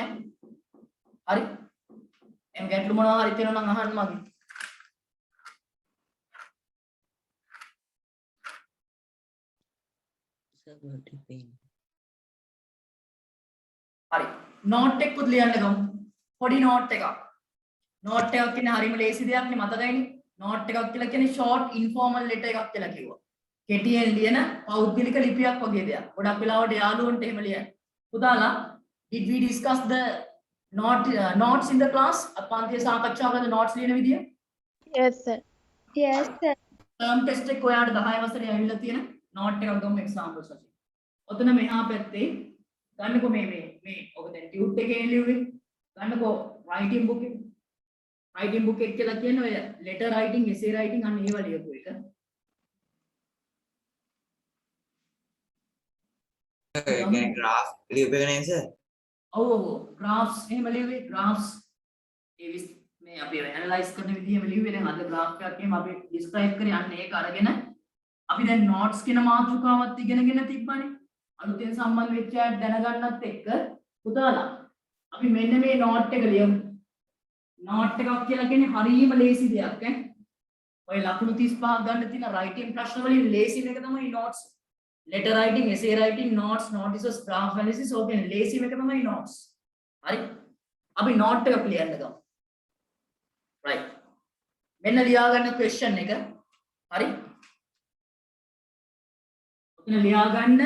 හරි? එම් ගැටලු මොනවා හරි තියෙනවා නම් අහන්න මගෙන්. හරි. note එකකුත් ලියන්න ගමු. පොඩි note එකක්. note එකක් කියන්නේ හරිම ලේසි දෙයක් නේ මතකයිනේ. note එකක් කියලා කියන්නේ short informal letter එකක් කියලා කිව්වා. කෙටියෙන් ලියන පෞද්ගලික ලිපියක් වගේ දෙයක්. ගොඩක් වෙලාවට යාළුවන්ට එහෙම ලියන්න. පුතාලා did we discuss the notes in the class? අපන්තිය සාකච්ඡා කරන notes ලියන විදිය? Yes, sir. yes sir term test එක ඔයාලට 10 වසරේ ඇවිල්ලා තියෙන note එකක් ගමු examples වශයෙන්. ඔතන මෙහා පැත්තේ ගන්නකො මේ ඔක දැන් tute එකේ ලියුවේ. ගන්නකො writing book එක. writing book එක කියලා කියන්නේ ඔය letter writing, essay writing අන්න ඒවා ලියපු එක. graph ලියපු එක නේද sir? ඔව් graphs එහෙම ලියුවේ graphs ඒ මේ අපි ඇනලයිස් කරන විදිහම ලියුවේ දැන් අද graph එකක් එහෙම අපි describe කරේ අන්න ඒක අරගෙන අපි දැන් notes කියන මාතෘකාවත් ඉගෙනගෙන තිබ්බනේ අලුතෙන් සම්බන්ධ වෙච්ච අය දැනගන්නත් එක්ක පුතාලා අපි මෙන්න මේ note එක ලියමු note එකක් කියලා කියන්නේ හරියම ලේසි දෙයක් ඈ ඔය ලකුණු 35ක් ගන්න තියෙන writing ප්‍රශ්න වලින් ලේසිම එක තමයි notes letter writing essay writing notes notices graph analysis ඕකෙන් ලේසිම එක තමයි notes හරි අපි note එක ලියන්න ගමු right මෙන්න ලියාගන්න question එක හරි ඔතන ලියාගන්න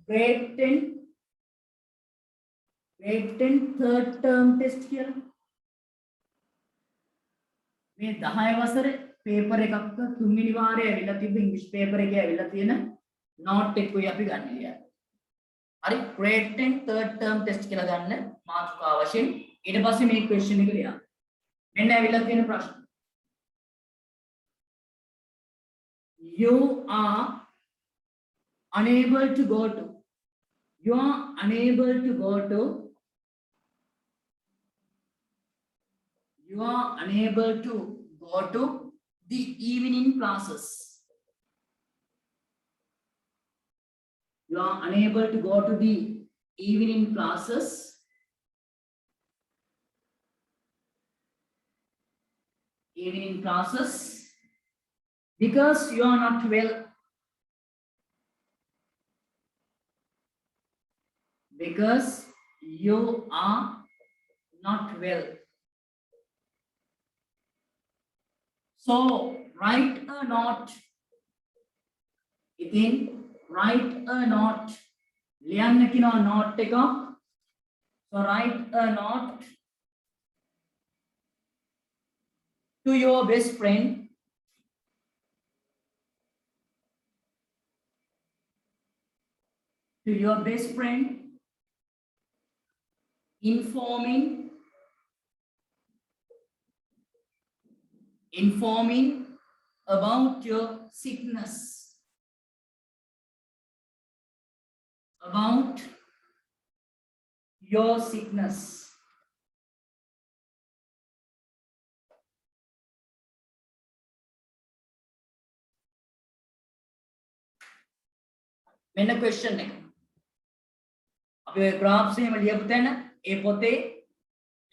grade 10 third term test කියලා මේ 10 වසරේ paper එකක් තුන්වෙනි වාරයේ ඇවිල්ලා තිබ්බ english paper එකේ ඇවිල්ලා තියෙන note එකකුයි අපි ගන්න ලියන්න හරි grade 10 third term test කියලා ගන්න මාතෘකාව වශයෙන් ඊට පස්සේ මේ question එක ලියන්න මෙන්න ඇවිල්ලා තියෙන ප්‍රශ්න you are unable to go to the evening classes you are unable to go to the evening classes because you are not well so write a note ඉතින් write a note ලියන්න කියනවා note එකක් so write a note to your best friend informing about your sickness මෙන්න question එක අපි ඔය graphs එහෙම ලියපු තැන ඒ පොතේ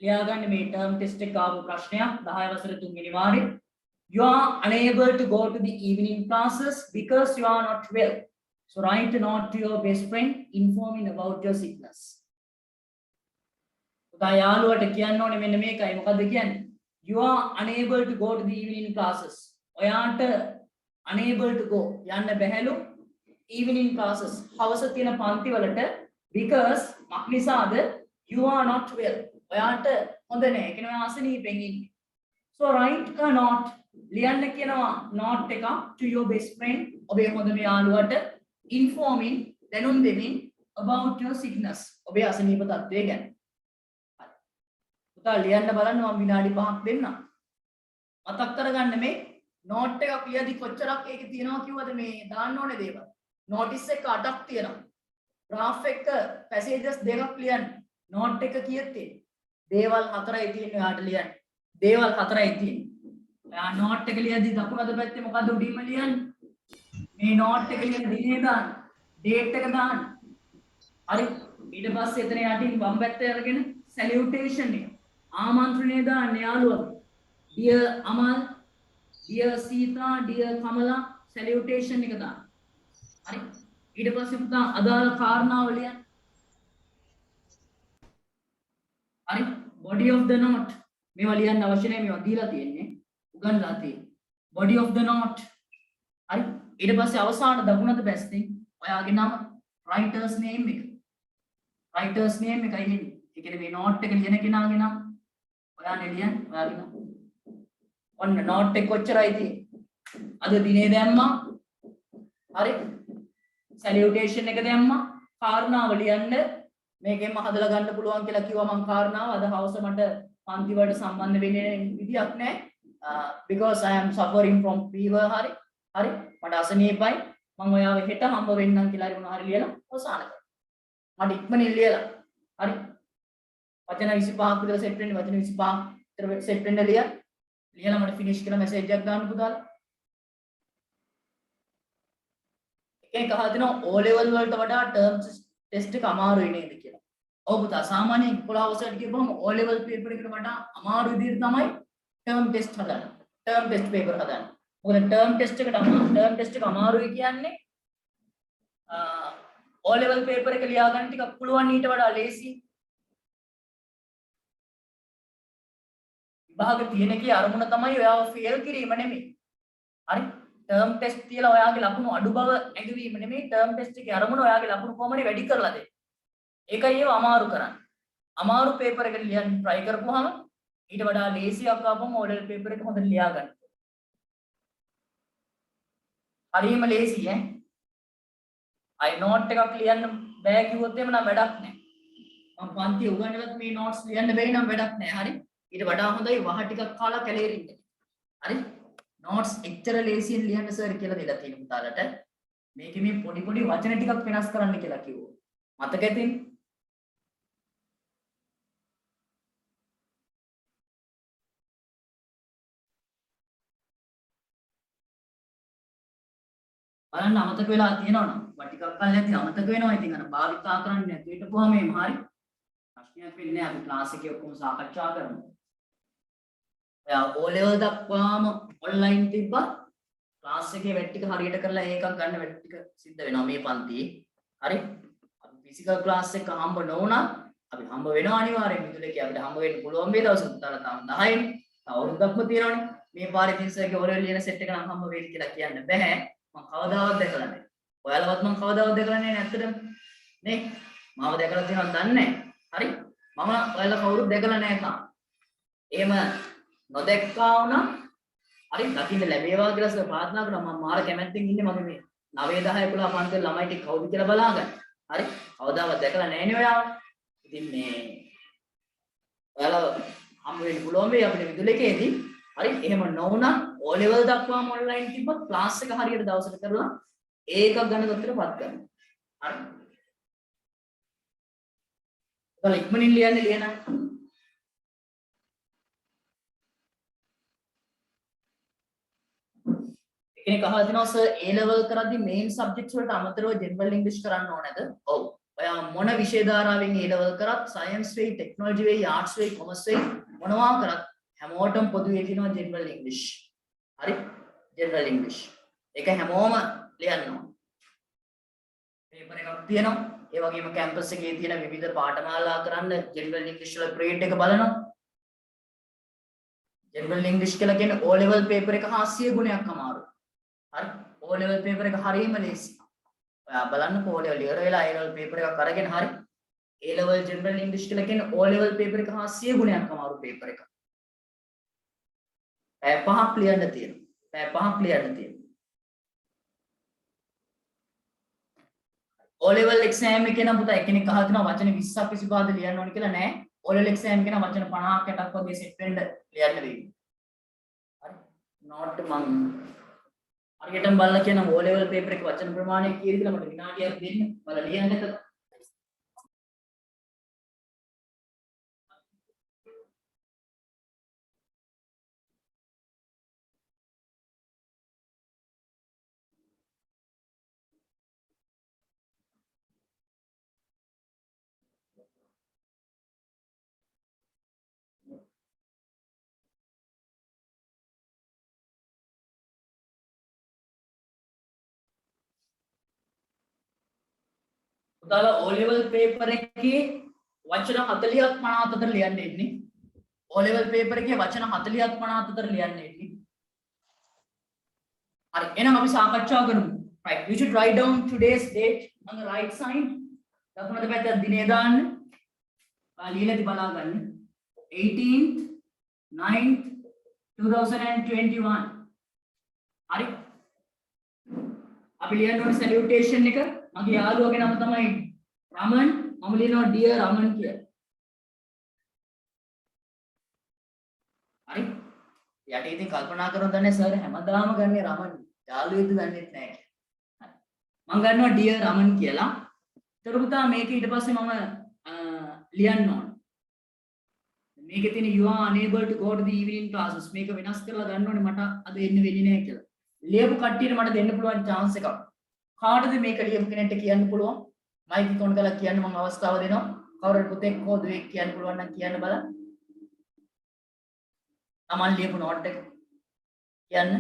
ලියාගන්න මේ term test එක ආපු ප්‍රශ්නයක් 10 වසරේ 3 වෙනි වාරේ you are unable to go to the evening classes because you are not well so write a note to your best friend informing about your sickness උදා යාළුවට කියන්න ඕනේ මෙන්න මේකයි මොකද්ද කියන්නේ you are unable to go to the evening classes ඔයාට unable to go යන්න බැහැලු evening classes හවස තියෙන පන්ති වලට because මක්නිසාද you are not well ඔයාට හොඳ නැහැ කියනවා අසනීපෙන් ඉන්නේ so write a note ලියන්න කියනවා note එක to your best friend ඔබේ හොඳම යාළුවට informing දැනුම් දෙමින් about your sickness ඔබේ අසනීප තත්ත්වය ගැන හරි පුතා ලියන්න බලන්න මම විනාඩි 5ක් දෙන්නම් මතක් කරගන්න මේ note එකක් ලියදී කොච්චරක් ඒකේ තියෙනවා කිව්වද මේ දාන්න ඕනේ දේවල් notice එක 8ක් තියෙනවා graph එක passages දෙකක් ලියන්න note එක කීයක් තියෙන්නේ දේවල් 4යි තියෙන්නේ ඔයාට ලියන්න දේවල් 4යි තියෙන්නේ ඔයා note එක ලියද්දි දකුණු පැත්තේ මොකද්ද උඩින්ම ලියන්නේ මේ note එක ලියන දිනේ දාන්න date එක දාන්න හරි ඊට පස්සේ එතන යටින් වම් පැත්තේ අරගෙන salutation එක ආමන්ත්‍රණය දාන්න යාළුවා dear Amal dear Sita dear Kamala salutation එක දාන්න හරි ඊට පස්සේ පුතා අදාළ කාරණාව ලියන්න හරි body of the note මේවා ලියන්න අවශ්‍ය නැහැ මේවා දීලා තියෙන්නේ උගන්ලා තියෙන්නේ body of the note හරි ඊට පස්සේ අවසාන දකුණත පැත්තේ ඔයාගේ නම writer's name එකයි එන්නේ ඒ කියන්නේ මේ note එක ලියන කෙනාගේ නම ඔයානේ ලියන්නේ ඔයාගේ නම ඔන්න note එක කොච්චරයි තියෙන්නේ අද දිනේ දැම්මා හරි salutation එක දැම්මා. කාරණාව ලියන්න. මේකෙන්ම හදලා ගන්න පුළුවන් කියලා කිව්වා මම කාරණාව. අද හවස මට පන්ති වලට සම්බන්ධ වෙන්නේ විදියක් නැහැ. Because I am suffering from fever හරි. හරි. මට අසනීපයි. මම ඔයාව හෙට හම්බ වෙන්නම් කියලා හරි මොනවා හරි ලියලා අවසන් කරනවා. මට ඉක්මනින් ලියලා. හරි. වචන 25ක් විතර සෙට් වෙන්නේ වචන 25ක් විතර සෙට් වෙන්න ලියලා මට ෆිනිෂ් කියලා මැසේජ් එකක් දාන්න පුතාලා. එකෙක් අහලා තිනවා O level වලට වඩා ටර්ම් ටෙස්ට් එක අමාරුයි නේද කියලා. ඔව් පුතා සාමාන්‍යයෙන් 11 වසරට ගියපුවම O level පේපර් එකට වඩා අමාරු විදිහට තමයි ටර්ම් ටෙස්ට් හදන්නේ. ටර්ම් ටෙස්ට් පේපර් හදන්නේ. මොකද ටර්ම් ටෙස්ට් එක අමාරුයි කියන්නේ O level පේපර් එක ලියා ගන්න ටිකක් පුළුවන් ඊට වඩා ලේසි. විභාග තියෙන කී අරමුණ තමයි ඔයාව ෆේල් කිරීම නෙමෙයි. හරි? ටර්ම් ටෙස්ට් තියලා ඔයාගේ ලකුණු අඩු බව ඇඟවීම නෙමෙයි ටර්ම් ටෙස්ට් එකේ අරමුණ ඔයාගේ ලකුණු කොහොමද වැඩි කරලා දෙන්නේ. ඒකයි ඒව අමාරු කරන්නේ. අමාරු පේපර් එක ලියන්න try කරපුවාම ඊට වඩා ලේසියක් ආපම O level පේපර් එක හොඳට ලියා ගන්න. හරියම ලේසි ඈ. අය නෝට් එකක් ලියන්න බෑ කිව්වොත් එහෙම නම් වැඩක් නැහැ. මම පන්ති උගන්වලත් මේ නෝට්ස් ලියන්න බැරි නම් වැඩක් නැහැ. හරි? ඊට වඩා හොඳයි වහ ටිකක් කාලා කැලේරින්න. හරි? නෝට්ස් එච්චර ලේසියෙන් ලියන්න සර් කියලා දෙලා තියෙන පුතාලට. මේකේ මේ පොඩි පොඩි වචන ටිකක් වෙනස් කරන්න කියලා කිව්වා. මතක ඇතින්? බලන්න අමතක වෙලා තියෙනවනම් ටිකක් කල් නැති අමතක වෙනවා. ඉතින් අර භාවිතා කරන්නේ නැති හිටපුවාම මේ හරි ප්‍රශ්නයක් වෙන්නේ නැහැ. අපි ක්ලාස් එකේ ඔක්කොම සාකච්ඡා කරමු. ඔයා O level දක්වාම ඔන්ලයින් තිබ්බා. ක්ලාස් එකේ වැඩ ටික හරියට කරලා ඒකක් ගන්න වැඩ ටික සිද්ධ වෙනවා මේ පන්තියේ. හරි? අපි ෆිසිකල් ක්ලාස් එක හම්බ නොවුණා අපි හම්බ වෙනවා අනිවාර්යෙන්. මිතුලේ අපිට හම්බ වෙන්න පුළුවන් මේ දවස් උත්තරලා තාම 10යි. තව අවුරුද්දක්ම තියෙනවනේ. මේ පාරේ තින්සර්ගේ O level ලියන සෙට් එක නම් හම්බ වෙයි කියලා කියන්න බෑ. මම කවදාවත් දැකලා නැහැ. ඔයාලවත් මම කවදාවත් දැකලා නැහැ ඇත්තටම. නේ? මාව දැකලා තියෙනවද දන්නේ නැහැ. හරි? මම ඔයාලා කවුරුත් දැකලා නැහැ තාම. එහෙම නොදැක්කා වුණා හරි දකින්න ලැබේවා කියලා සර් ප්‍රාර්ථනා කරනවා. මම මාර කැමැත්තෙන් ඉන්නේ මගේ මේ 9 10 11 පන්තියේ ළමයි ටික කවුද කියලා බලාගන්න. හරි? කවදාවත් දැකලා නැහැ නේ ඔයාව. ඉතින් මේ ඔයාලා හම්බ වෙන්න පුළුවන් වෙයි අපිට විදුල එකේදී. හරි? එහෙම නොවුණා O level දක්වාම ඔන්ලයින් තිබ්බත් ක්ලාස් එක හරියට දවසට කරලා ඒකක් ගන්න තත්ත්වයටපත් කරනවා. හරි? ඔයාලා ඉක්මනින් ලියන්න. කෙනෙක් අහලා තිනවා සර් A level කරද්දී මේන් සබ්ජෙක්ට්ස් වලට අමතරව ජෙනරල් ඉංග්‍රීසි කරන්න ඕනේද? ඔව්. ඔයා මොන විෂය ධාරාවෙන් A level කරත් සයන්ස් වෙයි, ටෙක්නොලොජි වෙයි, ආර්ට්ස් වෙයි, කොමර්ස් වෙයි මොනවා කරත් හැමෝටම පොදුවේ තියෙනවා ජෙනරල් ඉංග්‍රීසි. හරි? ජෙනරල් ඉංග්‍රීසි. ඒක හැමෝම ලියන්න ඕන. පේපර් එකක් තියෙනවා. ඒ වගේම කැම්පස් එකේ තියෙන විවිධ පාඨමාලා කරන්න ජෙනරල් ඉංග්‍රීසි වල ග්‍රේඩ් එක බලනවා. ජෙනරල් ඉංග්‍රීසි කියලා කියන්නේ O level පේපර් එක 100 ගුණයක් අමාරුයි. හරි O level paper එක හරියම ලේසි. ඔයා බලන්නකෝ O level ඉවර වෙලා A level paper එකක් අරගෙන හරි A level general English කියලා කියන්නේ O level paper එක 100 ගුණයක් අමාරු paper එකක්. පැය 5ක් ලියන්න තියෙනවා. O level exam එකේ නම් පුතා එක්කෙනෙක් අහලා තියෙනවා වචන 20ක් 25ද ලියන්න ඕනේ කියලා නෑ. O level exam එකේ නම් වචන 50ක් 60ක් වගේ සෙට් වෙන්න ලියන්න වෙයි. හරි not මං හරියටම බලලා කියන O level paper එක වචන ප්‍රමාණය කීයද කියලා මට විනාඩියක් දෙන්න. බලලා ලියන්න එක. උදාලා O level paper එකේ වචන 40ක් 50ක් අතර ලියන්න ඉන්නේ. O level paper එකේ වචන 40ක් 50ක් අතර ලියන්න ඉන්නේ. හරි එහෙනම් අපි සාකච්ඡා කරමු. Right, you should write down today's date on the right side. දකුණට පැත්තේ දිනේ දාන්න. ලියලාද බලා ගන්න. 18th 9th 2021. හරි අපි ලියන්න ඕනේ සැලියුටේෂන් එක. මගේ යාළුවගේ නම තමයි රමන්. මම ලියනවා dear රමන් කියලා. හරි. යට ඉතින් කල්පනා කරොත් දන්නේ සර් හැමදාම ගන්නේ රමන්. යාළුවෙක්ද දන්නේ නැහැ. හරි. මම ගන්නවා dear රමන් කියලා. ඊට පුතා මේක ඊට පස්සේ මම ලියන්න ඕන. මේකේ තියෙන you are unable to go to the evening classes මේක වෙනස් කරලා ගන්න ඕනේ මට අද එන්න වෙන්නේ නැහැ කියලා. ලියපු කට්ටියට මට දෙන්න පුළුවන් chance එකක්. කාටද මේක ලියපු කෙනෙක්ට කියන්න පුළුවන්? මයික් එක ඔන් කරලා කියන්න මම අවස්ථාව දෙනවා. කවුරුහරි පුතෙක් හෝ දුවෙක් කියන්න පුළුවන් නම් කියන්න බලන්න. තමන් ලියපු නෝට් එක කියන්න.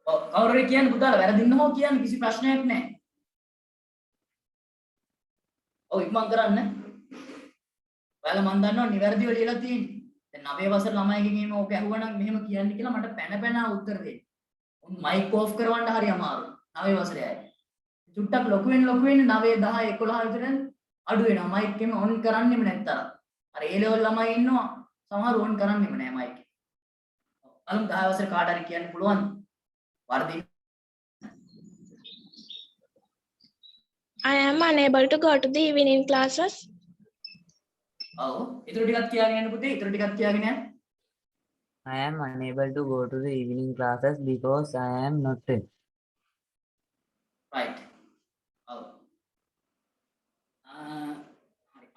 කවුරුහරි කියන්න පුතාලා වැරදින්න හෝ කියන්න කිසි ප්‍රශ්නයක් නැහැ. ඔව් ඉක්මන් කරන්න. ඔයාලා මන් දන්නවා නිවැරදිව ලියලා තියෙන්නේ. දැන් 9 වසර ළමයිගෙන් එහෙම ඕක ඇහුවනම් මෙහෙම කියන්න කියලා මට පැන උත්තර දෙන්න. උන් මයික් ඕෆ් කරවන්න හරි අමාරුයි. 9 වසරේ අය. චුට්ටක් ලොකු වෙන්න 9 10 11 විතර අඩු වෙනවා. මයික් එක ඔන් කරන්නෙම නැත්තර. අර ඒ ලෙවල් ළමයි ඉන්නවා. සමහර ඔන් කරන්නෙම නැහැ මයික් එක. අලුත් 10 වසරේ කාට හරි කියන්න පුළුවන්. වර්ධින් I am unable to go to the evening classes. ඔව් ඊටු ටිකක් කියාගෙන යන්න පුතේ ඊටු ටිකක් කියාගෙන යන්න. I am unable to go to the evening classes because I am not well. right ඔව්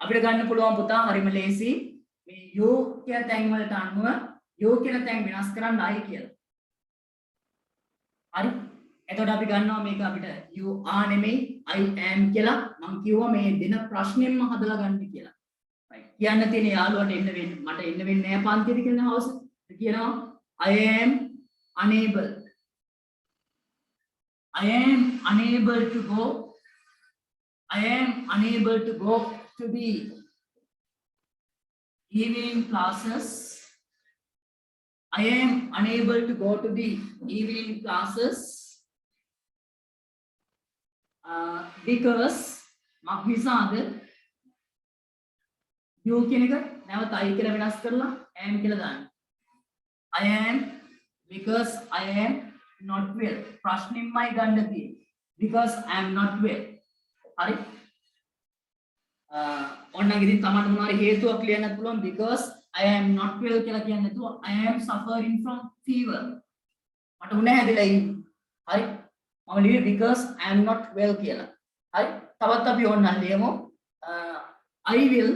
අපිට ගන්න පුළුවන් පුතා හරිම ලේසි මේ you කියන තැන් වලට අනුව you කියන තැන් වෙනස් කරන්න I කියලා. හරි එතකොට අපි ගන්නවා මේක අපිට you are නෙමෙයි I am කියලා මම කිව්වා මේ දෙන ප්‍රශ්නෙම්ම හදලා ගන්න කියලා. right කියන්න තියෙන යාළුවට එන්න වෙන්නේ මට එන්න වෙන්නේ නැහැ පන්තියට කියලා හවස කියනවා I am unable to go to the evening classes. I am unable to go to the evening classes because මක්නිසාද you කියන එක නැවත I කියලා වෙනස් කරලා am කියලා දාන්න. I am because I am not well. ප්‍රශ්නෙම්මයි ගන්න තියෙන්නේ. Because I am not well. හරි. ඔන්න ඉතින් තමන්ට මොනවාරි හේතුවක් ලියන්නත් පුළුවන් because I am not well කියලා කියන්නේ නැතුව I am suffering from fever. මට උණ හැදිලා ඉන්නේ. හරි. මම ලියුවේ because I am not well කියලා. හරි. තවත් අපි ඕන්න ලියමු. I will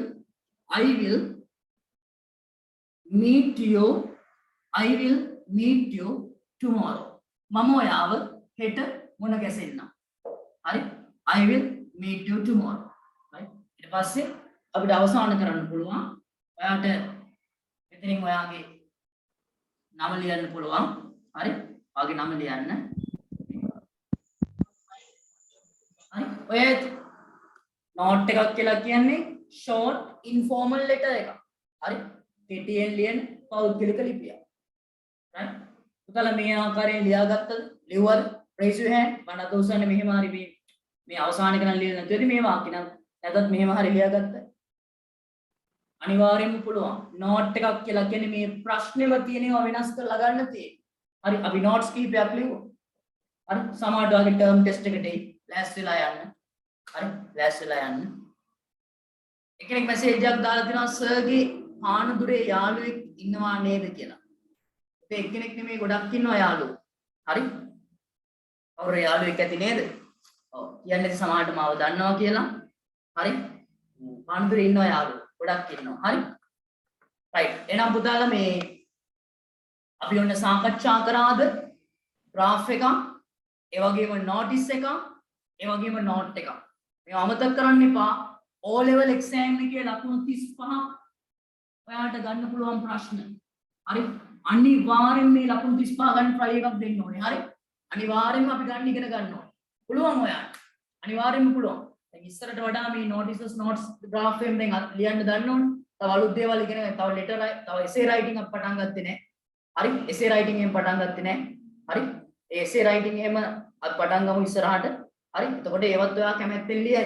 meet you tomorrow. මම ඔයාව හෙට මොන ගැසෙන්නම්. හරි. I will meet you tomorrow. right ඊට පස්සේ අපිට අවසන් කරන්න පුළුවන්. ඔයාට මෙතනින් ඔයාගේ නම ලියන්න පුළුවන්. හරි. ඔයාගේ නම ලියන්න. හරි. ඔය නෝට් එකක් කියලා කියන්නේ short informal letter එකක්. හරි. කෙටියෙන් ලියන පෞද්ගලික ලිපියක්. right පුතාලා මේ ආකාරයෙන් ලියාගත්තද? ලියුවද? raise your hand. මම අත උස්සන්නේ මෙහෙම හරි මේ අවසානයේ කරන් ලියන්න නැතුවද මේ වාක්‍ය නම් නැත්නම් මෙහෙම හරි ලියාගත්තද? අනිවාර්යෙන්ම පුළුවන්. නෝට් එකක් කියලා කියන්නේ මේ ප්‍රශ්නෙම තියෙනවා වෙනස් කරලා ගන්න තියෙන්නේ. හරි අපි නෝට්ස් කීපයක් ලියමු. හරි සමහරට වගේ ටර්ම් ටෙස්ට් එකට ලෑස්තිලා යන්න. හරි ලෑස්තිලා යන්න. එකෙක් මැසේජ් එකක් දාලා තිනවා සර්ගේ පානදුරේ යාළුවෙක් ඉන්නවා නේද කියලා. ඒ එක්කෙනෙක් නෙමෙයි ගොඩක් ඉන්නවා යාළුවෝ. හරි? කවුරු යාළුවෙක් ඇති නේද? ඔව් කියන්නේ සමහරට මාව දන්නවා කියලා. හරි? පානදුරේ ඉන්නවා යාළුවෝ. ගොඩක් ඉන්නවා. හරි? right. එහෙනම් පුතාලා මේ අපි ඔන්න සාකච්ඡා කරාද? graph එකක්, ඒ වගේම notice එකක්, ඒ වගේම note එකක්. මේ අමතක කරන්න එපා. O level exam එකේ ලකුණු 35 ඔයාලට ගන්න පුළුවන් ප්‍රශ්න. හරි? අනිවාර්යෙන් මේ ලකුණු 35 ගන්න try එකක් දෙන්න ඕනේ. හරි? අනිවාර්යෙන්ම අපි ගන්න ඉගෙන ගන්න ඕනේ. පුළුවන් ඔයාලට. අනිවාර්යෙන්ම පුළුවන්. දැන් ඉස්සරට වඩා මේ notices notes graph එකෙන් දැන් ලියන්න දන්න ඕනේ. තව අලුත් දේවල් ඉගෙන ගන්න. තව letter තව essay writing එක පටන් ගත්තේ නැහැ. හරි? essay writing එකෙන් පටන් ගත්තේ නැහැ. හරි? ඒ essay writing එහෙම අපි පටන් ගමු ඉස්සරහට. හරි? එතකොට ඒවත් ඔයා කැමැත්තෙන් ලියයි.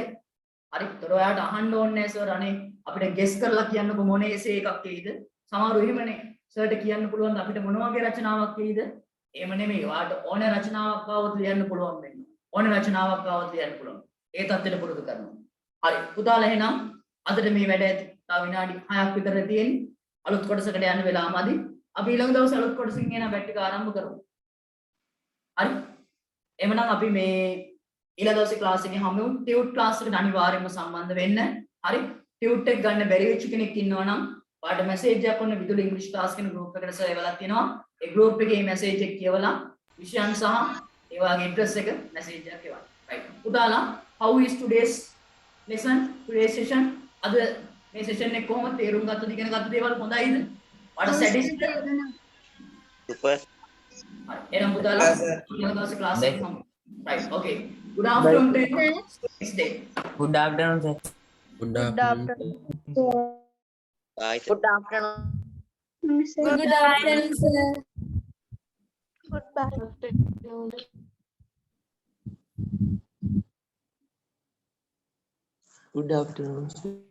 හරි? ඒතර ඔයාට අහන්න ඕනේ නැහැ සර් අනේ අපිට ගෙස් කරලා කියන්නකො මොන එසේ එකක් එයිද? සමහරව එහෙමනේ. සර්ට කියන්න පුළුවන් අපිට මොන වගේ රචනාවක් එයිද? එහෙම නෙමෙයි. ඔයාලට ඕන රචනාවක් ආවොත් ලියන්න පුළුවන් වෙනවා. ඕන රචනාවක් ආවොත් ලියන්න පුළුවන්. ඒ தත්තෙට පුරුදු කරනවා. හරි. පුතාලා එහෙනම් අදට මේ වැඩ ඇති. තව විනාඩි 6ක් විතර තියෙන්නේ. අලුත් කොටසකට යන්න වෙලාවමදි. අපි ඊළඟ දවසේ අලුත් කොටසකින් එන බැට් එක ආරම්භ කරමු. හරි. එහෙනම් අපි මේ ඊළඟ දවසේ ක්ලාස් එකේ හමු වෙමු. ටියුට් ක්ලාස් එකට අනිවාර්යයෙන්ම සම්බන්ධ වෙන්න. හරි. ටියුට් එක ගන්න බැරි වෙච්ච කෙනෙක් ඉන්නවා නම් ඔයාලට මැසේජ් එකක් ඔන්න විදුලි ඉංග්‍රීසි ක්ලාස් කියන ගෲප් එකට සර් එවලා තියෙනවා. ඒ ගෲප් එකේ මැසේජ් එක කියවලා විෂයන් සහ ඒ වගේ ඇඩ්‍රස් එක මැසේජ් එකක් එවන්න. right. පුතාලා how is today's lesson? today's session අද මේ session එක කොහොමද තේරුම් ගත්තද ඉගෙන ගත්ත දේවල් හොඳයිද? ඔයාලට satisfied? super හරි. එහෙනම් පුතාලා ඊළඟ දවසේ ක්ලාස් එක හමු. right. okay. good afternoon to you. Next day. Good afternoon, sir. good Good afternoon afternoon. bye Good afternoon. Good afternoon, sir. Good afternoon, sir.